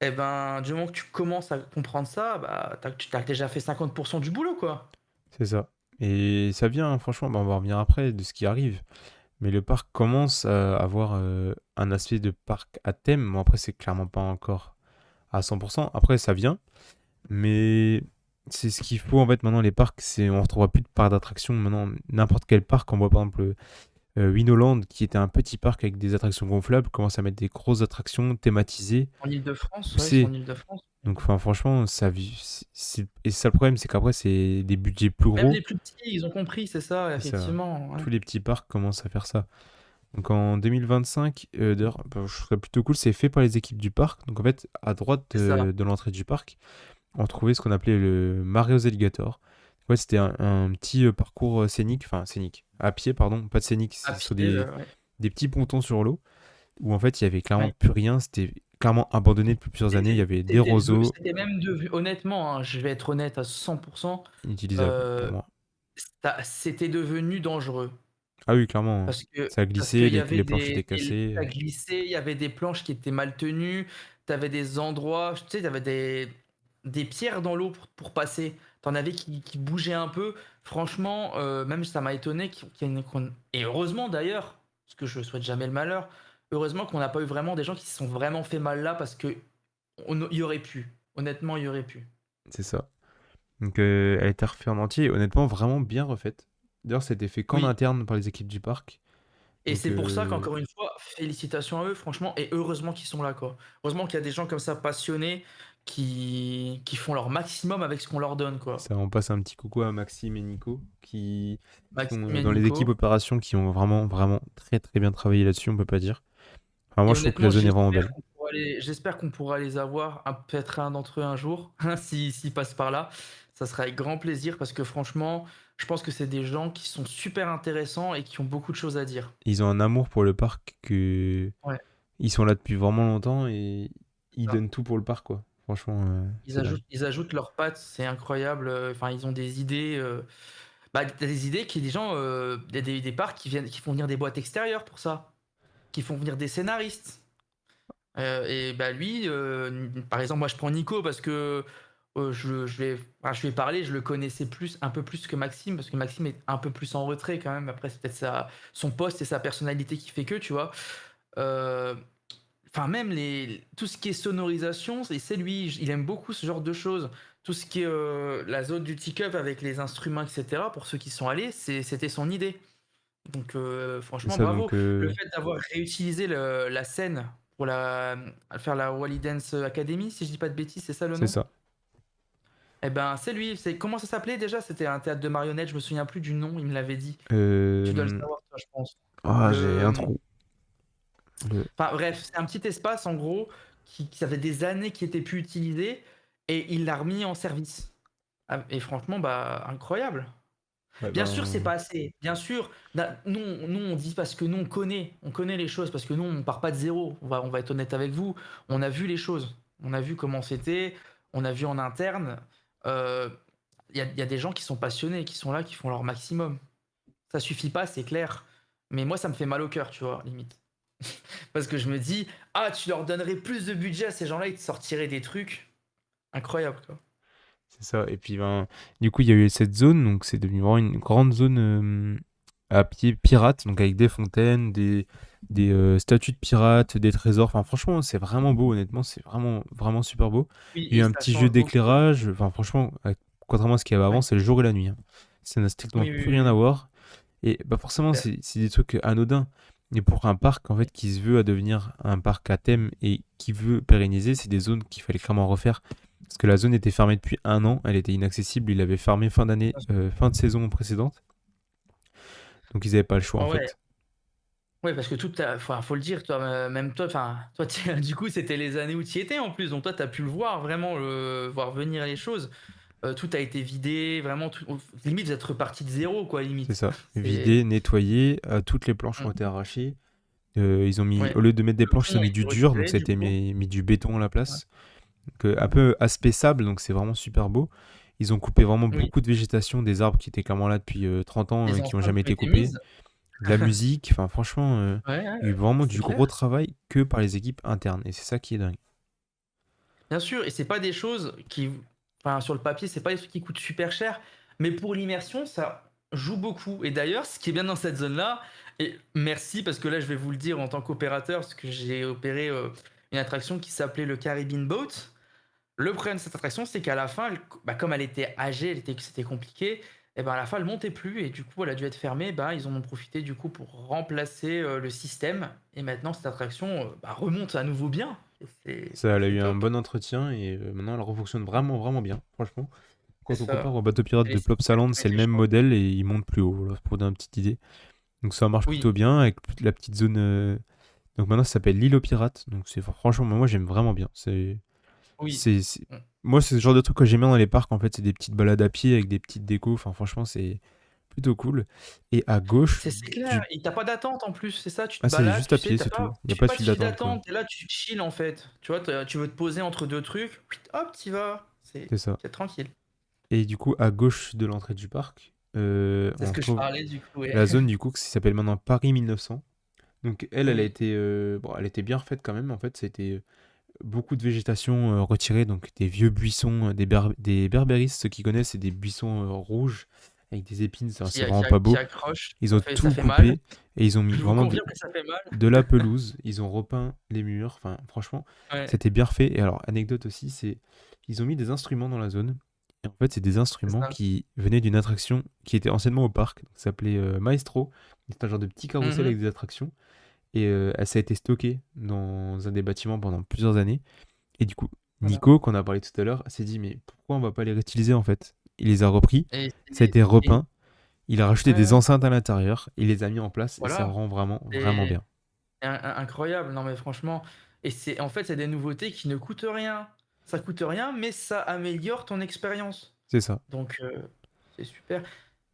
[SPEAKER 1] Et ben, du moment que tu commences à comprendre ça, bah, t'as déjà fait 50% du boulot, quoi.
[SPEAKER 2] C'est ça. Et ça vient, franchement, bah, on va revenir après de ce qui arrive. Mais le parc commence à avoir un aspect de parc à thème. Bon, après, c'est clairement pas encore à 100%. Après, ça vient. Mais c'est ce qu'il faut, en fait, maintenant, les parcs. On retrouvera plus de parcs d'attractions. Maintenant, n'importe quel parc, on voit par exemple Winoland, qui était un petit parc avec des attractions gonflables, commence à mettre des grosses attractions thématisées,
[SPEAKER 1] En Ile-de-France, ouais, ils sont en
[SPEAKER 2] poussées.
[SPEAKER 1] Ile-de-France.
[SPEAKER 2] Donc, enfin, franchement, et ça, le problème, c'est qu'après, c'est des budgets plus
[SPEAKER 1] Même
[SPEAKER 2] gros.
[SPEAKER 1] les plus petits, ils ont compris, c'est ça,
[SPEAKER 2] Et ça,
[SPEAKER 1] effectivement. Ouais.
[SPEAKER 2] tous les petits parcs commencent à faire ça. Donc en 2025, d'ailleurs, bah, je trouve ça plutôt cool, c'est fait par les équipes du parc. Donc en fait, à droite
[SPEAKER 1] C'est ça.
[SPEAKER 2] de l'entrée du parc, on trouvait ce qu'on appelait le Mario's Alligator. Ouais, c'était un petit parcours scénique, enfin scénique, à pied, pardon, pas de scénique,
[SPEAKER 1] À
[SPEAKER 2] c'est sur
[SPEAKER 1] pied, ouais.
[SPEAKER 2] des petits pontons sur l'eau, où en fait il y avait clairement
[SPEAKER 1] Ouais.
[SPEAKER 2] plus rien, c'était clairement abandonné depuis plusieurs années, il y avait des roseaux
[SPEAKER 1] C'était même devenu, honnêtement, hein, je vais être honnête à 100%,
[SPEAKER 2] inutilisables pour
[SPEAKER 1] euh,
[SPEAKER 2] moi.
[SPEAKER 1] c'était devenu dangereux.
[SPEAKER 2] Ah oui, clairement, hein.
[SPEAKER 1] Parce que
[SPEAKER 2] Ça
[SPEAKER 1] parce qu'il
[SPEAKER 2] glissait,
[SPEAKER 1] y avait
[SPEAKER 2] les planches étaient cassées.
[SPEAKER 1] ça glissait, il y avait des planches qui étaient mal tenues, tu avais des endroits, tu sais, tu avais des pierres dans l'eau pour passer. Tu en avais qui bougeaient un peu. Franchement, même ça m'a étonné qu'il y ait et heureusement d'ailleurs, parce que je souhaite jamais le malheur, heureusement qu'on n'a pas eu vraiment des gens qui se sont vraiment fait mal là parce qu'il y aurait pu. Honnêtement, il y aurait pu.
[SPEAKER 2] C'est ça. Donc elle a été refaite en entier et honnêtement vraiment bien refaite. D'ailleurs, c'était fait qu'en
[SPEAKER 1] Oui.
[SPEAKER 2] interne par les équipes du parc.
[SPEAKER 1] Et
[SPEAKER 2] Donc
[SPEAKER 1] c'est pour ça qu'encore une fois, félicitations à eux, franchement, et heureusement qu'ils sont là, quoi. Heureusement qu'il y a des gens comme ça passionnés qui font leur maximum avec ce qu'on leur donne, quoi.
[SPEAKER 2] ça, on passe un petit coucou à Maxime et Nico qui sont
[SPEAKER 1] Maxime et
[SPEAKER 2] dans les équipes
[SPEAKER 1] Nico.
[SPEAKER 2] opérations qui ont vraiment, vraiment très très bien travaillé là-dessus, on peut pas dire. Enfin, moi,
[SPEAKER 1] Et
[SPEAKER 2] je trouve que la
[SPEAKER 1] honnêtement,
[SPEAKER 2] zone est vraiment belle.
[SPEAKER 1] j'espère qu'on pourra les avoir, peut-être un d'entre eux un jour, s'ils passent par là. Ça sera avec grand plaisir parce que franchement, je pense que c'est des gens qui sont super intéressants et qui ont beaucoup de choses à dire.
[SPEAKER 2] Ils ont un amour pour le parc que
[SPEAKER 1] Ouais,
[SPEAKER 2] ils sont là depuis vraiment longtemps et
[SPEAKER 1] c'est
[SPEAKER 2] ils
[SPEAKER 1] ça.
[SPEAKER 2] donnent tout pour le parc, quoi. Franchement, c'est dingue.
[SPEAKER 1] Ils ajoutent leurs pattes, c'est incroyable. Enfin, ils ont des idées. Bah, t'as des idées qui des gens, des parcs qui font venir des boîtes extérieures pour ça, qui font venir des scénaristes. Et bah lui, par exemple, moi je prends Nico parce que je lui ai parlé, je le connaissais un peu plus que Maxime, parce que Maxime est un peu plus en retrait quand même. Après, c'est peut-être son poste et sa personnalité qui fait que, tu vois. Euh, Enfin, même tout ce qui est sonorisation, c'est lui, il aime beaucoup ce genre de choses. Tout ce qui est la zone du T-Cup avec les instruments, etc., pour ceux qui sont allés, c'était son idée. Donc,
[SPEAKER 2] C'est
[SPEAKER 1] franchement,
[SPEAKER 2] ça,
[SPEAKER 1] bravo.
[SPEAKER 2] donc
[SPEAKER 1] Le fait d'avoir réutilisé la scène pour faire la Wally Dance Academy, si je dis pas de bêtises, c'est ça le
[SPEAKER 2] c'est
[SPEAKER 1] nom?
[SPEAKER 2] ça.
[SPEAKER 1] Eh ben, c'est lui. Comment ça s'appelait déjà? C'était un théâtre de marionnettes, je me souviens plus du nom, il me l'avait dit. Tu dois le
[SPEAKER 2] Euh...
[SPEAKER 1] savoir, toi, je pense.
[SPEAKER 2] Ah, j'ai un
[SPEAKER 1] Le,
[SPEAKER 2] trou. Le...
[SPEAKER 1] Enfin bref, c'est un petit espace en gros ça fait des années qui était plus utilisé et il l'a remis en service. Ah, et franchement, bah incroyable.
[SPEAKER 2] Ouais,
[SPEAKER 1] Bien sûr, c'est
[SPEAKER 2] ben,
[SPEAKER 1] pas assez. Bien sûr, nous on dit parce que nous on connaît les choses parce que nous on part pas de zéro. On va être honnête avec vous. On a vu les choses. On a vu comment c'était. On a vu en interne. Euh, Il y a des gens qui sont passionnés, qui sont là, qui font leur maximum. Ça suffit pas, c'est clair. Mais moi, ça me fait mal au cœur, tu vois, limite. Parce que je me dis, ah, tu leur donnerais plus de budget à ces gens-là, ils te sortiraient des trucs incroyables, quoi.
[SPEAKER 2] c'est ça. Et puis, ben, du coup, il y a eu cette zone, donc c'est devenu vraiment une grande zone à pied pirate, donc avec des fontaines, des statues de pirates, des trésors. Enfin, franchement, c'est vraiment beau, honnêtement, c'est vraiment, vraiment super beau.
[SPEAKER 1] Oui,
[SPEAKER 2] Il y a
[SPEAKER 1] et
[SPEAKER 2] eu un
[SPEAKER 1] ça
[SPEAKER 2] petit jeu
[SPEAKER 1] change beaucoup.
[SPEAKER 2] d'éclairage. Enfin, franchement, contrairement à ce qu'il y avait avant,
[SPEAKER 1] Ouais.
[SPEAKER 2] c'est le jour et la nuit, hein. Ça n'a strictement
[SPEAKER 1] Oui, oui,
[SPEAKER 2] plus
[SPEAKER 1] oui,
[SPEAKER 2] rien à
[SPEAKER 1] oui.
[SPEAKER 2] voir. Et bah forcément,
[SPEAKER 1] Super.
[SPEAKER 2] c'est des trucs anodins. Et pour un parc, en fait, qui se veut à devenir un parc à thème et qui veut pérenniser, c'est des zones qu'il fallait clairement refaire. Parce que la zone était fermée depuis un an, elle était inaccessible, il l'avait fermée fin d'année, fin de saison précédente. Donc ils n'avaient pas le choix en
[SPEAKER 1] Ouais,
[SPEAKER 2] fait.
[SPEAKER 1] ouais, parce que faut le dire, toi, même toi, enfin, toi, du coup, c'était les années où tu y étais en plus, donc toi, tu as pu le voir, vraiment, voir venir les choses. Tout a été vidé, vraiment, limite, vous êtes reparti de zéro, quoi,
[SPEAKER 2] C'est
[SPEAKER 1] limite.
[SPEAKER 2] ça.
[SPEAKER 1] C'est,
[SPEAKER 2] Vidé, nettoyé, toutes les planches ont
[SPEAKER 1] Mm.
[SPEAKER 2] été arrachées. Ils ont mis,
[SPEAKER 1] Ouais.
[SPEAKER 2] au lieu de mettre des
[SPEAKER 1] Le
[SPEAKER 2] planches, ils ont
[SPEAKER 1] pont a
[SPEAKER 2] mis
[SPEAKER 1] été
[SPEAKER 2] du dur, donc
[SPEAKER 1] retiré,
[SPEAKER 2] ça a
[SPEAKER 1] du
[SPEAKER 2] été
[SPEAKER 1] coup.
[SPEAKER 2] mis du béton à la
[SPEAKER 1] Ouais.
[SPEAKER 2] place. Donc, un peu aspect sable, donc c'est vraiment super beau. Ils ont coupé vraiment
[SPEAKER 1] Oui.
[SPEAKER 2] beaucoup de végétation, des arbres qui étaient clairement là depuis 30 ans
[SPEAKER 1] Les
[SPEAKER 2] et qui n'ont
[SPEAKER 1] enceintes
[SPEAKER 2] jamais
[SPEAKER 1] qui ont
[SPEAKER 2] été
[SPEAKER 1] été
[SPEAKER 2] coupés.
[SPEAKER 1] mises.
[SPEAKER 2] De la musique, enfin franchement,
[SPEAKER 1] Ouais, ouais,
[SPEAKER 2] il y a eu vraiment
[SPEAKER 1] c'est
[SPEAKER 2] du gros
[SPEAKER 1] clair.
[SPEAKER 2] travail que par les équipes internes. Et c'est ça qui est dingue.
[SPEAKER 1] Bien sûr, et c'est pas des choses enfin, sur le papier, c'est pas des trucs qui coûtent super cher, mais pour l'immersion, ça joue beaucoup. Et d'ailleurs, ce qui est bien dans cette zone-là, et merci parce que là, je vais vous le dire en tant qu'opérateur, parce que j'ai opéré une attraction qui s'appelait le Caribbean Boat. Le problème de cette attraction, c'est qu'à la fin, bah, comme elle était âgée, c'était compliqué, et ben à la fin, elle montait plus, et du coup, elle a dû être fermée. Bah, ils en ont profité du coup pour remplacer le système, et maintenant, cette attraction bah, remonte à nouveau bien. Et
[SPEAKER 2] Ça, elle a
[SPEAKER 1] c'est
[SPEAKER 2] eu un
[SPEAKER 1] top.
[SPEAKER 2] bon entretien et maintenant elle refonctionne vraiment, vraiment bien, franchement.
[SPEAKER 1] C'est
[SPEAKER 2] Quand on compare
[SPEAKER 1] ça.
[SPEAKER 2] au bateau pirate
[SPEAKER 1] Elle
[SPEAKER 2] de
[SPEAKER 1] essaie de
[SPEAKER 2] Plopsaland,
[SPEAKER 1] faire
[SPEAKER 2] c'est le
[SPEAKER 1] des
[SPEAKER 2] même
[SPEAKER 1] choix.
[SPEAKER 2] modèle et il monte plus haut, voilà, pour donner une petite idée. Donc ça marche
[SPEAKER 1] Oui,
[SPEAKER 2] plutôt bien avec la petite zone. Donc maintenant ça s'appelle l'île aux pirates. Donc c'est franchement moi j'aime vraiment bien.
[SPEAKER 1] oui.
[SPEAKER 2] C'est
[SPEAKER 1] Mm.
[SPEAKER 2] moi c'est ce genre de truc que j'aime bien dans les parcs en fait, c'est des petites balades à pied avec des petites décos. Enfin franchement c'est plutôt cool. Et à gauche
[SPEAKER 1] C'est clair,
[SPEAKER 2] du
[SPEAKER 1] et tu pas d'attente en plus, c'est ça, tu te
[SPEAKER 2] ah c'est
[SPEAKER 1] balades,
[SPEAKER 2] juste
[SPEAKER 1] tu
[SPEAKER 2] à
[SPEAKER 1] sais,
[SPEAKER 2] pied c'est tout. Il y a
[SPEAKER 1] tu fais
[SPEAKER 2] pas de
[SPEAKER 1] pas de
[SPEAKER 2] file
[SPEAKER 1] file
[SPEAKER 2] d'attente quoi.
[SPEAKER 1] d'attente, tu là, tu chill en fait. Tu vois, tu veux te poser entre 2 trucs, hop, tu vas,
[SPEAKER 2] C'est ça.
[SPEAKER 1] c'est tranquille.
[SPEAKER 2] Et du coup à gauche de l'entrée du parc,
[SPEAKER 1] C'est
[SPEAKER 2] on
[SPEAKER 1] ce que je
[SPEAKER 2] retrouve
[SPEAKER 1] parlais du coup, ouais.
[SPEAKER 2] la zone du coup qui s'appelle maintenant Paris 1900. Donc elle a
[SPEAKER 1] Oui.
[SPEAKER 2] été bon, elle était bien refaite quand même en fait, c'était beaucoup de végétation retirée, donc des vieux buissons, des berbéris, ceux qui connaissent, c'est des buissons rouges avec des épines, c'est vraiment pas
[SPEAKER 1] Qui
[SPEAKER 2] beau.
[SPEAKER 1] accroche,
[SPEAKER 2] Ils ont
[SPEAKER 1] ça
[SPEAKER 2] tout
[SPEAKER 1] fait mal.
[SPEAKER 2] coupé et ils ont mis
[SPEAKER 1] Je vous
[SPEAKER 2] vraiment
[SPEAKER 1] confirme que ça fait mal.
[SPEAKER 2] de la pelouse, ils ont repeint les murs, enfin franchement,
[SPEAKER 1] Ouais,
[SPEAKER 2] c'était bien refait. Et alors, anecdote aussi, c'est ils ont mis des instruments dans la zone. Et en fait, c'est des
[SPEAKER 1] c'est
[SPEAKER 2] instruments
[SPEAKER 1] ça.
[SPEAKER 2] qui venaient d'une attraction qui était anciennement au parc, donc ça s'appelait Maestro. C'est un genre de petit carrousel
[SPEAKER 1] Mmh.
[SPEAKER 2] avec des attractions. Et ça a été stocké dans un des bâtiments pendant plusieurs années. Et du coup,
[SPEAKER 1] Voilà,
[SPEAKER 2] Nico, qu'on a parlé tout à l'heure, s'est dit, mais pourquoi on va pas les réutiliser en fait? Il les a repris,
[SPEAKER 1] et
[SPEAKER 2] ça a été
[SPEAKER 1] et
[SPEAKER 2] repeint, il a rajouté des
[SPEAKER 1] ouais,
[SPEAKER 2] enceintes à l'intérieur, il les a mis en place et ça
[SPEAKER 1] voilà,
[SPEAKER 2] rend vraiment, vraiment
[SPEAKER 1] c'est
[SPEAKER 2] bien.
[SPEAKER 1] incroyable. Non mais franchement, et c'est en fait, c'est des nouveautés qui ne coûtent rien. Ça coûte rien, mais ça améliore ton expérience.
[SPEAKER 2] C'est ça.
[SPEAKER 1] Donc c'est super.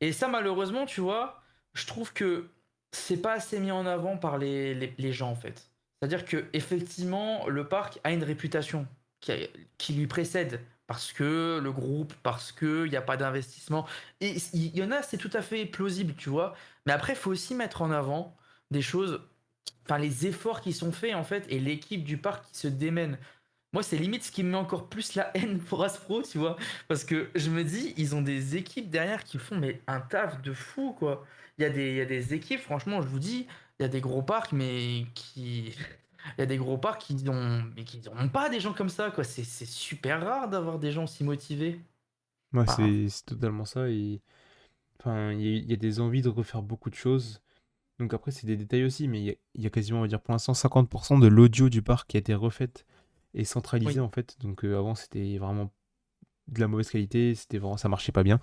[SPEAKER 1] Et ça malheureusement, tu vois, je trouve que c'est pas assez mis en avant par les gens en fait. C'est-à-dire que effectivement, le parc a une réputation qui, qui lui précède parce que le groupe, parce que il n'y a pas d'investissement. Et il y en a, c'est tout à fait plausible, tu vois. Mais après, il faut aussi mettre en avant des choses, enfin les efforts qui sont faits en fait, et l'équipe du parc qui se démène. Moi, c'est limite ce qui me met encore plus la haine pour Aspro, tu vois. Parce que je me dis, ils ont des équipes derrière qui font mais un taf de fou, quoi. Il y a des équipes, franchement, je vous dis, il y a des gros parcs, mais qui. Il y a des gros parcs qui n'ont pas des gens comme ça, quoi. C'est super rare d'avoir des gens aussi motivés.
[SPEAKER 2] Moi,
[SPEAKER 1] Enfin,
[SPEAKER 2] c'est totalement ça. Et enfin, il y a des envies de refaire beaucoup de choses. Donc après, c'est des détails aussi, mais il y a quasiment, on va dire, pour l'instant, 50% de l'audio du parc qui a été refaite et centralisée
[SPEAKER 1] oui.
[SPEAKER 2] en fait. Donc avant, c'était vraiment de la mauvaise qualité, c'était vraiment, ça marchait pas bien.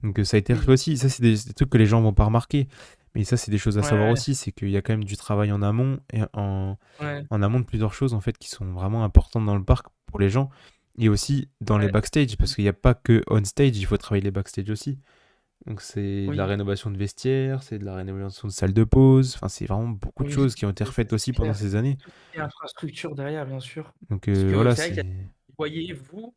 [SPEAKER 2] Donc ça a été refait
[SPEAKER 1] Oui.
[SPEAKER 2] aussi. Ça, c'est des trucs que les gens vont pas remarquer. Mais ça, c'est des choses à savoir
[SPEAKER 1] Ouais,
[SPEAKER 2] aussi, c'est qu'il y a quand même du travail en amont et
[SPEAKER 1] ouais,
[SPEAKER 2] en amont de plusieurs choses en fait qui sont vraiment importantes dans le parc pour les gens et aussi dans les
[SPEAKER 1] ouais.
[SPEAKER 2] backstage parce qu'il n'y a pas que on stage, il faut travailler les backstage aussi. Donc c'est de la
[SPEAKER 1] Oui,
[SPEAKER 2] rénovation de vestiaires, c'est de la rénovation de salles de pause, enfin c'est vraiment beaucoup de
[SPEAKER 1] oui,
[SPEAKER 2] choses qui ont été
[SPEAKER 1] c'est
[SPEAKER 2] refaites aussi pendant
[SPEAKER 1] clair.
[SPEAKER 2] ces années.
[SPEAKER 1] Tout ce qui est infrastructure derrière, bien sûr.
[SPEAKER 2] Donc
[SPEAKER 1] Parce que
[SPEAKER 2] voilà,
[SPEAKER 1] c'est vrai qu'il y a,
[SPEAKER 2] c'est
[SPEAKER 1] vous voyez, vous,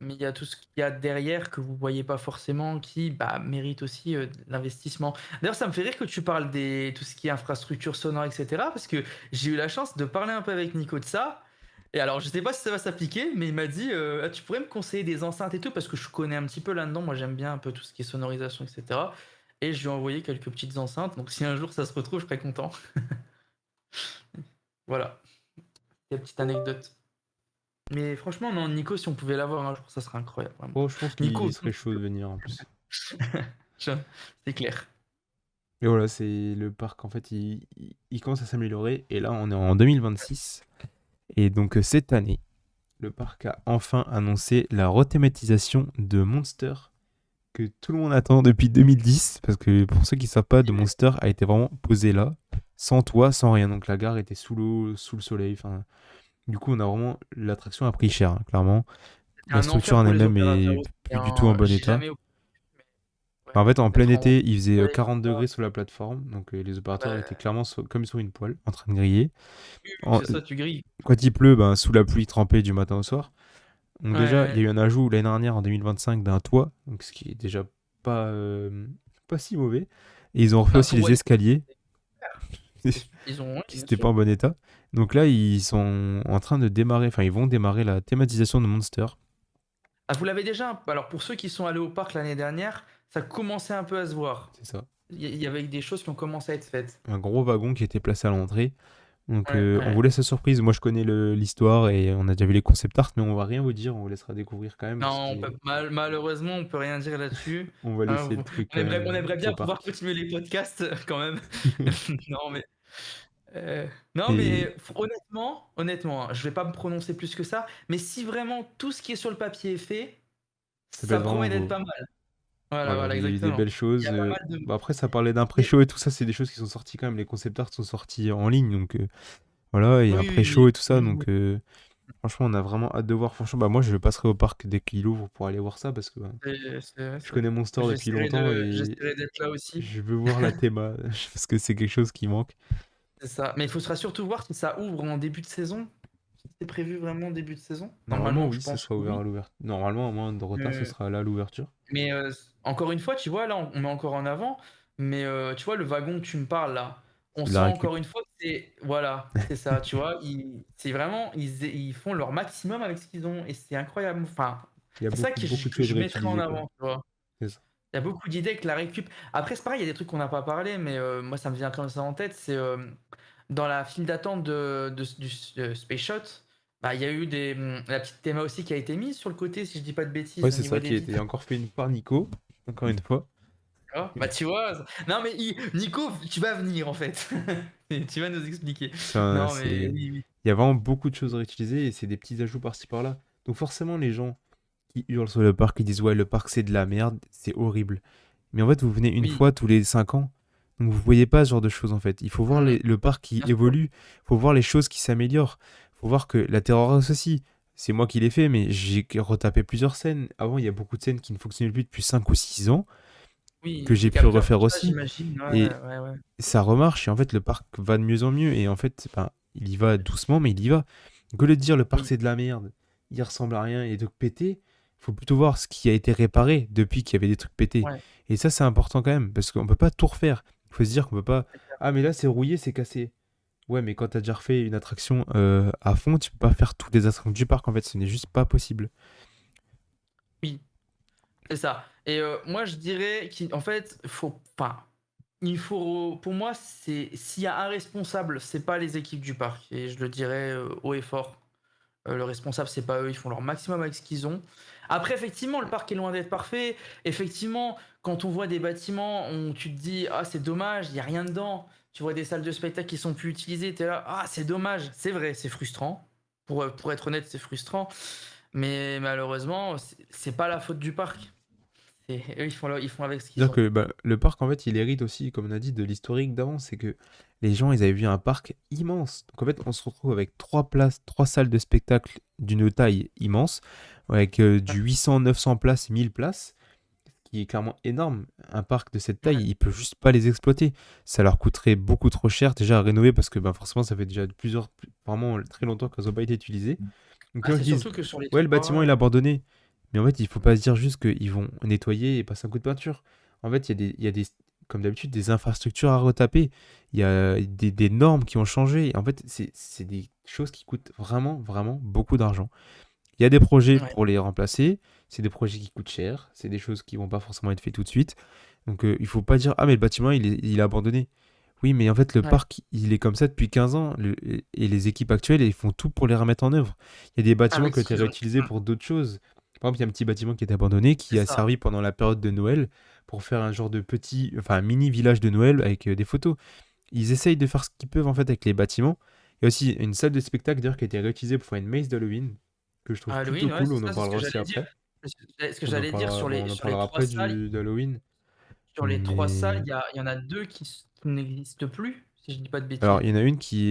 [SPEAKER 1] mais il y a tout ce qu'il y a derrière que vous voyez pas forcément qui bah, mérite aussi de l'investissement. D'ailleurs, ça me fait rire que tu parles des tout ce qui est infrastructure sonore, etc. Parce que j'ai eu la chance de parler un peu avec Nico de ça. Et alors, je sais pas si ça va s'appliquer, mais il m'a dit ah, tu pourrais me conseiller des enceintes et tout, parce que je connais un petit peu là-dedans. Moi, j'aime bien un peu tout ce qui est sonorisation, etc. Et je lui ai envoyé quelques petites enceintes. Donc, si un jour ça se retrouve, je serais content. Voilà, des petites anecdotes. Mais franchement, non, Nico, si on pouvait l'avoir un jour, ça serait incroyable, vraiment.
[SPEAKER 2] oh, je pense
[SPEAKER 1] Nico,
[SPEAKER 2] qu'il serait chaud de venir en plus.
[SPEAKER 1] je- c'est clair.
[SPEAKER 2] Et voilà, c'est le parc en fait, il commence à s'améliorer et là on est en 2026 et donc cette année, le parc a enfin annoncé la rethématisation de Monster que tout le monde attend depuis 2010, parce que pour ceux qui ne savent pas, de Monster a été vraiment posé là, sans toit, sans rien. Donc la gare était sous l'eau, sous le soleil. Enfin, du coup, on a vraiment l'attraction a pris cher, hein, clairement.
[SPEAKER 1] C'était
[SPEAKER 2] La
[SPEAKER 1] un
[SPEAKER 2] structure
[SPEAKER 1] enfer
[SPEAKER 2] en
[SPEAKER 1] pour les
[SPEAKER 2] elle-même
[SPEAKER 1] opérateurs
[SPEAKER 2] est
[SPEAKER 1] aussi,
[SPEAKER 2] plus du tout en
[SPEAKER 1] hein.
[SPEAKER 2] bon
[SPEAKER 1] J'ai
[SPEAKER 2] état.
[SPEAKER 1] jamais. Mais ouais,
[SPEAKER 2] Enfin, en fait, en plein
[SPEAKER 1] d'être en
[SPEAKER 2] été, il faisait
[SPEAKER 1] soleil,
[SPEAKER 2] 40
[SPEAKER 1] etc.
[SPEAKER 2] degrés sur la plateforme, donc les
[SPEAKER 1] Ah
[SPEAKER 2] opérateurs étaient
[SPEAKER 1] bah,
[SPEAKER 2] clairement comme sur une poêle, en train de griller.
[SPEAKER 1] oui, oui,
[SPEAKER 2] En-
[SPEAKER 1] c'est ça, tu grilles.
[SPEAKER 2] Quand il pleut, ben, sous la pluie trempée du matin au soir. Donc
[SPEAKER 1] Ouais,
[SPEAKER 2] déjà, il y a
[SPEAKER 1] ouais.
[SPEAKER 2] eu un ajout l'année dernière, en 2025, d'un toit, donc ce qui est déjà pas si mauvais. Et ils ont refait
[SPEAKER 1] Bah,
[SPEAKER 2] aussi
[SPEAKER 1] pour
[SPEAKER 2] les
[SPEAKER 1] Wallis,
[SPEAKER 2] escaliers,
[SPEAKER 1] ils ont, ouais,
[SPEAKER 2] qui
[SPEAKER 1] bien
[SPEAKER 2] n'étaient pas en
[SPEAKER 1] sûr.
[SPEAKER 2] bon état. Donc là, ils sont en train de démarrer, enfin, ils vont démarrer la thématisation de Monster.
[SPEAKER 1] Ah, vous l'avez déjà? Alors, pour ceux qui sont allés au parc l'année dernière, ça commençait un peu à se voir.
[SPEAKER 2] C'est ça.
[SPEAKER 1] Il y avait des choses qui ont commencé à être faites.
[SPEAKER 2] Un gros wagon qui était placé à l'entrée. Donc
[SPEAKER 1] Ouais,
[SPEAKER 2] on
[SPEAKER 1] ouais.
[SPEAKER 2] vous laisse la surprise. Moi, je connais l'histoire et on a déjà vu les concept art, mais on va rien vous dire. On vous laissera découvrir quand même parce
[SPEAKER 1] Non,
[SPEAKER 2] que
[SPEAKER 1] malheureusement, on peut rien dire là-dessus.
[SPEAKER 2] on va
[SPEAKER 1] Hein,
[SPEAKER 2] laisser le truc quand
[SPEAKER 1] on
[SPEAKER 2] même
[SPEAKER 1] aimerait
[SPEAKER 2] au
[SPEAKER 1] bien pouvoir
[SPEAKER 2] parc.
[SPEAKER 1] continuer les podcasts quand même. Non, mais non,
[SPEAKER 2] Et
[SPEAKER 1] mais honnêtement, hein, je vais pas me prononcer plus que ça. Mais si vraiment tout ce qui est sur le papier est fait,
[SPEAKER 2] ça peut
[SPEAKER 1] ça
[SPEAKER 2] être vraiment
[SPEAKER 1] promet d'être
[SPEAKER 2] beau.
[SPEAKER 1] pas mal. Voilà,
[SPEAKER 2] Voilà,
[SPEAKER 1] voilà,
[SPEAKER 2] il y a eu des
[SPEAKER 1] exactement.
[SPEAKER 2] belles
[SPEAKER 1] Il y a
[SPEAKER 2] choses.
[SPEAKER 1] pas mal de
[SPEAKER 2] Bah après, ça parlait d'un
[SPEAKER 1] mais
[SPEAKER 2] pré-show et tout ça, c'est des choses qui sont sorties quand même. Les concept art sont sortis en ligne, donc voilà, il y a un
[SPEAKER 1] oui, oui,
[SPEAKER 2] pré-show
[SPEAKER 1] oui.
[SPEAKER 2] et tout ça,
[SPEAKER 1] Mmh.
[SPEAKER 2] donc franchement, on a vraiment hâte de voir. Franchement, bah moi, je passerai au parc dès qu'il ouvre pour aller voir ça parce que bah,
[SPEAKER 1] C'est
[SPEAKER 2] je
[SPEAKER 1] c'est
[SPEAKER 2] connais mon store depuis longtemps et
[SPEAKER 1] j'essaierai d'être là aussi.
[SPEAKER 2] je veux voir la théma parce que c'est quelque chose qui manque.
[SPEAKER 1] C'est ça. Mais il faudra surtout voir si ça ouvre en début de saison. Si c'est prévu vraiment début de saison.
[SPEAKER 2] Normalement,
[SPEAKER 1] Normalement,
[SPEAKER 2] oui,
[SPEAKER 1] je
[SPEAKER 2] ce
[SPEAKER 1] pense
[SPEAKER 2] sera
[SPEAKER 1] que
[SPEAKER 2] ouvert
[SPEAKER 1] oui.
[SPEAKER 2] à l'ouverture. Normalement, à moins de retard, ce
[SPEAKER 1] Heu,
[SPEAKER 2] sera là à l'ouverture.
[SPEAKER 1] mais encore une fois, tu vois, là, on met encore en avant, mais tu vois, le wagon que tu me parles là, on
[SPEAKER 2] C'est de la
[SPEAKER 1] sent
[SPEAKER 2] récup.
[SPEAKER 1] encore une fois que c'est voilà, c'est ça, tu vois? C'est vraiment ils font leur maximum avec ce qu'ils ont et c'est incroyable. Enfin,
[SPEAKER 2] Il y a
[SPEAKER 1] c'est ça
[SPEAKER 2] beaucoup, beaucoup de
[SPEAKER 1] que
[SPEAKER 2] choses
[SPEAKER 1] je mettrais en
[SPEAKER 2] réutilisées, quoi.
[SPEAKER 1] avant, tu vois?
[SPEAKER 2] C'est ça.
[SPEAKER 1] Il y a beaucoup d'idées avec la récup. Après, c'est pareil, il y a des trucs qu'on n'a pas parlé, mais moi, ça me vient comme ça en tête. C'est dans la file d'attente Space Shot, bah, il y a eu la petite théma aussi qui a été mise sur le côté, si je dis pas de
[SPEAKER 2] Ouais,
[SPEAKER 1] bêtises, au
[SPEAKER 2] c'est
[SPEAKER 1] niveau
[SPEAKER 2] ça
[SPEAKER 1] des
[SPEAKER 2] qui a été
[SPEAKER 1] vitres.
[SPEAKER 2] encore fait une par Nico, encore une fois.
[SPEAKER 1] Tu vois? Bah, tu vois? Non, mais Nico, tu vas venir en fait. Et tu vas nous expliquer. Non, mais
[SPEAKER 2] C'est...
[SPEAKER 1] oui, oui.
[SPEAKER 2] Il y a vraiment beaucoup de choses réutilisées et c'est des petits ajouts par-ci par-là. Donc forcément, les gens qui hurlent sur le parc, qui disent ouais, le parc c'est de la merde, c'est horrible. Mais en fait, vous venez une
[SPEAKER 1] Oui.
[SPEAKER 2] fois tous les 5 ans, donc vous voyez pas ce genre de choses en fait. Il faut voir
[SPEAKER 1] Mmh.
[SPEAKER 2] le parc qui
[SPEAKER 1] Bien sûr.
[SPEAKER 2] évolue, il faut voir les choses qui s'améliorent, il faut voir que la Terror House aussi, c'est moi qui l'ai fait, mais j'ai retapé plusieurs scènes. Avant, il y a beaucoup de scènes qui ne fonctionnaient plus depuis 5 ou 6 ans, que
[SPEAKER 1] Oui,
[SPEAKER 2] j'ai
[SPEAKER 1] les
[SPEAKER 2] pu
[SPEAKER 1] capteurs,
[SPEAKER 2] refaire
[SPEAKER 1] tout ça,
[SPEAKER 2] aussi.
[SPEAKER 1] j'imagine.
[SPEAKER 2] Et
[SPEAKER 1] Ouais, ouais, ouais.
[SPEAKER 2] ça remarche, et en fait, le parc va de mieux en mieux, et en fait, ben, il y va doucement, mais il y va. Donc, au lieu de dire le parc
[SPEAKER 1] Oui,
[SPEAKER 2] c'est de la merde, il ressemble à rien, et de péter, il faut plutôt voir ce qui a été réparé depuis qu'il y avait des trucs pétés.
[SPEAKER 1] ouais,
[SPEAKER 2] Et ça, c'est important quand même, parce qu'on peut pas tout refaire. Il faut se dire qu'on peut pas.
[SPEAKER 1] c'est clair.
[SPEAKER 2] Ah, mais là, c'est rouillé, c'est cassé. Ouais, mais quand t'as déjà refait une attraction à fond, tu peux pas faire toutes les attractions du parc, en fait, ce n'est juste pas possible.
[SPEAKER 1] Oui. C'est ça. Et moi, je dirais qu'en fait, il faut, pour moi, c'est s'il y a un responsable, c'est pas les équipes du parc. Et je le dirais haut et fort. Le responsable, c'est pas eux. Ils font leur maximum avec ce qu'ils ont. Après, effectivement, le parc est loin d'être parfait. Effectivement, quand on voit des bâtiments, tu te dis, ah, c'est dommage, il y a rien dedans. Tu vois des salles de spectacle qui sont plus utilisées. T'es là, ah, c'est dommage. C'est vrai, c'est frustrant. Pour être honnête, c'est frustrant. Mais malheureusement, c'est pas la faute du parc. Eux, ils font avec ce qu'ils
[SPEAKER 2] C'est-à-dire
[SPEAKER 1] ont.
[SPEAKER 2] que bah, le parc, en fait, il hérite aussi, comme on a dit, de l'historique d'avant. C'est que les gens, ils avaient vu un parc immense. Donc, en fait, on se retrouve avec 3 places, 3 salles de spectacle d'une taille immense, avec
[SPEAKER 1] Ouais,
[SPEAKER 2] du 800, 900 places, 1000 places, qui est clairement énorme. Un parc de cette taille,
[SPEAKER 1] ouais.
[SPEAKER 2] il peut juste pas les exploiter. Ça leur coûterait beaucoup trop cher déjà à rénover parce que bah, forcément, ça fait déjà vraiment très longtemps qu'elles n'ont pas été utilisées. Donc,
[SPEAKER 1] Ah,
[SPEAKER 2] quand
[SPEAKER 1] c'est
[SPEAKER 2] ils disent,
[SPEAKER 1] surtout que sur les
[SPEAKER 2] ouais, le bâtiment, il est
[SPEAKER 1] 3.
[SPEAKER 2] abandonné. Mais en fait, il faut pas se dire juste qu'ils vont nettoyer et passer un coup de peinture. En fait, il y a des, comme d'habitude, des infrastructures à retaper. Il y a des normes qui ont changé. Et en fait, c'est des choses qui coûtent vraiment, vraiment beaucoup d'argent. Il y a des projets
[SPEAKER 1] Ouais,
[SPEAKER 2] pour les remplacer. C'est des projets qui coûtent cher. C'est des choses qui vont pas forcément être faites tout de suite. Donc, il faut pas dire, ah, mais le bâtiment, il est abandonné. Oui, mais en fait, le
[SPEAKER 1] ouais.
[SPEAKER 2] parc, il est comme ça depuis 15 ans. Et les équipes actuelles, ils font tout pour les remettre en œuvre. Il y a des bâtiments
[SPEAKER 1] Avec
[SPEAKER 2] qui ont
[SPEAKER 1] ce
[SPEAKER 2] été
[SPEAKER 1] qu'ils ont.
[SPEAKER 2] réutilisés pour d'autres choses. Par exemple, il y a un petit bâtiment qui était abandonné,
[SPEAKER 1] C'est
[SPEAKER 2] qui a
[SPEAKER 1] ça.
[SPEAKER 2] servi pendant la période de Noël pour faire un genre de enfin, un mini village de Noël avec des photos. Ils essayent de faire ce qu'ils peuvent en fait avec les bâtiments. Il y a aussi une salle de spectacle d'ailleurs qui a été réutilisée pour faire une maze d'Halloween, que je trouve plutôt
[SPEAKER 1] Halloween, ouais,
[SPEAKER 2] cool.
[SPEAKER 1] c'est
[SPEAKER 2] On en
[SPEAKER 1] ça, c'est ce
[SPEAKER 2] parlera
[SPEAKER 1] que
[SPEAKER 2] aussi
[SPEAKER 1] j'allais dire.
[SPEAKER 2] après.
[SPEAKER 1] C'est ce que j'allais dire
[SPEAKER 2] Bon, on en
[SPEAKER 1] sur les
[SPEAKER 2] parlera
[SPEAKER 1] 3
[SPEAKER 2] après
[SPEAKER 1] salles.
[SPEAKER 2] d'Halloween.
[SPEAKER 1] Sur les 3 salles,
[SPEAKER 2] Mais
[SPEAKER 1] il y en a 2 qui n'existent plus, si je dis pas de
[SPEAKER 2] alors,
[SPEAKER 1] bêtises.
[SPEAKER 2] il y en a une qui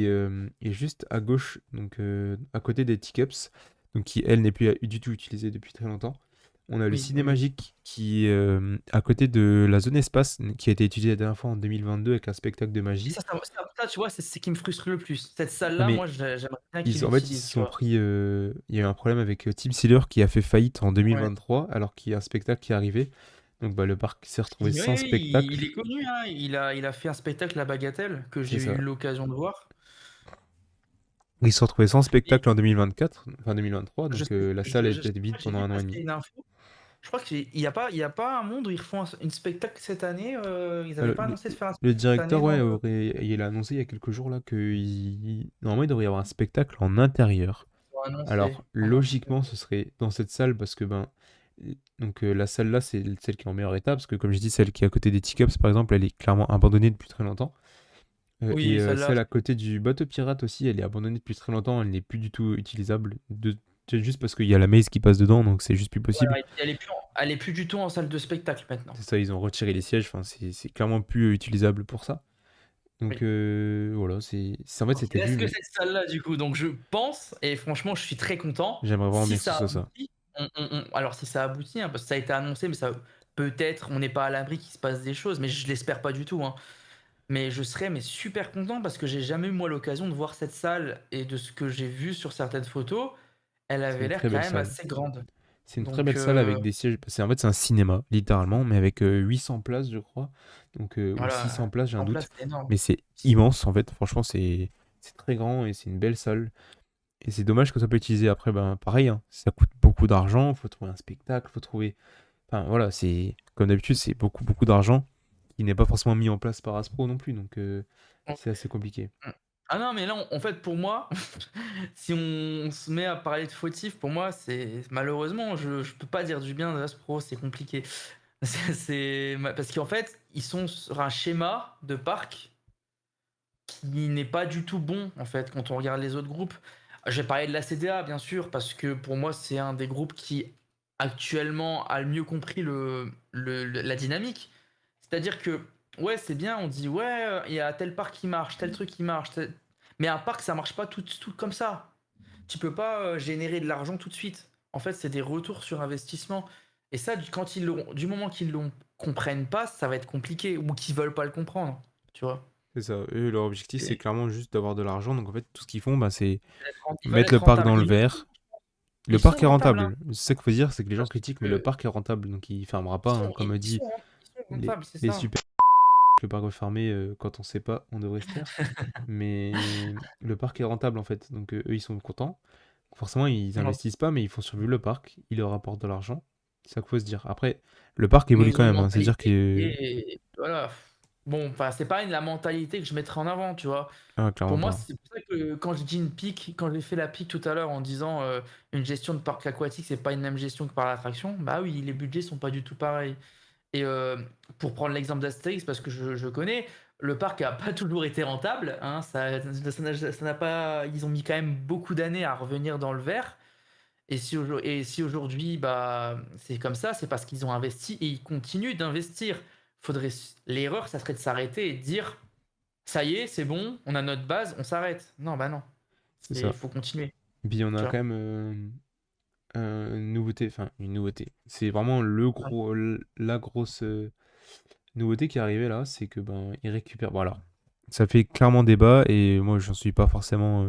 [SPEAKER 2] est juste à gauche, donc à côté des teacups, donc qui elle n'est plus du tout utilisée depuis très longtemps. On a le
[SPEAKER 1] Oui, oui, oui.
[SPEAKER 2] Cinémagique qui est à côté de la zone espace, qui a été utilisée la dernière fois en 2022 avec un spectacle de
[SPEAKER 1] Et
[SPEAKER 2] magie.
[SPEAKER 1] ça, tu vois, c'est ce qui me frustre le plus. Cette
[SPEAKER 2] Ouais,
[SPEAKER 1] salle-là,
[SPEAKER 2] mais
[SPEAKER 1] moi, j'aimerais bien qu'ils
[SPEAKER 2] en fait, ils
[SPEAKER 1] l'utilisent,
[SPEAKER 2] se
[SPEAKER 1] tu
[SPEAKER 2] sont
[SPEAKER 1] vois?
[SPEAKER 2] pris. Il y a eu un problème avec Team Sealer qui a fait faillite en
[SPEAKER 1] Ouais.
[SPEAKER 2] 2023, alors qu'il y a un spectacle qui est arrivé. Donc bah, le parc s'est retrouvé
[SPEAKER 1] Oui,
[SPEAKER 2] sans
[SPEAKER 1] il
[SPEAKER 2] spectacle.
[SPEAKER 1] est connu, hein. Il a fait un spectacle, La Bagatelle, que
[SPEAKER 2] C'est
[SPEAKER 1] j'ai eu
[SPEAKER 2] ça.
[SPEAKER 1] l'occasion de voir.
[SPEAKER 2] Ils se sont retrouvés sans
[SPEAKER 1] Et
[SPEAKER 2] spectacle en 2024, enfin 2023,
[SPEAKER 1] je
[SPEAKER 2] donc
[SPEAKER 1] sais
[SPEAKER 2] la salle
[SPEAKER 1] je
[SPEAKER 2] était
[SPEAKER 1] crois
[SPEAKER 2] vide
[SPEAKER 1] que j'ai
[SPEAKER 2] pendant
[SPEAKER 1] vu
[SPEAKER 2] un an et
[SPEAKER 1] passer
[SPEAKER 2] demi.
[SPEAKER 1] une info. Je crois qu'il y a pas un monde où ils refont une spectacle cette année, ils avaient
[SPEAKER 2] Euh,
[SPEAKER 1] pas
[SPEAKER 2] le,
[SPEAKER 1] annoncé de faire un
[SPEAKER 2] le
[SPEAKER 1] spectacle cette
[SPEAKER 2] directeur,
[SPEAKER 1] année
[SPEAKER 2] ouais,
[SPEAKER 1] dans le
[SPEAKER 2] il a annoncé il y a quelques jours là que normalement il devrait y avoir un spectacle en intérieur.
[SPEAKER 1] ils ont annoncé
[SPEAKER 2] Alors
[SPEAKER 1] en
[SPEAKER 2] logiquement, ce serait dans cette salle parce que ben donc la salle là, c'est celle qui est en meilleur état parce que comme je dis, celle qui est à côté des teacups par exemple, elle est clairement abandonnée depuis très longtemps. Et
[SPEAKER 1] oui, celle-là,
[SPEAKER 2] celle à côté du bateau pirate aussi, elle est abandonnée depuis très longtemps, elle n'est plus du tout utilisable. C'est juste parce qu'il y a la maze qui passe dedans, donc c'est juste plus possible.
[SPEAKER 1] Voilà, et puis elle est plus du tout en salle de spectacle maintenant.
[SPEAKER 2] C'est ça, ils ont retiré les sièges, enfin, c'est clairement plus utilisable pour ça. Donc
[SPEAKER 1] Oui.
[SPEAKER 2] voilà, en fait,
[SPEAKER 1] Donc
[SPEAKER 2] c'était
[SPEAKER 1] il reste
[SPEAKER 2] vu,
[SPEAKER 1] que
[SPEAKER 2] mais
[SPEAKER 1] cette salle-là du coup. Donc je pense, et franchement je suis très content,
[SPEAKER 2] j'aimerais vraiment
[SPEAKER 1] si
[SPEAKER 2] bien que ce
[SPEAKER 1] ça
[SPEAKER 2] soit ça.
[SPEAKER 1] aboutit, alors si ça aboutit, hein, parce que ça a été annoncé, mais ça peut-être, on n'est pas à l'abri qu'il se passe des choses, mais je l'espère pas du tout, hein. Mais je serais super content parce que j'ai jamais eu moi l'occasion de voir cette salle et de ce que j'ai vu sur certaines photos, elle
[SPEAKER 2] C'est
[SPEAKER 1] avait
[SPEAKER 2] une
[SPEAKER 1] l'air
[SPEAKER 2] très
[SPEAKER 1] quand
[SPEAKER 2] belle
[SPEAKER 1] même
[SPEAKER 2] salle.
[SPEAKER 1] assez grande.
[SPEAKER 2] C'est une très
[SPEAKER 1] Donc
[SPEAKER 2] belle salle avec des sièges. En fait, c'est un cinéma, littéralement, mais avec 800 places, je crois. Donc, ou
[SPEAKER 1] voilà,
[SPEAKER 2] 600 places, j'ai un
[SPEAKER 1] en place
[SPEAKER 2] doute.
[SPEAKER 1] c'est énorme.
[SPEAKER 2] Mais c'est immense, en fait. Franchement, c'est très grand et c'est une belle salle. Et c'est dommage que ça peut utiliser après, ben pareil, hein, ça coûte beaucoup d'argent, faut trouver un spectacle, faut trouver. Enfin voilà, c'est comme d'habitude, c'est beaucoup beaucoup d'argent qui n'est pas forcément mis en place par Aspro non plus, donc c'est assez compliqué.
[SPEAKER 1] Mmh. Ah non, mais là, en fait, pour moi, si on se met à parler de fautif, pour moi, c'est malheureusement, je peux pas dire du bien d'Aspro, c'est compliqué. Parce qu'en fait, ils sont sur un schéma de parc qui n'est pas du tout bon, en fait, quand on regarde les autres groupes. Je vais parler de la CDA, bien sûr, parce que pour moi, c'est un des groupes qui, actuellement, a le mieux compris la dynamique. C'est-à-dire que, ouais, c'est bien, on dit, ouais, il y a tel parc qui marche, tel truc qui marche, mais un parc, ça marche pas tout comme ça. Tu peux pas générer de l'argent tout de suite. En fait, c'est des retours sur investissement. Et ça, du moment qu'ils le comprennent pas, ça va être compliqué, ou qu'ils veulent pas le comprendre, tu vois.
[SPEAKER 2] C'est ça. Eux, leur objectif, c'est
[SPEAKER 1] Et
[SPEAKER 2] clairement juste d'avoir de l'argent. Donc en fait, tout ce qu'ils font, bah, c'est
[SPEAKER 1] ils veulent
[SPEAKER 2] mettre
[SPEAKER 1] être
[SPEAKER 2] le parc
[SPEAKER 1] rentables.
[SPEAKER 2] dans le
[SPEAKER 1] Ils le
[SPEAKER 2] vert. Le
[SPEAKER 1] Ils sont
[SPEAKER 2] parc est
[SPEAKER 1] rentables, hein.
[SPEAKER 2] rentable. C'est ça qu'il faut dire, c'est que les gens
[SPEAKER 1] Parce
[SPEAKER 2] critiquent, mais le
[SPEAKER 1] que
[SPEAKER 2] parc est rentable, donc il fermera pas, hein, comme a dit
[SPEAKER 1] ils sont
[SPEAKER 2] les,
[SPEAKER 1] rentables, c'est
[SPEAKER 2] les
[SPEAKER 1] ça.
[SPEAKER 2] super. Le parc fermé, quand on sait pas, on devrait se taire. Mais le parc est rentable en fait, donc eux ils sont contents. Forcément ils
[SPEAKER 1] Non,
[SPEAKER 2] investissent pas, mais ils font survivre le parc, ils leur rapportent de l'argent. C'est ça qu'il faut se dire. Après, le parc évolue
[SPEAKER 1] ils
[SPEAKER 2] quand
[SPEAKER 1] ont une
[SPEAKER 2] même, hein. C'est-à-dire
[SPEAKER 1] mentalité
[SPEAKER 2] que...
[SPEAKER 1] et voilà. Bon, enfin, c'est pas la mentalité que je mettrais en avant, tu vois?
[SPEAKER 2] Ah,
[SPEAKER 1] Pour
[SPEAKER 2] clairement
[SPEAKER 1] moi,
[SPEAKER 2] pas.
[SPEAKER 1] c'est pour ça que quand je dis une pique, quand j'ai fait la pique tout à l'heure en disant, une gestion de parc aquatique, c'est pas une même gestion que par l'attraction, bah oui, les budgets sont pas du tout pareils. Et pour prendre l'exemple d'Astérix, parce que je connais, le parc a pas toujours été rentable, hein, ça n'a pas, ils ont mis quand même beaucoup d'années à revenir dans le vert. Et si aujourd'hui, bah, c'est comme ça, c'est parce qu'ils ont investi et ils continuent d'investir. L'erreur, ça serait de s'arrêter et de dire, ça y est, c'est bon, on a notre base, on s'arrête. Non, bah non.
[SPEAKER 2] C'est
[SPEAKER 1] Il
[SPEAKER 2] ça.
[SPEAKER 1] faut continuer,
[SPEAKER 2] Et puis on
[SPEAKER 1] tu
[SPEAKER 2] a
[SPEAKER 1] vois.
[SPEAKER 2] quand même une nouveauté, enfin une nouveauté. C'est vraiment le
[SPEAKER 1] Ouais.
[SPEAKER 2] gros, la grosse nouveauté qui est arrivée là, c'est que ben ils récupèrent. Voilà. Ça fait clairement débat et moi j'en suis pas forcément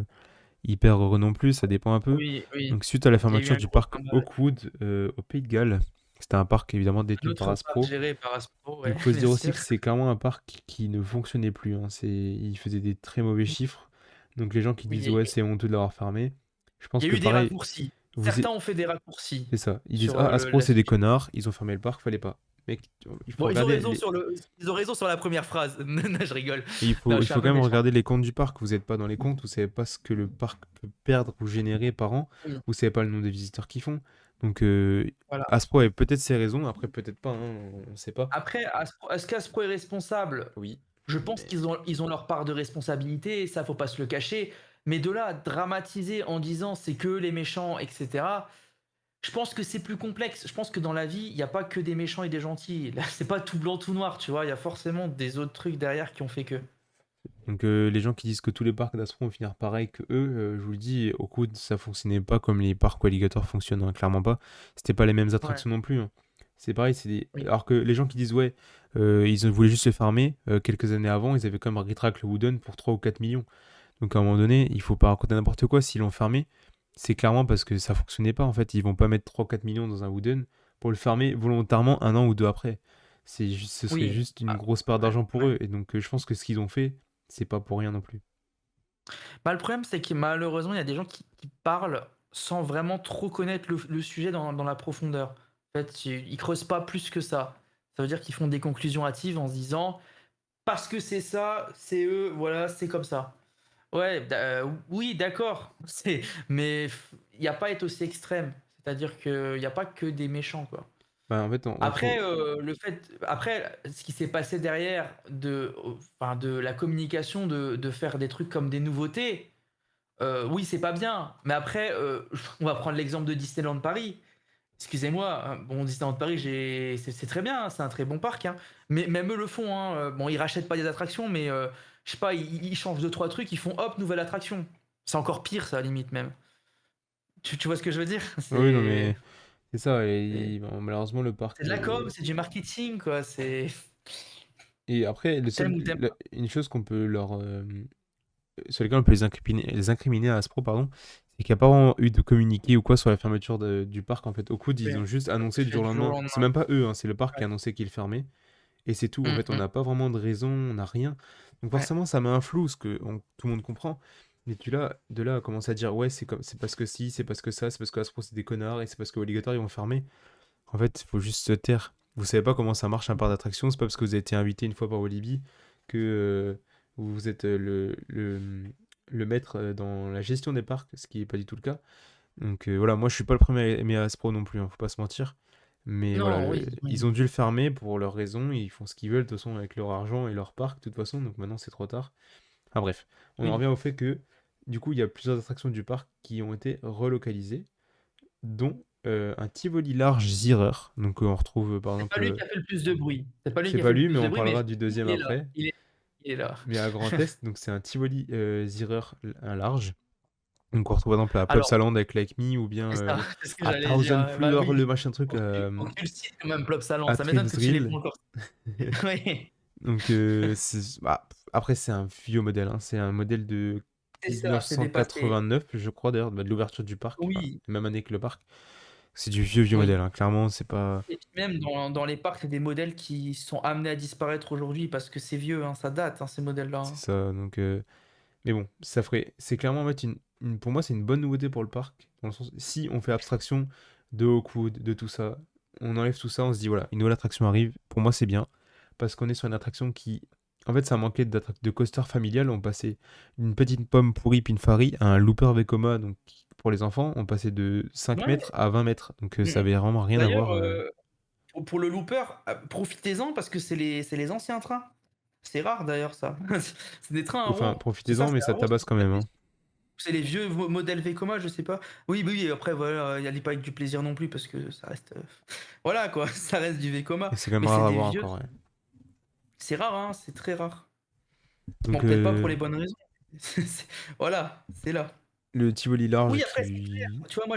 [SPEAKER 2] hyper heureux non plus, ça dépend un peu.
[SPEAKER 1] Oui, oui.
[SPEAKER 2] Donc suite à la
[SPEAKER 1] Il y a eu
[SPEAKER 2] fermeture
[SPEAKER 1] un
[SPEAKER 2] du
[SPEAKER 1] gros
[SPEAKER 2] parc
[SPEAKER 1] scandale.
[SPEAKER 2] Oakwood au Pays de Galles, c'était un parc évidemment
[SPEAKER 1] Un
[SPEAKER 2] détenu par
[SPEAKER 1] autre parc
[SPEAKER 2] Aspro.
[SPEAKER 1] géré par Aspro,
[SPEAKER 2] Donc
[SPEAKER 1] ouais,
[SPEAKER 2] il faut se
[SPEAKER 1] bien
[SPEAKER 2] dire aussi
[SPEAKER 1] sûr.
[SPEAKER 2] que c'est clairement un parc qui ne fonctionnait plus, hein. Il faisait des très mauvais chiffres. Donc les gens qui disent
[SPEAKER 1] Oui,
[SPEAKER 2] ouais c'est honteux de l'avoir fermé, je pense
[SPEAKER 1] il y a
[SPEAKER 2] que
[SPEAKER 1] eu des
[SPEAKER 2] pareil,
[SPEAKER 1] raccourcis.
[SPEAKER 2] vous
[SPEAKER 1] Certains ont fait des raccourcis
[SPEAKER 2] c'est ça. Ils disent
[SPEAKER 1] sur
[SPEAKER 2] ah Aspro
[SPEAKER 1] la
[SPEAKER 2] c'est des
[SPEAKER 1] suite.
[SPEAKER 2] connards, ils ont fermé le parc, fallait pas. Mec, il faut
[SPEAKER 1] Bon,
[SPEAKER 2] regarder
[SPEAKER 1] ils ont raison sur la première phrase. Non, je rigole.
[SPEAKER 2] et
[SPEAKER 1] Non, je
[SPEAKER 2] il
[SPEAKER 1] suis un
[SPEAKER 2] faut
[SPEAKER 1] peu
[SPEAKER 2] quand même
[SPEAKER 1] méchant.
[SPEAKER 2] regarder les comptes du parc. Vous n'êtes pas dans les comptes, vous savez pas ce que le parc peut perdre ou générer par an,
[SPEAKER 1] Oui,
[SPEAKER 2] vous savez pas le nombre de visiteurs qu'ils font. Donc
[SPEAKER 1] voilà.
[SPEAKER 2] Aspro avait peut-être ses raisons, après peut-être pas, hein, on sait pas.
[SPEAKER 1] Après, est-ce qu'Aspro est responsable?
[SPEAKER 2] Oui,
[SPEAKER 1] Je pense
[SPEAKER 2] mais
[SPEAKER 1] qu'ils ont leur part de responsabilité, et ça, faut pas se le cacher. Mais de là à dramatiser en disant c'est que les méchants, etc., je pense que c'est plus complexe. Je pense que dans la vie, il n'y a pas que des méchants et des gentils. Là, c'est pas tout blanc, tout noir, tu vois. Il y a forcément des autres trucs derrière qui ont fait que.
[SPEAKER 2] donc les gens qui disent que tous les parcs d'Aspro vont finir pareil que eux, je vous le dis, au coude, ça fonctionnait pas comme les parcs Alligator fonctionnent, hein, clairement pas. C'était pas les mêmes
[SPEAKER 1] Ouais,
[SPEAKER 2] attractions non plus, hein. C'est pareil,
[SPEAKER 1] oui.
[SPEAKER 2] alors que les gens qui disent ouais, ils voulaient juste se farmer, quelques années avant, ils avaient quand même Retract le Wooden pour 3 ou 4 millions. Donc à un moment donné, il faut pas raconter n'importe quoi. S'ils l'ont fermé, c'est clairement parce que ça fonctionnait pas en fait. Ils vont pas mettre 3 ou 4 millions dans un Wooden pour le fermer volontairement un an ou deux après. Ce serait
[SPEAKER 1] Oui.
[SPEAKER 2] juste une
[SPEAKER 1] Ah,
[SPEAKER 2] grosse part
[SPEAKER 1] ouais,
[SPEAKER 2] d'argent pour
[SPEAKER 1] ouais.
[SPEAKER 2] eux. Et donc je pense que ce qu'ils ont fait, c'est pas pour rien non plus.
[SPEAKER 1] Bah, le problème, c'est que malheureusement, il y a des gens qui parlent sans vraiment trop connaître le sujet dans la profondeur. En fait, ils creusent pas plus que ça. Ça veut dire qu'ils font des conclusions hâtives en se disant parce que c'est ça, c'est eux, voilà, c'est comme ça. Ouais, oui, d'accord, mais il n'y a pas à être aussi extrême. C'est-à-dire qu'il n'y a pas que des méchants, quoi.
[SPEAKER 2] Bah, en fait,
[SPEAKER 1] Après, après, ce qui s'est passé derrière enfin, de la communication, de faire des trucs comme des nouveautés, Oui, c'est pas bien, mais après, on va prendre l'exemple de Disneyland Paris. Excusez-moi, bon, Disneyland Paris, c'est très bien, hein, c'est un très bon parc, hein, mais même eux le font, hein, bon, ils rachètent pas des attractions, mais je sais pas, ils changent deux trois trucs, ils font hop, nouvelle attraction. C'est encore pire ça, à la limite même. Tu vois ce que je veux dire?
[SPEAKER 2] Oui, non,
[SPEAKER 1] C'est
[SPEAKER 2] mais c'est ça.
[SPEAKER 1] c'est
[SPEAKER 2] Bon, malheureusement, le parc.
[SPEAKER 1] c'est de la com, c'est du marketing, quoi, c'est
[SPEAKER 2] Et après,
[SPEAKER 1] t'aimes ou t'aimes pas.
[SPEAKER 2] une chose qu'on peut sur lesquels on peut les incriminer à Aspro, pardon, c'est qu'il n'y a pas vraiment eu de communiqué ou quoi sur la fermeture du parc. En fait, au coude,
[SPEAKER 1] Oui,
[SPEAKER 2] ils ont juste
[SPEAKER 1] ça s'est
[SPEAKER 2] annoncé du
[SPEAKER 1] fait
[SPEAKER 2] jour au
[SPEAKER 1] du jour au
[SPEAKER 2] lendemain. C'est
[SPEAKER 1] lendemain.
[SPEAKER 2] même pas eux, hein, c'est le parc qui a
[SPEAKER 1] Ouais.
[SPEAKER 2] annoncé qu'il fermait. Et c'est tout. En
[SPEAKER 1] Mmh
[SPEAKER 2] fait, on
[SPEAKER 1] mh.
[SPEAKER 2] n'a pas vraiment de raison, on n'a rien. Donc
[SPEAKER 1] Ouais.
[SPEAKER 2] forcément, ça met un flou, ce que tout le monde comprend. Mais de là à commencer à dire, ouais, c'est parce que si, c'est parce que ça, c'est parce que Aspro, c'est des connards, et c'est parce que Alligator, ils vont fermer. En fait, il faut juste se taire. Vous savez pas comment ça marche un parc d'attraction. C'est pas parce que vous avez été invité une fois par Walibi que vous êtes le maître dans la gestion des parcs, ce qui est pas du tout le cas. Donc voilà, moi je suis pas le premier à aimer Aspro non plus, hein, faut pas se mentir. Mais voilà,
[SPEAKER 1] Non, oui, oui.
[SPEAKER 2] ils ont dû le fermer pour leurs raisons, ils font ce qu'ils veulent de toute façon avec leur argent et leur parc de toute façon, donc maintenant c'est trop tard. Enfin bref, on en
[SPEAKER 1] Oui.
[SPEAKER 2] revient au fait que du coup il y a plusieurs attractions du parc qui ont été relocalisées, dont un Tivoli large Zierer. Donc on retrouve par
[SPEAKER 1] C'est pas
[SPEAKER 2] exemple,
[SPEAKER 1] lui qui a fait le plus de bruit. C'est pas lui
[SPEAKER 2] c'est
[SPEAKER 1] qui a
[SPEAKER 2] pas
[SPEAKER 1] fait le
[SPEAKER 2] lui, mais
[SPEAKER 1] plus de
[SPEAKER 2] on
[SPEAKER 1] bruit, mais
[SPEAKER 2] parlera du deuxième
[SPEAKER 1] il est là.
[SPEAKER 2] après.
[SPEAKER 1] Il est là.
[SPEAKER 2] Mais à Grand Est, donc c'est un Tivoli Zierer un large. Donc on retrouve par exemple à
[SPEAKER 1] Alors,
[SPEAKER 2] Plopsaland avec Like Me ou bien
[SPEAKER 1] c'est ça, c'est ce que
[SPEAKER 2] à
[SPEAKER 1] j'allais dire,
[SPEAKER 2] Thousand
[SPEAKER 1] bah
[SPEAKER 2] Fleur,
[SPEAKER 1] oui,
[SPEAKER 2] le machin truc
[SPEAKER 1] faut que tu le cites quand même Plopsaland.
[SPEAKER 2] à
[SPEAKER 1] Ça m'étonne que tu l'aies
[SPEAKER 2] Thrill.
[SPEAKER 1] pas encore cité. Oui,
[SPEAKER 2] Donc après c'est un vieux modèle, hein. C'est un modèle de
[SPEAKER 1] c'est ça, c'est dépassé.
[SPEAKER 2] 1989, je crois d'ailleurs, de l'ouverture du parc, enfin,
[SPEAKER 1] Oui,
[SPEAKER 2] même année que le parc. C'est du vieux
[SPEAKER 1] oui.
[SPEAKER 2] modèle, hein. Clairement, c'est pas.
[SPEAKER 1] Et puis même dans les parcs, il y a des modèles qui sont amenés à disparaître aujourd'hui parce que c'est vieux, hein, ça date, hein, ces modèles-là,
[SPEAKER 2] C'est
[SPEAKER 1] hein.
[SPEAKER 2] ça. Donc, mais bon, c'est clairement en fait pour moi, c'est une bonne nouveauté pour le parc. Dans le sens, si on fait abstraction de Hawkwood, de tout ça, on enlève tout ça, on se dit voilà, une nouvelle attraction arrive. Pour moi, c'est bien parce qu'on est sur une attraction qui, en fait, ça manquait de coaster familial. On passait d'une petite pomme pourrie Pinfari à un looper Vekoma, donc pour les enfants, on passait de 5
[SPEAKER 1] Ouais,
[SPEAKER 2] mètres à 20 mètres. Donc,
[SPEAKER 1] mmh
[SPEAKER 2] ça
[SPEAKER 1] mh.
[SPEAKER 2] avait vraiment rien à
[SPEAKER 1] D'ailleurs,
[SPEAKER 2] voir.
[SPEAKER 1] pour le looper, profitez-en parce que c'est les anciens trains. C'est rare d'ailleurs ça. C'est des trains à
[SPEAKER 2] Enfin,
[SPEAKER 1] ronds. C'est ça,
[SPEAKER 2] profitez-en, mais
[SPEAKER 1] c'est
[SPEAKER 2] ça
[SPEAKER 1] à ronds,
[SPEAKER 2] tabasse
[SPEAKER 1] c'est
[SPEAKER 2] quand même, hein.
[SPEAKER 1] c'est les vieux modèles Vekoma, je sais pas. Oui, oui, oui, après voilà, y allez pas avec du plaisir non plus parce que ça reste, voilà quoi, ça reste du Vekoma.
[SPEAKER 2] Et c'est quand même
[SPEAKER 1] Mais c'est
[SPEAKER 2] rare à
[SPEAKER 1] des
[SPEAKER 2] voir
[SPEAKER 1] vieux
[SPEAKER 2] encore,
[SPEAKER 1] trains.
[SPEAKER 2] ouais.
[SPEAKER 1] C'est rare, hein, c'est très rare. Bon,
[SPEAKER 2] Donc,
[SPEAKER 1] peut-être pas pour les bonnes raisons. Voilà, c'est là.
[SPEAKER 2] le Tivoli large
[SPEAKER 1] Oui, après c'est clair.
[SPEAKER 2] qui.
[SPEAKER 1] Tu vois, moi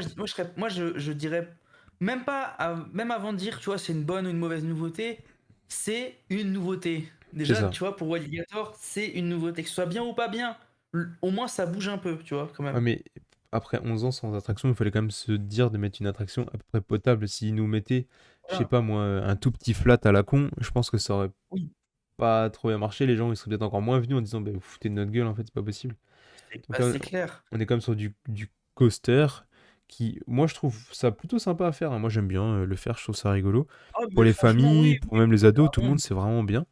[SPEAKER 1] je dirais même pas même avant de dire, tu vois, c'est une bonne ou une mauvaise nouveauté, c'est une nouveauté.
[SPEAKER 2] C'est
[SPEAKER 1] Déjà,
[SPEAKER 2] ça.
[SPEAKER 1] tu vois, pour Alligator, c'est une nouveauté. Que ce soit bien ou pas bien, au moins ça bouge un peu, tu vois, quand
[SPEAKER 2] Ouais,
[SPEAKER 1] même.
[SPEAKER 2] mais après 11 ans sans attraction, il fallait quand même se dire de mettre une attraction à peu près potable. S'ils nous mettaient, je sais
[SPEAKER 1] Voilà.
[SPEAKER 2] pas moi, un tout petit flat à la con, je pense que ça aurait
[SPEAKER 1] Oui,
[SPEAKER 2] pas trop bien marché. Les gens ils seraient peut-être encore moins venus en disant bah, vous foutez de notre gueule, en fait, c'est pas possible. Donc,
[SPEAKER 1] bah, c'est clair.
[SPEAKER 2] on est quand même sur du coaster qui, moi, je trouve ça plutôt sympa à faire, hein. Moi, j'aime bien le faire, je trouve ça rigolo.
[SPEAKER 1] Ah
[SPEAKER 2] Pour
[SPEAKER 1] mais
[SPEAKER 2] les
[SPEAKER 1] franchement,
[SPEAKER 2] familles,
[SPEAKER 1] oui,
[SPEAKER 2] pour
[SPEAKER 1] oui,
[SPEAKER 2] même les
[SPEAKER 1] bah,
[SPEAKER 2] ados, tout le monde, c'est vraiment bien.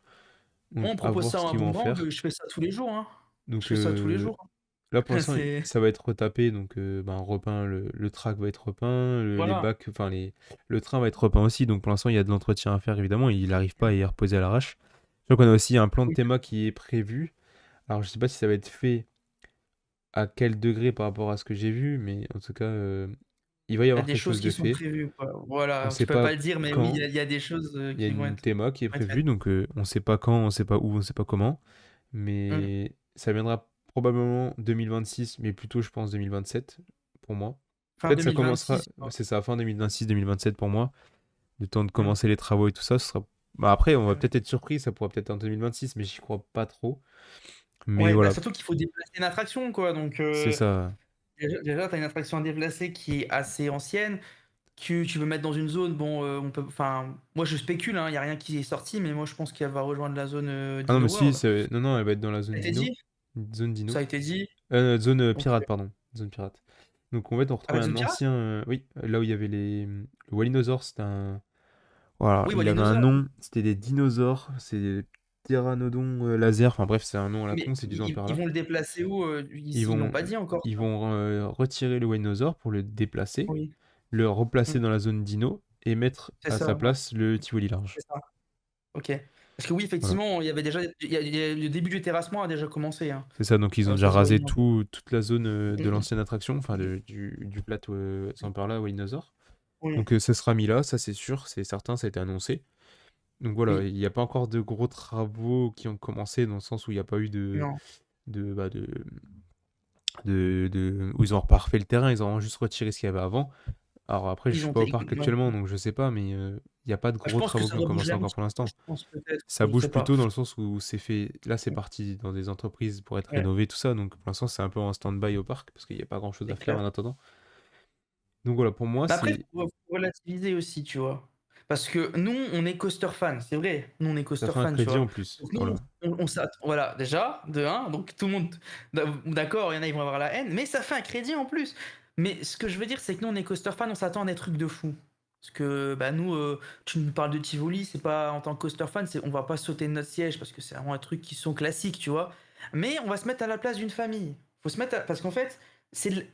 [SPEAKER 1] on
[SPEAKER 2] Donc, à
[SPEAKER 1] propose
[SPEAKER 2] voir
[SPEAKER 1] ça
[SPEAKER 2] ce
[SPEAKER 1] à un
[SPEAKER 2] qu'ils vont en
[SPEAKER 1] boomerang,
[SPEAKER 2] faire.
[SPEAKER 1] je fais ça tous les jours, hein. Je
[SPEAKER 2] Donc,
[SPEAKER 1] fais ça tous les jours,
[SPEAKER 2] là, pour
[SPEAKER 1] hein.
[SPEAKER 2] l'instant,
[SPEAKER 1] C'est
[SPEAKER 2] ça va être retapé, donc ben, repeint, le track va être repeint, les
[SPEAKER 1] voilà.
[SPEAKER 2] bacs, enfin le train va être repeint aussi, donc pour l'instant il y a de l'entretien à faire évidemment, il n'arrive pas à y reposer à l'arrache. Je crois qu'on a aussi un plan de
[SPEAKER 1] Oui,
[SPEAKER 2] théma qui est prévu, alors je sais pas si ça va être fait à quel degré par rapport à ce que j'ai vu, mais en tout cas il va y
[SPEAKER 1] il y a
[SPEAKER 2] avoir
[SPEAKER 1] des
[SPEAKER 2] quelque
[SPEAKER 1] choses
[SPEAKER 2] chose de
[SPEAKER 1] qui sont
[SPEAKER 2] fait.
[SPEAKER 1] prévues, quoi.
[SPEAKER 2] On
[SPEAKER 1] Voilà,
[SPEAKER 2] sait
[SPEAKER 1] tu peux
[SPEAKER 2] pas
[SPEAKER 1] pas le dire, mais oui, il y
[SPEAKER 2] quand,
[SPEAKER 1] a il y a des choses,
[SPEAKER 2] il y a
[SPEAKER 1] qui
[SPEAKER 2] une théma qui est
[SPEAKER 1] vont être faites.
[SPEAKER 2] prévue, donc on sait pas quand, on sait pas où, on sait pas comment,
[SPEAKER 1] Mmh.
[SPEAKER 2] mais ça viendra probablement 2026, mais plutôt je pense 2027 pour moi.
[SPEAKER 1] Fin
[SPEAKER 2] Peut-être ça commencera,
[SPEAKER 1] 2026, quoi.
[SPEAKER 2] c'est ça, fin 2026-2027 pour moi, le temps de
[SPEAKER 1] Mmh.
[SPEAKER 2] commencer les travaux et tout ça, ce sera. Bah après, on va
[SPEAKER 1] Mmh.
[SPEAKER 2] peut-être être surpris, ça pourra peut-être être en 2026, mais j'y crois pas trop. Mais
[SPEAKER 1] Ouais, bah,
[SPEAKER 2] voilà,
[SPEAKER 1] surtout qu'il faut déplacer une attraction, quoi, donc
[SPEAKER 2] c'est ça.
[SPEAKER 1] déjà tu as une attraction à déplacer qui est assez ancienne, que tu veux mettre dans une zone, bon, on peut enfin, moi je spécule, hein, il y a rien qui est sorti, mais moi je pense qu'elle va rejoindre la zone,
[SPEAKER 2] Ah non, mais
[SPEAKER 1] Dino
[SPEAKER 2] si,
[SPEAKER 1] World.
[SPEAKER 2] non, non, elle va être dans la
[SPEAKER 1] Ça
[SPEAKER 2] zone
[SPEAKER 1] a été
[SPEAKER 2] Dino.
[SPEAKER 1] dit?
[SPEAKER 2] Zone
[SPEAKER 1] Ça
[SPEAKER 2] Dino.
[SPEAKER 1] a été dit?
[SPEAKER 2] Zone
[SPEAKER 1] OK.
[SPEAKER 2] pirate, pardon. Zone pirate. Donc en fait, on retrouve
[SPEAKER 1] Avec
[SPEAKER 2] un
[SPEAKER 1] Zone Pirate?
[SPEAKER 2] ancien. Oui, là où il y avait le Walinosaure, c'était un. Voilà,
[SPEAKER 1] Oui,
[SPEAKER 2] il avait un
[SPEAKER 1] Walinosaure.
[SPEAKER 2] nom, c'était des dinosaures, c'est des pteranodons laser, enfin bref, c'est un nom à la
[SPEAKER 1] Mais
[SPEAKER 2] con, c'est du
[SPEAKER 1] ils
[SPEAKER 2] par
[SPEAKER 1] ils
[SPEAKER 2] là.
[SPEAKER 1] vont le déplacer où,
[SPEAKER 2] Ils
[SPEAKER 1] ils l'ont
[SPEAKER 2] vont,
[SPEAKER 1] pas dit encore
[SPEAKER 2] ils
[SPEAKER 1] ça?
[SPEAKER 2] vont retirer le Waynosaur pour le déplacer,
[SPEAKER 1] Oui.
[SPEAKER 2] le replacer
[SPEAKER 1] Mmh.
[SPEAKER 2] dans la zone dino et mettre
[SPEAKER 1] C'est
[SPEAKER 2] à
[SPEAKER 1] ça,
[SPEAKER 2] sa
[SPEAKER 1] ouais,
[SPEAKER 2] place le Tivoli large.
[SPEAKER 1] c'est ça. OK. Parce que oui,
[SPEAKER 2] Voilà.
[SPEAKER 1] effectivement, il y avait déjà, le début du terrassement a déjà commencé, hein.
[SPEAKER 2] C'est ça, donc ils ont déjà
[SPEAKER 1] Ça se
[SPEAKER 2] rasé
[SPEAKER 1] voyait, hein.
[SPEAKER 2] toute la zone de
[SPEAKER 1] Mm,
[SPEAKER 2] l'ancienne attraction, enfin
[SPEAKER 1] mm.
[SPEAKER 2] du plateau Zamperla au Dinosaure.
[SPEAKER 1] Oui,
[SPEAKER 2] Donc ça sera mis là, ça c'est sûr, c'est certain, ça a été annoncé. Donc voilà,
[SPEAKER 1] oui,
[SPEAKER 2] il n'y a pas encore de gros travaux qui ont commencé dans le sens où il n'y a pas eu
[SPEAKER 1] non.
[SPEAKER 2] de, bah, où ils ont reparfait le terrain, ils ont juste retiré ce qu'il y avait avant. Alors après, je
[SPEAKER 1] Ils
[SPEAKER 2] suis
[SPEAKER 1] ont,
[SPEAKER 2] pas au parc
[SPEAKER 1] ouais.
[SPEAKER 2] actuellement, donc je sais pas, mais il n'y a pas de
[SPEAKER 1] Bah, je
[SPEAKER 2] gros
[SPEAKER 1] pense que
[SPEAKER 2] travaux
[SPEAKER 1] ça
[SPEAKER 2] qui ont
[SPEAKER 1] doit
[SPEAKER 2] commencé
[SPEAKER 1] bouger un
[SPEAKER 2] encore
[SPEAKER 1] petit
[SPEAKER 2] pour
[SPEAKER 1] peu,
[SPEAKER 2] l'instant.
[SPEAKER 1] je pense peut-être,
[SPEAKER 2] Ça
[SPEAKER 1] je
[SPEAKER 2] bouge
[SPEAKER 1] sais pas.
[SPEAKER 2] plutôt dans le sens où c'est fait, là c'est parti dans des entreprises pour être
[SPEAKER 1] Ouais,
[SPEAKER 2] rénové, tout ça, donc pour l'instant c'est un peu en stand-by au parc, parce qu'il n'y a pas grand-chose
[SPEAKER 1] c'est
[SPEAKER 2] à faire
[SPEAKER 1] clair.
[SPEAKER 2] en attendant. Donc voilà, pour moi
[SPEAKER 1] Mais après,
[SPEAKER 2] c'est...
[SPEAKER 1] faut relativiser aussi, tu vois. Parce que nous, on est coaster fans, c'est vrai. Nous, on est
[SPEAKER 2] Ça
[SPEAKER 1] coaster
[SPEAKER 2] fait un
[SPEAKER 1] fans, tu
[SPEAKER 2] crédit
[SPEAKER 1] vois.
[SPEAKER 2] en plus,
[SPEAKER 1] Donc nous,
[SPEAKER 2] voilà.
[SPEAKER 1] voilà, déjà, de un, donc tout le monde, d'accord, il y en a, ils vont avoir la haine, mais ça fait un crédit en plus. Mais ce que je veux dire, c'est que nous, on est coaster fans, on s'attend à des trucs de fou. Parce que, bah, nous, tu nous parles de Tivoli, c'est pas, en tant que coaster fan, on va pas sauter de notre siège, parce que c'est vraiment un truc qui sont classiques, tu vois. Mais on va se mettre à la place d'une famille. Faut se mettre parce qu'en fait,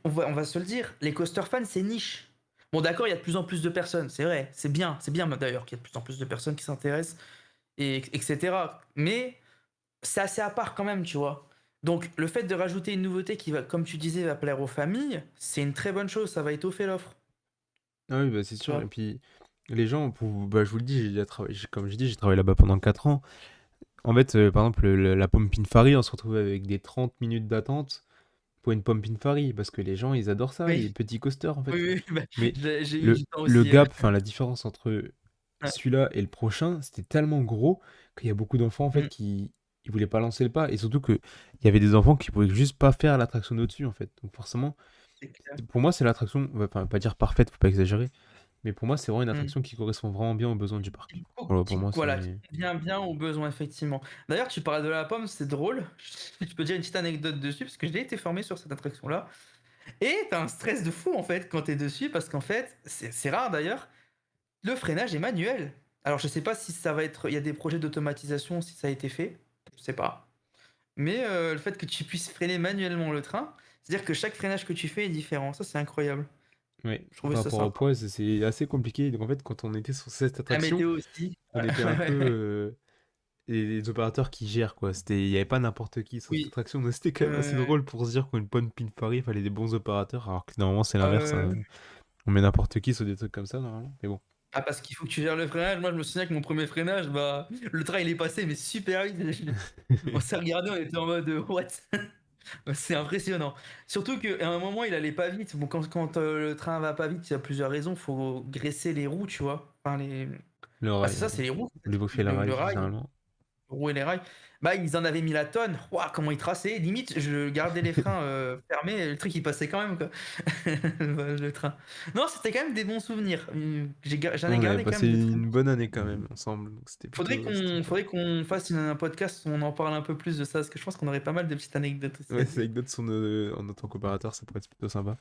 [SPEAKER 1] on va se le dire, les coaster fans, c'est niche. Bon, d'accord, il y a de plus en plus de personnes, c'est vrai, c'est bien d'ailleurs qu'il y a de plus en plus de personnes qui s'intéressent, etc. Mais c'est assez à part quand même, tu vois. Donc, le fait de rajouter une nouveauté qui va, comme tu disais, va plaire aux familles, c'est une très bonne chose, ça va étoffer l'offre,
[SPEAKER 2] Ah oui, bah c'est
[SPEAKER 1] tu
[SPEAKER 2] sûr, et
[SPEAKER 1] vois.
[SPEAKER 2] puis les gens, bah, je vous le dis, j'ai déjà travaillé, comme je dis, j'ai travaillé là-bas pendant 4 ans. En fait, par exemple, la Pompinfari, on se retrouve avec des 30 minutes d'attente pour une Pompinfari, parce que les gens, ils adorent ça, les
[SPEAKER 1] Oui,
[SPEAKER 2] petits coasters, en
[SPEAKER 1] oui,
[SPEAKER 2] fait.
[SPEAKER 1] oui, bah,
[SPEAKER 2] Mais
[SPEAKER 1] j'ai eu du
[SPEAKER 2] le,
[SPEAKER 1] temps
[SPEAKER 2] le
[SPEAKER 1] aussi.
[SPEAKER 2] gap, enfin la différence entre
[SPEAKER 1] Ouais.
[SPEAKER 2] celui-là et le prochain, c'était tellement gros qu'il y a beaucoup d'enfants, en fait,
[SPEAKER 1] Mm,
[SPEAKER 2] qui ils voulaient pas lancer le pas, et surtout qu'il y avait des enfants qui pouvaient juste pas faire l'attraction d'au-dessus, en fait. Donc forcément,
[SPEAKER 1] c'est clair.
[SPEAKER 2] pour moi, c'est l'attraction, on va pas dire parfaite, faut pas exagérer, mais pour moi, c'est vraiment une
[SPEAKER 1] Mm.
[SPEAKER 2] attraction qui correspond vraiment bien aux besoins du parc. Voilà, pour
[SPEAKER 1] Qui,
[SPEAKER 2] moi,
[SPEAKER 1] voilà, qui
[SPEAKER 2] c'est...
[SPEAKER 1] convient bien aux besoins, effectivement. D'ailleurs, tu parlais de la pomme, c'est drôle. Je peux dire une petite anecdote dessus, parce que j'ai été formé sur cette attraction-là. Et t'as un stress de fou, en fait, quand t'es dessus, parce qu'en fait, c'est rare d'ailleurs, le freinage est manuel. Alors, je sais pas si ça va être. Il y a des projets d'automatisation, si ça a été fait. Je sais pas. Mais le fait que tu puisses freiner manuellement le train, c'est-à-dire que chaque freinage que tu fais est différent. Ça, c'est incroyable.
[SPEAKER 2] Ouais,
[SPEAKER 1] Je trouvais
[SPEAKER 2] par
[SPEAKER 1] ça
[SPEAKER 2] rapport au
[SPEAKER 1] sympa.
[SPEAKER 2] poids, c'est assez compliqué. Donc en fait, quand on était sur cette
[SPEAKER 1] La
[SPEAKER 2] attraction,
[SPEAKER 1] météo aussi.
[SPEAKER 2] on était un peu les opérateurs qui gèrent, quoi. Il n'y avait pas n'importe qui sur cette
[SPEAKER 1] Oui.
[SPEAKER 2] attraction, donc c'était quand même assez
[SPEAKER 1] Euh,
[SPEAKER 2] drôle pour se dire qu'une bonne Pinfari, il fallait des bons opérateurs, alors que normalement c'est l'inverse,
[SPEAKER 1] euh,
[SPEAKER 2] hein. On met n'importe qui sur des trucs comme ça, normalement. Mais bon.
[SPEAKER 1] Ah, parce qu'il faut que tu gères le freinage. Moi, je me souviens que mon premier freinage, bah, le train il est passé, mais super vite. On s'est regardé, on était en mode what? C'est impressionnant. Surtout qu'à un moment, il allait pas vite. Bon, quand le train va pas vite, il y a plusieurs raisons. Faut graisser les roues, tu vois. Enfin,
[SPEAKER 2] Le
[SPEAKER 1] bah,
[SPEAKER 2] rail,
[SPEAKER 1] c'est ça,
[SPEAKER 2] ouais.
[SPEAKER 1] c'est les roues.
[SPEAKER 2] On évoquait le
[SPEAKER 1] Le
[SPEAKER 2] rail,
[SPEAKER 1] rail,
[SPEAKER 2] généralement.
[SPEAKER 1] le roue et les rails. Bah, ils en avaient mis la tonne. Ouah, comment ils traçaient. Limite, je gardais les freins fermés. Le truc, il passait quand même, quoi. Le train. Non, c'était quand même des bons souvenirs. J'en ai
[SPEAKER 2] On avait
[SPEAKER 1] gardé quand
[SPEAKER 2] passé
[SPEAKER 1] même de très
[SPEAKER 2] une
[SPEAKER 1] bons
[SPEAKER 2] bonne
[SPEAKER 1] souvenirs.
[SPEAKER 2] année quand même, ensemble, donc c'était cool.
[SPEAKER 1] Faudrait qu'on fasse un podcast où on en parle un peu plus de ça, parce que je pense qu'on aurait pas mal de petites anecdotes aussi à
[SPEAKER 2] Ouais, ces
[SPEAKER 1] dire.
[SPEAKER 2] anecdotes sont en autant qu'opérateur, ça pourrait être plutôt sympa.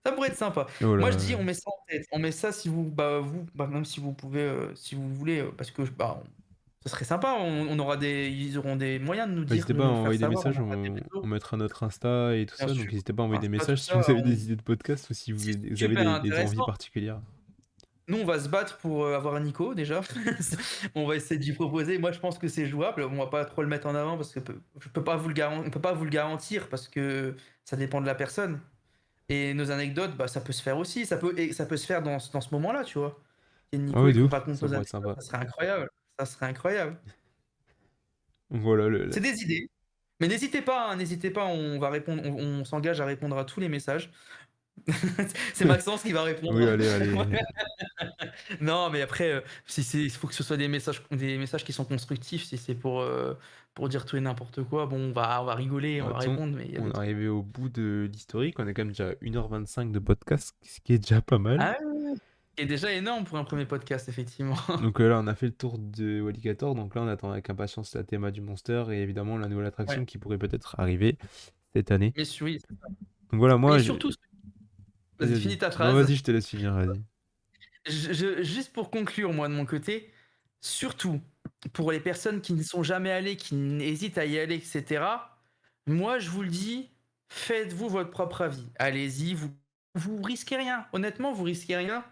[SPEAKER 1] Ça pourrait être sympa.
[SPEAKER 2] Et
[SPEAKER 1] Moi,
[SPEAKER 2] voilà,
[SPEAKER 1] je dis, on met ça en tête. On met ça si même si vous pouvez, si vous voulez, parce que ça serait sympa. Ils auront des moyens de nous dire,
[SPEAKER 2] n'hésitez
[SPEAKER 1] de
[SPEAKER 2] pas à
[SPEAKER 1] nous le faire
[SPEAKER 2] envoyer des
[SPEAKER 1] savoir. On
[SPEAKER 2] messages,
[SPEAKER 1] aura des
[SPEAKER 2] on
[SPEAKER 1] réseaux,
[SPEAKER 2] mettra notre Insta et tout
[SPEAKER 1] bien
[SPEAKER 2] ça, donc
[SPEAKER 1] sûr.
[SPEAKER 2] n'hésitez pas à envoyer des
[SPEAKER 1] Insta, tout
[SPEAKER 2] messages si
[SPEAKER 1] ça,
[SPEAKER 2] vous avez des idées de podcast ou si
[SPEAKER 1] c'est
[SPEAKER 2] vous avez
[SPEAKER 1] super
[SPEAKER 2] des envies
[SPEAKER 1] intéressant.
[SPEAKER 2] particulières.
[SPEAKER 1] Nous, on va se battre pour avoir un Nico déjà. On va essayer de lui proposer. Moi, je pense que c'est jouable. On va pas trop le mettre en avant parce que je peux pas vous le on peut pas vous le garantir parce que ça dépend de la personne. Et nos anecdotes, bah, ça peut se faire aussi. Ça peut se faire dans ce moment-là, tu vois. Et
[SPEAKER 2] Ah
[SPEAKER 1] Nico,
[SPEAKER 2] oui,
[SPEAKER 1] il
[SPEAKER 2] de ouf,
[SPEAKER 1] raconte
[SPEAKER 2] ça
[SPEAKER 1] nos
[SPEAKER 2] pourrait être
[SPEAKER 1] anecdotes,
[SPEAKER 2] sympa.
[SPEAKER 1] ça serait incroyable. Ça serait incroyable.
[SPEAKER 2] Donc voilà,
[SPEAKER 1] C'est des idées. Mais n'hésitez pas, hein, n'hésitez pas, on va répondre, on s'engage à répondre à tous les messages. C'est Maxence qui va
[SPEAKER 2] oui,
[SPEAKER 1] répondre.
[SPEAKER 2] allez, allez.
[SPEAKER 1] Non, mais après, si c'est, il faut que ce soit des messages qui sont constructifs. Si c'est pour dire tout et n'importe quoi, bon, on va rigoler, on
[SPEAKER 2] Bah,
[SPEAKER 1] va
[SPEAKER 2] disons,
[SPEAKER 1] répondre, mais il y a
[SPEAKER 2] on
[SPEAKER 1] des
[SPEAKER 2] est
[SPEAKER 1] trucs.
[SPEAKER 2] arrivé au bout de l'historique, on est quand même déjà à 1h25 de podcast, ce qui est déjà pas mal.
[SPEAKER 1] Ah oui, qui est déjà énorme pour un premier podcast, effectivement.
[SPEAKER 2] Donc là, on a fait le tour de Walligator, donc là, on attend avec impatience la théma du Monster et évidemment la nouvelle
[SPEAKER 1] Ouais,
[SPEAKER 2] attraction qui pourrait peut-être arriver cette année.
[SPEAKER 1] mais oui.
[SPEAKER 2] Donc voilà,
[SPEAKER 1] Et
[SPEAKER 2] moi,
[SPEAKER 1] surtout,
[SPEAKER 2] vas-y,
[SPEAKER 1] vas-y,
[SPEAKER 2] vas-y.
[SPEAKER 1] finis ta
[SPEAKER 2] Non,
[SPEAKER 1] phrase.
[SPEAKER 2] vas-y, je te laisse finir, vas-y.
[SPEAKER 1] Juste pour conclure, moi, de mon côté, surtout pour les personnes qui ne sont jamais allées, qui hésitent à y aller, etc., moi, je vous le dis, faites-vous votre propre avis. Allez-y, vous risquez rien. Honnêtement, vous risquez rien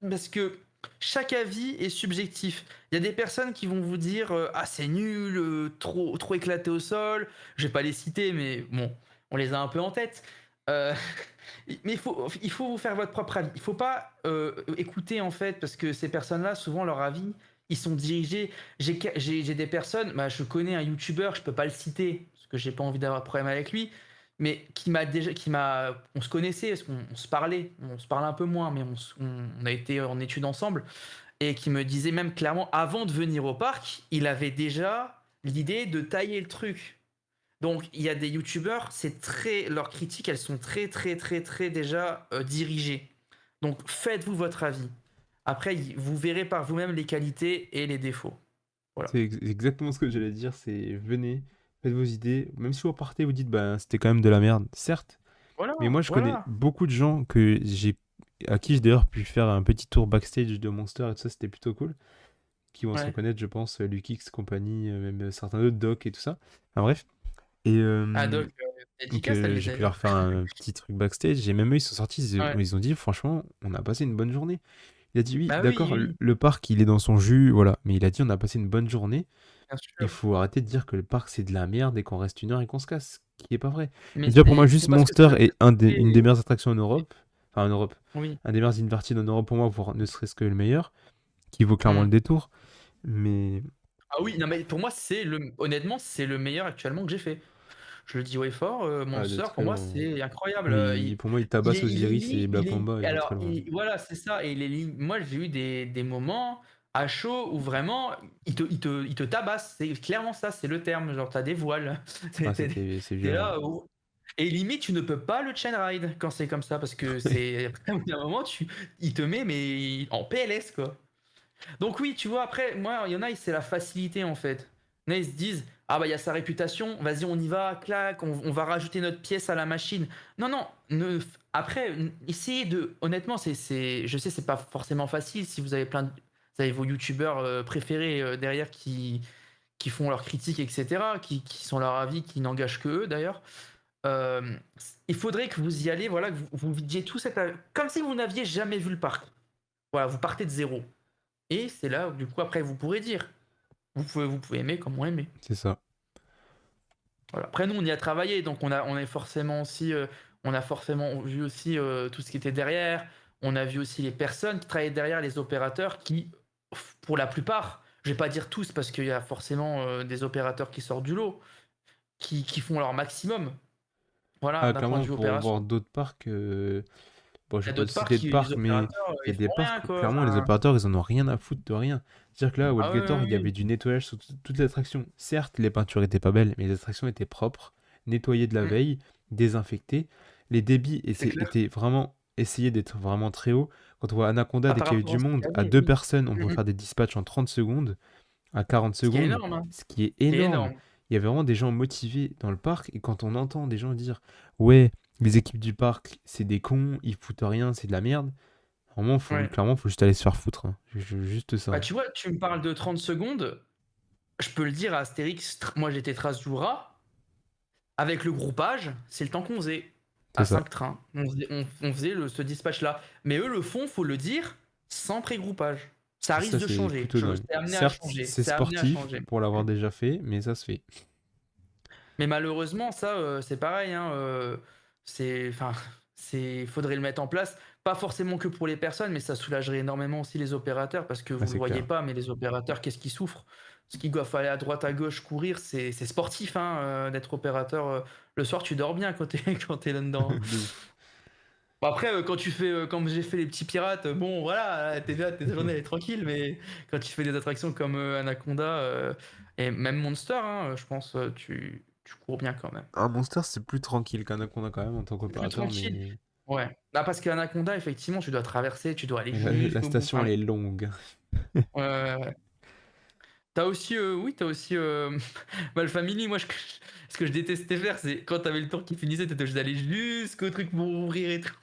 [SPEAKER 1] parce que Chaque avis est subjectif. Il y a des personnes qui vont vous dire, «Ah c'est nul, trop éclaté au sol». Je vais pas les citer, mais bon, on les a un peu en tête. Heu, mais il faut vous faire votre propre avis. Il faut pas, écouter en fait parce que ces personnes-là, souvent leur avis, ils sont dirigés. J'ai des personnes, bah, je connais un youtubeur, je peux pas le citer parce que j'ai pas envie d'avoir de problème avec lui, mais qui m'a on se connaissait parce qu'on on se parle un peu moins, mais on a été en études ensemble et qui me disait même clairement avant de venir au parc, il avait déjà l'idée de tailler le truc. Donc il y a des youtubeurs, c'est très leurs critiques, elles sont très très très très déjà dirigées. Donc faites-vous votre avis. Après, vous verrez par vous-même les qualités et les défauts. Voilà.
[SPEAKER 2] C'est exactement ce que j'allais dire, c'est venez, faites vos idées, même si vous partez, vous dites, bah, c'était quand même de la merde, certes,
[SPEAKER 1] Voilà,
[SPEAKER 2] mais moi je connais
[SPEAKER 1] voilà.
[SPEAKER 2] beaucoup de gens à qui j'ai d'ailleurs pu faire un petit tour backstage de Monster et tout ça, c'était plutôt cool, qui vont se
[SPEAKER 1] Ouais.
[SPEAKER 2] reconnaître, je pense, Lukix, compagnie, même certains autres, Doc et tout ça. Enfin bref. Et
[SPEAKER 1] Ah doc,
[SPEAKER 2] donc
[SPEAKER 1] dédicace à lui
[SPEAKER 2] j'ai pu leur
[SPEAKER 1] d'ailleurs.
[SPEAKER 2] faire un petit truc backstage, et même eux, ils sont sortis,
[SPEAKER 1] Ouais.
[SPEAKER 2] ils ont dit, franchement, on a passé une bonne journée. Il a dit, oui,
[SPEAKER 1] Bah oui,
[SPEAKER 2] d'accord,
[SPEAKER 1] oui,
[SPEAKER 2] le parc, il est dans son jus, voilà, mais il a dit, on a passé une bonne journée.
[SPEAKER 1] bien
[SPEAKER 2] Il
[SPEAKER 1] sûr.
[SPEAKER 2] faut arrêter de dire que le parc c'est de la merde et qu'on reste 1 heure et qu'on se casse, ce qui est pas vrai.
[SPEAKER 1] Mais
[SPEAKER 2] Déjà pour moi,
[SPEAKER 1] c'est
[SPEAKER 2] juste
[SPEAKER 1] parce que c'est
[SPEAKER 2] Monster
[SPEAKER 1] la
[SPEAKER 2] est une des
[SPEAKER 1] facilité.
[SPEAKER 2] meilleures attractions en Europe. Enfin en Europe.
[SPEAKER 1] Oui.
[SPEAKER 2] Un des meilleurs Inverted en Europe pour moi, voire ne serait-ce que le meilleur, qui vaut clairement le
[SPEAKER 1] Mmh.
[SPEAKER 2] détour. Mais
[SPEAKER 1] Ah oui, non mais pour moi, honnêtement, c'est le meilleur actuellement que j'ai fait. Je le dis haut et fort,
[SPEAKER 2] de
[SPEAKER 1] Monster pour
[SPEAKER 2] très
[SPEAKER 1] moi
[SPEAKER 2] loin.
[SPEAKER 1] c'est incroyable,
[SPEAKER 2] Pour moi, il
[SPEAKER 1] il
[SPEAKER 2] tabasse
[SPEAKER 1] est il est
[SPEAKER 2] Osiris et
[SPEAKER 1] limite
[SPEAKER 2] Black Mamba, il est très loin.
[SPEAKER 1] voilà, c'est ça et il est lim moi j'ai eu des moments à chaud où vraiment il te tabasse, c'est clairement ça, c'est le terme, genre tu as des voiles.
[SPEAKER 2] Ah, c'est
[SPEAKER 1] Tu es
[SPEAKER 2] violent.
[SPEAKER 1] là où et limite tu ne peux pas le chain ride quand c'est comme ça parce que c'est après au bout d'un moment il te met mais en PLS quoi. Donc oui, tu vois, après, moi, il y en a, c'est la facilité en fait. Il y en a, ils se disent, ah bah il y a sa réputation, vas-y, on y va, clac, on va rajouter notre pièce à la machine. Non, non, après, essayez de, honnêtement, je sais, c'est pas forcément facile si vous avez vous avez vos youtubeurs préférés derrière qui font leurs critiques, etc., qui sont leur avis, qui n'engagent que eux d'ailleurs. Euh, il faudrait que vous y allez, voilà, que vous vidiez tout cette, comme si vous n'aviez jamais vu le parc. Voilà, vous partez de zéro. Et c'est là où, du coup, après, vous pourrez dire. Vous pouvez aimer comme on aimé.
[SPEAKER 2] C'est ça.
[SPEAKER 1] Voilà. Après, nous, on y a travaillé, donc on est forcément aussi, on a forcément vu aussi tout ce qui était derrière. On a vu aussi les personnes qui travaillaient derrière, les opérateurs qui, pour la plupart, je vais pas dire tous parce qu'il y a forcément des opérateurs qui sortent du lot, qui font leur maximum. Voilà,
[SPEAKER 2] Ah,
[SPEAKER 1] d'un point de
[SPEAKER 2] clairement,
[SPEAKER 1] vue
[SPEAKER 2] pour
[SPEAKER 1] opération.
[SPEAKER 2] voir d'autres parcs, bon, je
[SPEAKER 1] Il y
[SPEAKER 2] vais
[SPEAKER 1] a
[SPEAKER 2] pas
[SPEAKER 1] d'autres
[SPEAKER 2] citer
[SPEAKER 1] parcs,
[SPEAKER 2] de
[SPEAKER 1] les
[SPEAKER 2] parcs, mais
[SPEAKER 1] opérateurs,
[SPEAKER 2] il y a
[SPEAKER 1] ils
[SPEAKER 2] des
[SPEAKER 1] font rien,
[SPEAKER 2] parcs où
[SPEAKER 1] quoi.
[SPEAKER 2] clairement les
[SPEAKER 1] Enfin,
[SPEAKER 2] opérateurs ils en ont rien à foutre de rien. C'est-à-dire que là, au
[SPEAKER 1] ah ouais,
[SPEAKER 2] Alligator,
[SPEAKER 1] ouais,
[SPEAKER 2] il y
[SPEAKER 1] ouais.
[SPEAKER 2] avait du nettoyage sur toute l'attraction. Certes, les peintures étaient pas belles, mais les attractions étaient propres, nettoyées de la
[SPEAKER 1] Mm,
[SPEAKER 2] veille, désinfectées. Les débits
[SPEAKER 1] c'est clair.
[SPEAKER 2] étaient vraiment essayés d'être vraiment très hauts. Quand on voit Anaconda,
[SPEAKER 1] Ah,
[SPEAKER 2] dès
[SPEAKER 1] par
[SPEAKER 2] qu'il y a eu
[SPEAKER 1] rapport
[SPEAKER 2] du
[SPEAKER 1] à ce qu'il
[SPEAKER 2] monde,
[SPEAKER 1] y
[SPEAKER 2] à
[SPEAKER 1] avait,
[SPEAKER 2] deux
[SPEAKER 1] oui.
[SPEAKER 2] personnes, on peut
[SPEAKER 1] Mm, mm.
[SPEAKER 2] faire des dispatchs en 30 secondes, à 40
[SPEAKER 1] Ce qui est
[SPEAKER 2] secondes,
[SPEAKER 1] énorme, hein.
[SPEAKER 2] ce qui est
[SPEAKER 1] Ce qui est
[SPEAKER 2] énorme.
[SPEAKER 1] énorme.
[SPEAKER 2] Il y avait vraiment des gens motivés dans le parc, et quand on entend des gens dire, ouais, les équipes du parc, c'est des cons, ils foutent rien, c'est de la merde. Vraiment,
[SPEAKER 1] Ouais.
[SPEAKER 2] clairement, faut juste aller se faire foutre, hein. Juste ça,
[SPEAKER 1] Bah,
[SPEAKER 2] hein.
[SPEAKER 1] tu vois, tu me parles de 30 secondes, je peux le dire à Astérix, moi j'étais Trasdura, avec le groupage, c'est le temps qu'on faisait
[SPEAKER 2] C'est
[SPEAKER 1] à
[SPEAKER 2] ça.
[SPEAKER 1] 5 trains. On faisait ce dispatch-là. Mais eux le font, faut le dire, sans pré-groupage. Ça
[SPEAKER 2] Et
[SPEAKER 1] risque
[SPEAKER 2] ça,
[SPEAKER 1] de
[SPEAKER 2] c'est
[SPEAKER 1] changer.
[SPEAKER 2] plutôt dingue.
[SPEAKER 1] C'est amené à
[SPEAKER 2] Certes,
[SPEAKER 1] changer.
[SPEAKER 2] c'est
[SPEAKER 1] C'est amené à
[SPEAKER 2] sportif
[SPEAKER 1] changer.
[SPEAKER 2] pour l'avoir déjà fait, mais ça se fait.
[SPEAKER 1] Mais malheureusement, ça, c'est pareil, hein, enfin, faudrait le mettre en place. Pas forcément que pour les personnes, mais ça soulagerait énormément aussi les opérateurs parce que
[SPEAKER 2] Ah,
[SPEAKER 1] vous le
[SPEAKER 2] c'est
[SPEAKER 1] voyez
[SPEAKER 2] clair.
[SPEAKER 1] pas, mais les opérateurs, qu'est-ce qu'ils souffrent? Parce qu'ils doivent aller à droite, à gauche, courir, c'est sportif, hein, d'être opérateur. Le soir, tu dors bien quand t'es quand t'es là-dedans, hein.
[SPEAKER 2] De ouf.
[SPEAKER 1] Bon, après, quand tu fais, comme j'ai fait les petits pirates, bon, voilà, ta journée elle est tranquille, mais quand tu fais des attractions comme Anaconda et même Monster, hein, je pense, tu cours bien quand même.
[SPEAKER 2] Un Monster, c'est plus tranquille qu'Anaconda quand même en tant
[SPEAKER 1] C'est plus
[SPEAKER 2] qu'opérateur,
[SPEAKER 1] tranquille.
[SPEAKER 2] mais
[SPEAKER 1] Ouais. Bah, parce qu'Anaconda, effectivement, tu dois traverser, tu dois aller
[SPEAKER 2] la
[SPEAKER 1] jusqu'au bout.
[SPEAKER 2] station,
[SPEAKER 1] Enfin,
[SPEAKER 2] elle est longue.
[SPEAKER 1] ouais, ouais, ouais. Oui, t'as aussi bah, le Family, moi, ce que je détestais faire, c'est quand t'avais le tour qui finissait, t'étais obligé d'aller jusqu'au truc pour ouvrir et tout.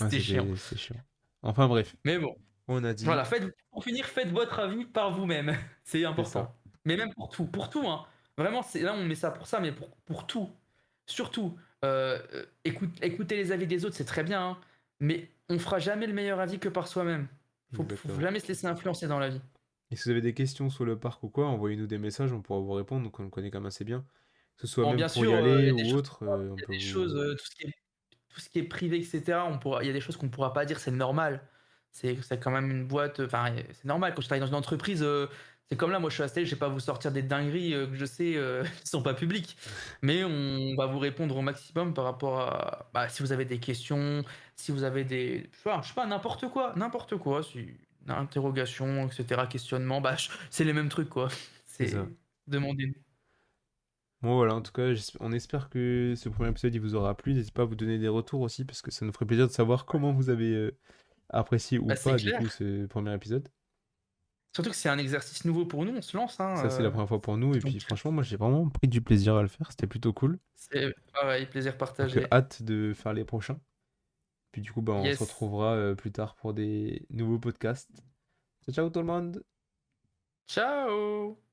[SPEAKER 2] Ah,
[SPEAKER 1] C'était chiant.
[SPEAKER 2] c'est chiant. Enfin bref,
[SPEAKER 1] Mais bon,
[SPEAKER 2] on a dit,
[SPEAKER 1] voilà, pour finir, faites votre avis par vous-même. C'est
[SPEAKER 2] c'est ça.
[SPEAKER 1] important. Mais même pour tout, hein. Vraiment, là, on met ça pour ça, mais pour tout. Surtout, écouter les avis des autres, c'est très bien, hein, mais on fera jamais le meilleur avis que par soi-même. Faut
[SPEAKER 2] exactement.
[SPEAKER 1] jamais se laisser influencer dans la vie.
[SPEAKER 2] Et si vous avez des questions sur le parc ou quoi, envoyez-nous des messages, on pourra vous répondre, donc on le connaît quand même assez bien. Que ce soit
[SPEAKER 1] Bon,
[SPEAKER 2] même
[SPEAKER 1] bien
[SPEAKER 2] pour y
[SPEAKER 1] sûr, il
[SPEAKER 2] aller
[SPEAKER 1] y a des
[SPEAKER 2] ou
[SPEAKER 1] choses
[SPEAKER 2] autre, on
[SPEAKER 1] il y a
[SPEAKER 2] peut
[SPEAKER 1] des
[SPEAKER 2] vous...
[SPEAKER 1] choses, tout ce qui est privé et cetera, il y a des choses qu'on pourra pas dire, c'est normal. C'est quand même une boîte, enfin, c'est normal quand je travaille dans une entreprise, c'est comme là, moi je suis à je vais pas vous sortir des dingueries, que je sais, qui sont pas publiques. Mais on va vous répondre au maximum par rapport à bah, si vous avez des questions, si vous avez des je sais pas, n'importe quoi, si interrogation et cetera, questionnement, bah, c'est les mêmes trucs quoi.
[SPEAKER 2] C'est ça.
[SPEAKER 1] C'est demandez-nous.
[SPEAKER 2] Bon voilà, en tout cas, on espère que ce premier épisode il vous aura plu. N'hésitez pas à vous donner des retours aussi, parce que ça nous ferait plaisir de savoir comment vous avez apprécié ou
[SPEAKER 1] Bah, c'est
[SPEAKER 2] pas du
[SPEAKER 1] clair.
[SPEAKER 2] coup ce premier épisode.
[SPEAKER 1] Surtout que c'est un exercice nouveau pour nous, on se lance, hein,
[SPEAKER 2] Ça c'est la première fois pour nous, et
[SPEAKER 1] donc
[SPEAKER 2] puis franchement moi j'ai vraiment pris du plaisir à le faire, c'était plutôt cool.
[SPEAKER 1] c'est pareil, plaisir
[SPEAKER 2] Donc
[SPEAKER 1] partagé.
[SPEAKER 2] hâte de faire les prochains. Puis du coup bah on se
[SPEAKER 1] Yes.
[SPEAKER 2] retrouvera plus tard pour des nouveaux podcasts. Ciao ciao tout le monde!
[SPEAKER 1] Ciao!